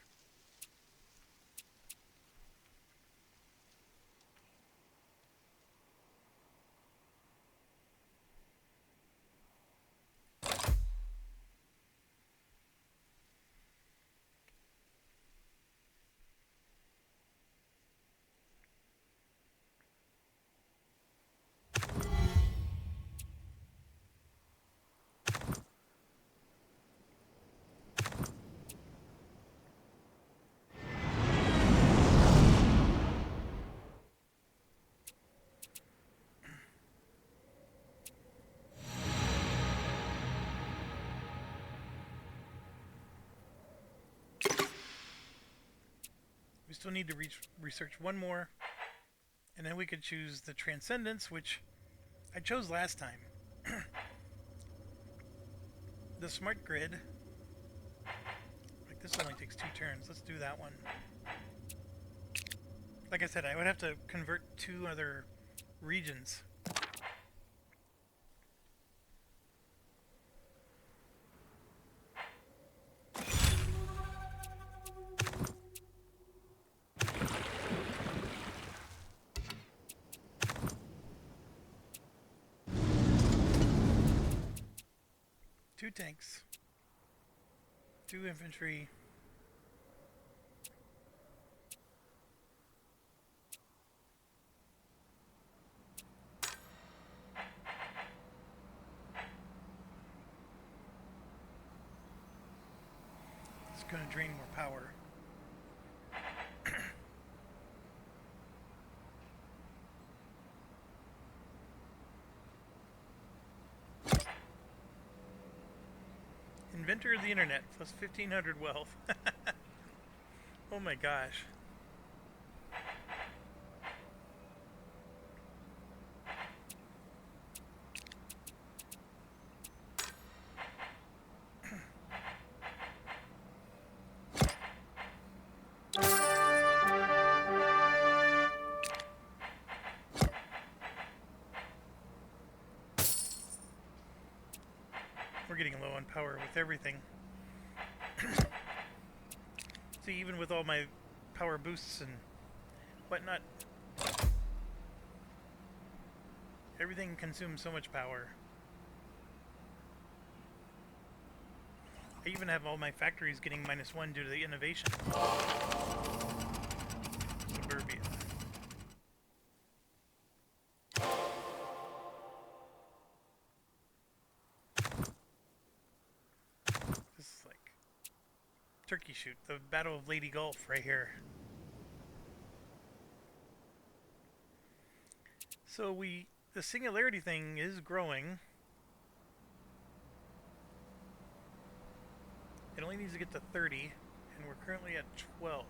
Speaker 1: We still need to research one more, and then we could choose the Transcendence, which I chose last time. The Smart Grid. Like, this only takes 2 turns. Let's do that one. Like I said, I would have to convert 2 other regions. Two tanks, 2 infantry, it's going to drain more power. Inventor of the internet, plus 1500 wealth. Oh my gosh. We're getting low on power with everything. See, even with all my power boosts and whatnot, everything consumes so much power. I even have all my factories getting -1 due to the innovation. Suburbia. This is like turkey shoot, the Battle of Lady Gulf right here. So we the singularity thing is growing. It only needs to get to 30, and we're currently at 12.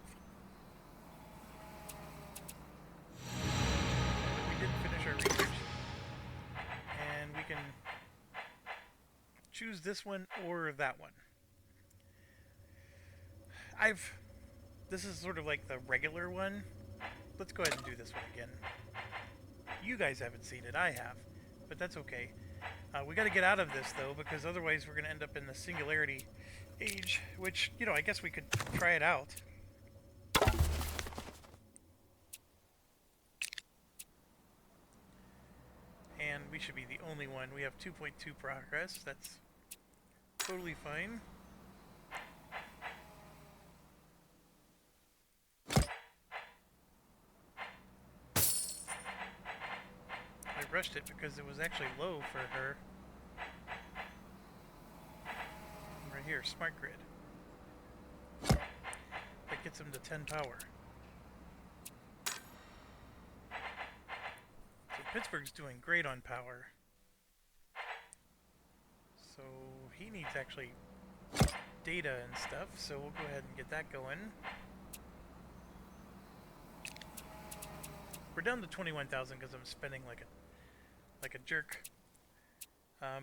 Speaker 1: We did finish our research. And we can choose this one or that one. This is sort of like the regular one. Let's go ahead and do this one again. You guys haven't seen it, I have, but that's okay. We got to get out of this though, because otherwise we're going to end up in the singularity age, which, you know, I guess we could try it out. And we should be the only one. We have 2.2 progress. That's totally fine. I rushed it because it was actually low for her. Right here, smart grid. That gets him to 10 power. So Pittsburgh's doing great on power. So he needs actually data and stuff, so we'll go ahead and get that going. We're down to 21,000 because I'm spending like a jerk. I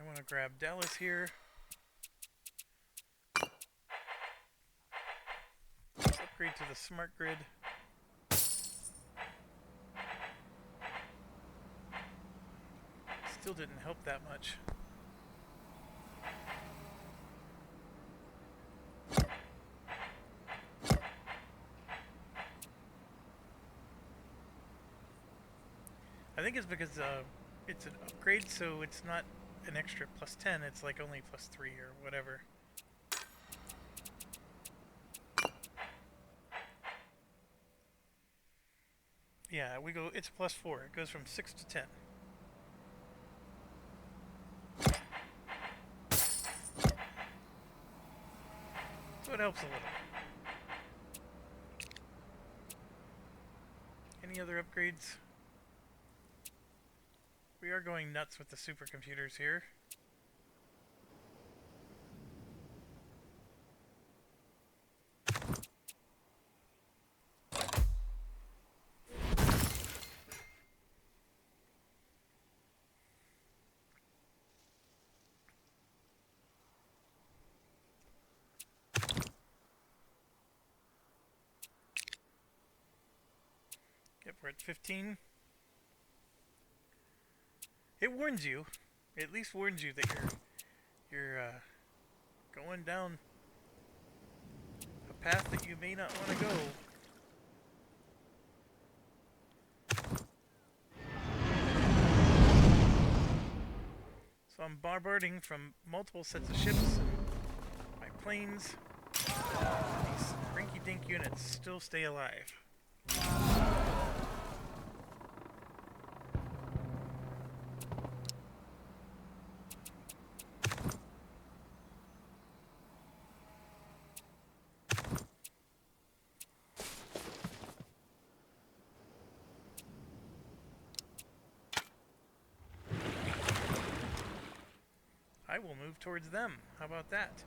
Speaker 1: want to grab Dallas here. Let's upgrade to the smart grid. Still didn't help that much. I think it's because it's an upgrade, so it's not an extra plus 10, it's like only plus 3 or whatever. Yeah, it's plus 4. It goes from 6 to 10. So it helps a little. Any other upgrades? We are going nuts with the supercomputers here. Yep, we're at 15. It warns you. It at least warns you that you're going down a path that you may not want to go. So I'm bombarding from multiple sets of ships and my planes. These rinky-dink units still stay alive. I will move towards them. How about that?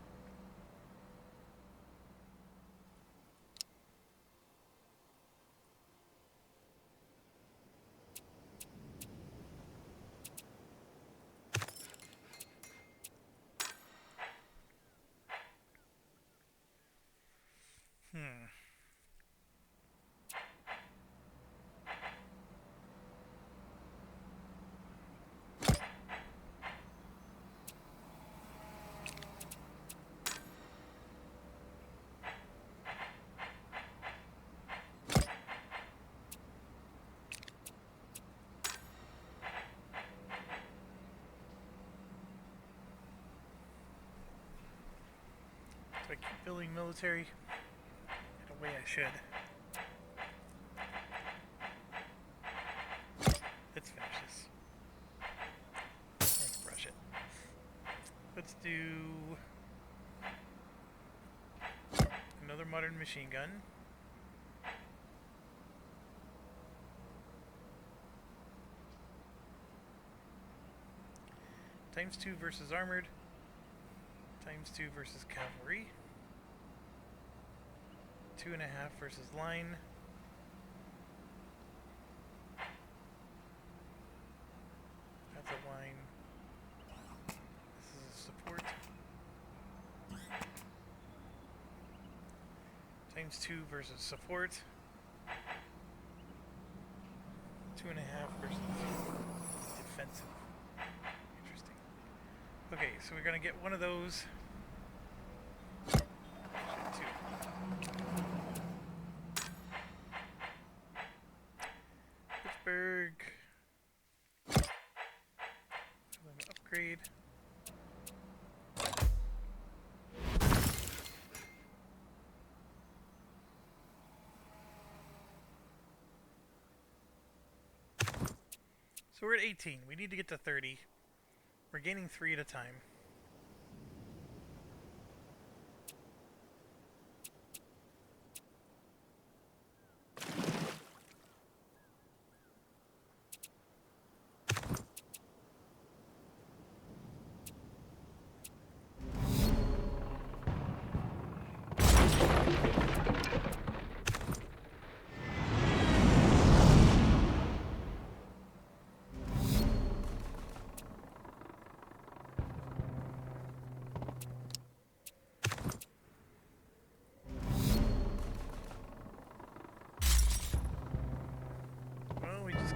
Speaker 1: So I keep building military in a way I should. Let's finish this. Let's brush it. Let's do another modern machine gun. times 2 versus armored, times 2 versus cavalry, 2.5 versus line, that's a line, this is a support, times 2 versus support, 2.5 versus defensive. Interesting. Okay, so we're gonna get one of those. Actually, two. Pittsburgh. Upgrade. So we're at 18. We need to get to 30. We're gaining 3 at a time.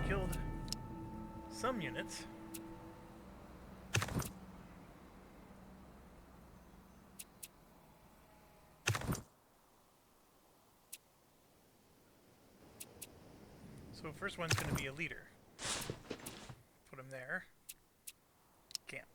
Speaker 1: Killed some units. So first one's going to be a leader. Put him there. Camp.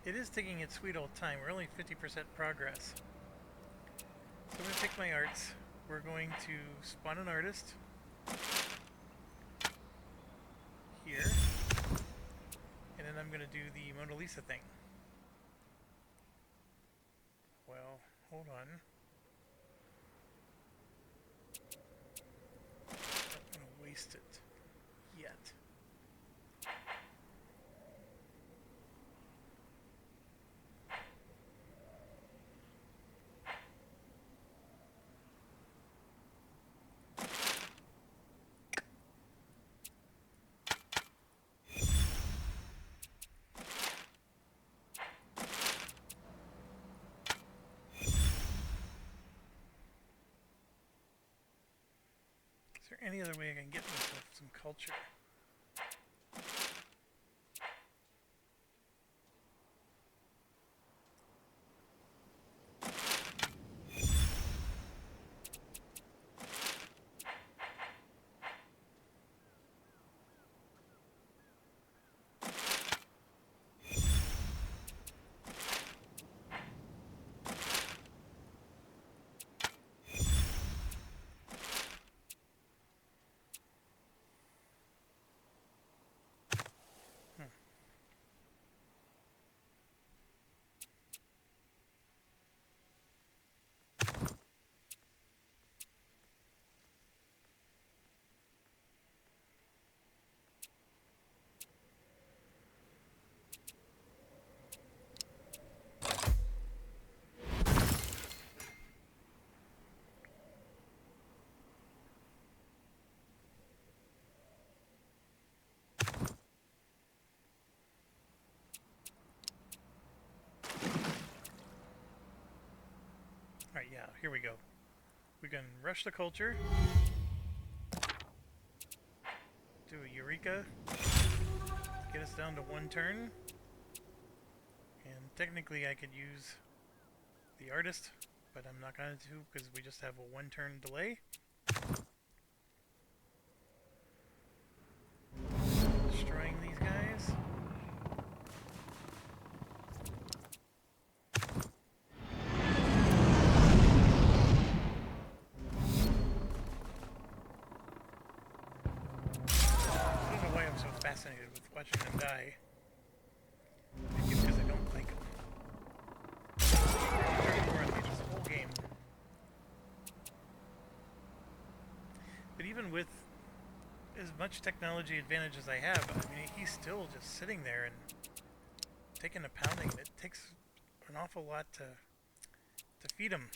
Speaker 1: It is taking its sweet old time. We're only 50% progress. So I'm going to pick my arts. We're going to spawn an artist. Here. And then I'm going to do the Mona Lisa thing. Well, hold on. I'm not going to waste it yet. Is there any other way I can get myself some culture? Alright, yeah, here we go. We can rush the culture. Do a Eureka. Get us down to 1 turn. And technically I could use the artist, but I'm not going to because we just have a 1 turn delay. Destroying these guys. die. Maybe because I don't like them. This whole game. But even with as much technology advantage as I have, I mean, he's still just sitting there and taking a pounding. It takes an awful lot to feed him.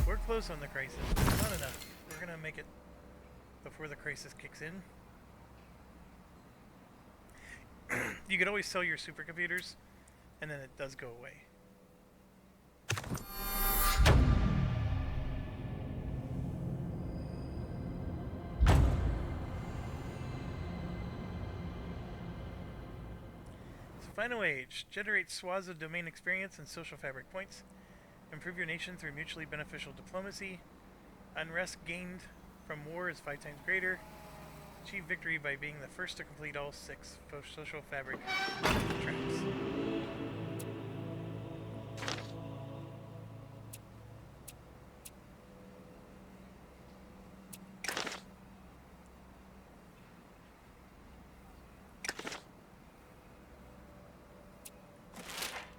Speaker 1: We're close on the crisis, but not enough. We're gonna make it before the crisis kicks in. You could always sell your supercomputers, and then it does go away. So Final Age. Generate swaths of domain experience and social fabric points. Improve your nation through mutually beneficial diplomacy. Unrest gained from war is 5 times greater. Achieve victory by being the first to complete all 6 social fabric tracks.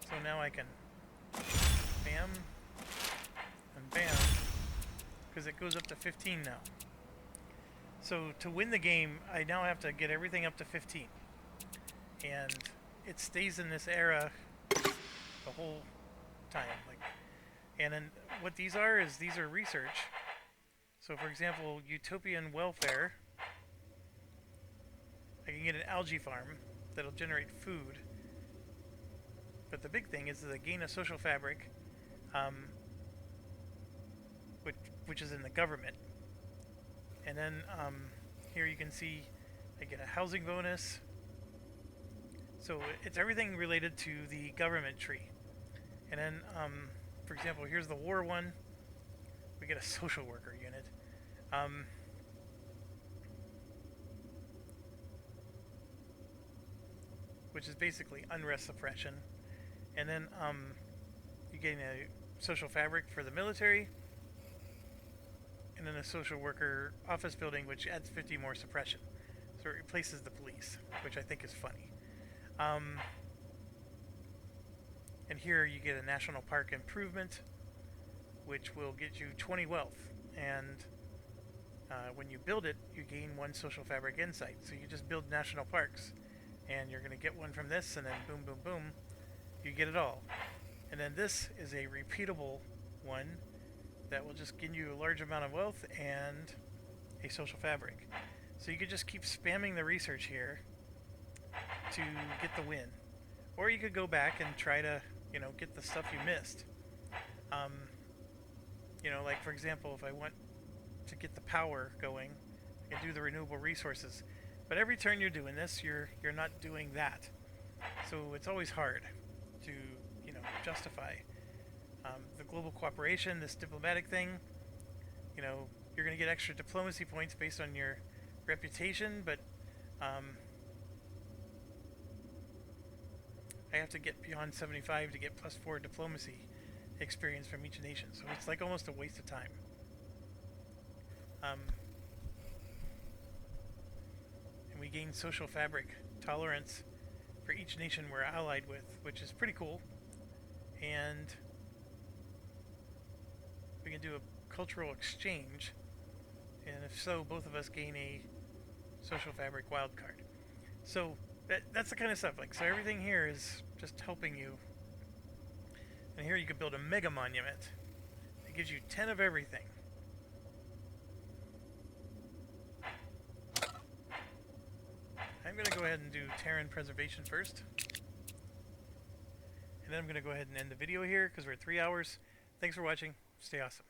Speaker 1: So now I can bam and bam, because it goes up to 15 now. So to win the game, I now have to get everything up to 15. And it stays in this era the whole time. And then what these are is these are research. So for example, Utopian welfare. I can get an algae farm that'll generate food. But the big thing is that I gain a social fabric, which is in the government. And then here you can see I get a housing bonus. So it's everything related to the government tree. And then, for example, here's the war one. We get a social worker unit. Which is basically unrest suppression. And then you gain a social fabric for the military. And then a social worker office building, which adds 50 more suppression. So it replaces the police, which I think is funny. And here you get a national park improvement, which will get you 20 wealth. And when you build it, you gain 1 social fabric insight. So you just build national parks, and you're going to get 1 from this, and then boom, boom, boom, you get it all. And then this is a repeatable one that will just give you a large amount of wealth and a social fabric. So you could just keep spamming the research here to get the win. Or you could go back and try to, get the stuff you missed. Like for example, if I want to get the power going, I can do the renewable resources. But every turn you're doing this, you're not doing that. So it's always hard to, justify. The global cooperation, this diplomatic thing, you're going to get extra diplomacy points based on your reputation, but I have to get beyond 75 to get +4 diplomacy experience from each nation, so it's like almost a waste of time. And we gain social fabric tolerance for each nation we're allied with, which is pretty cool. And we can do a cultural exchange, and if so, both of us gain a social fabric wildcard. So that's the kind of stuff. So everything here is just helping you. And here you could build a mega monument. It gives you 10 of everything. I'm going to go ahead and do Terran preservation first. And then I'm going to go ahead and end the video here because we're at 3 hours. Thanks for watching. Stay awesome.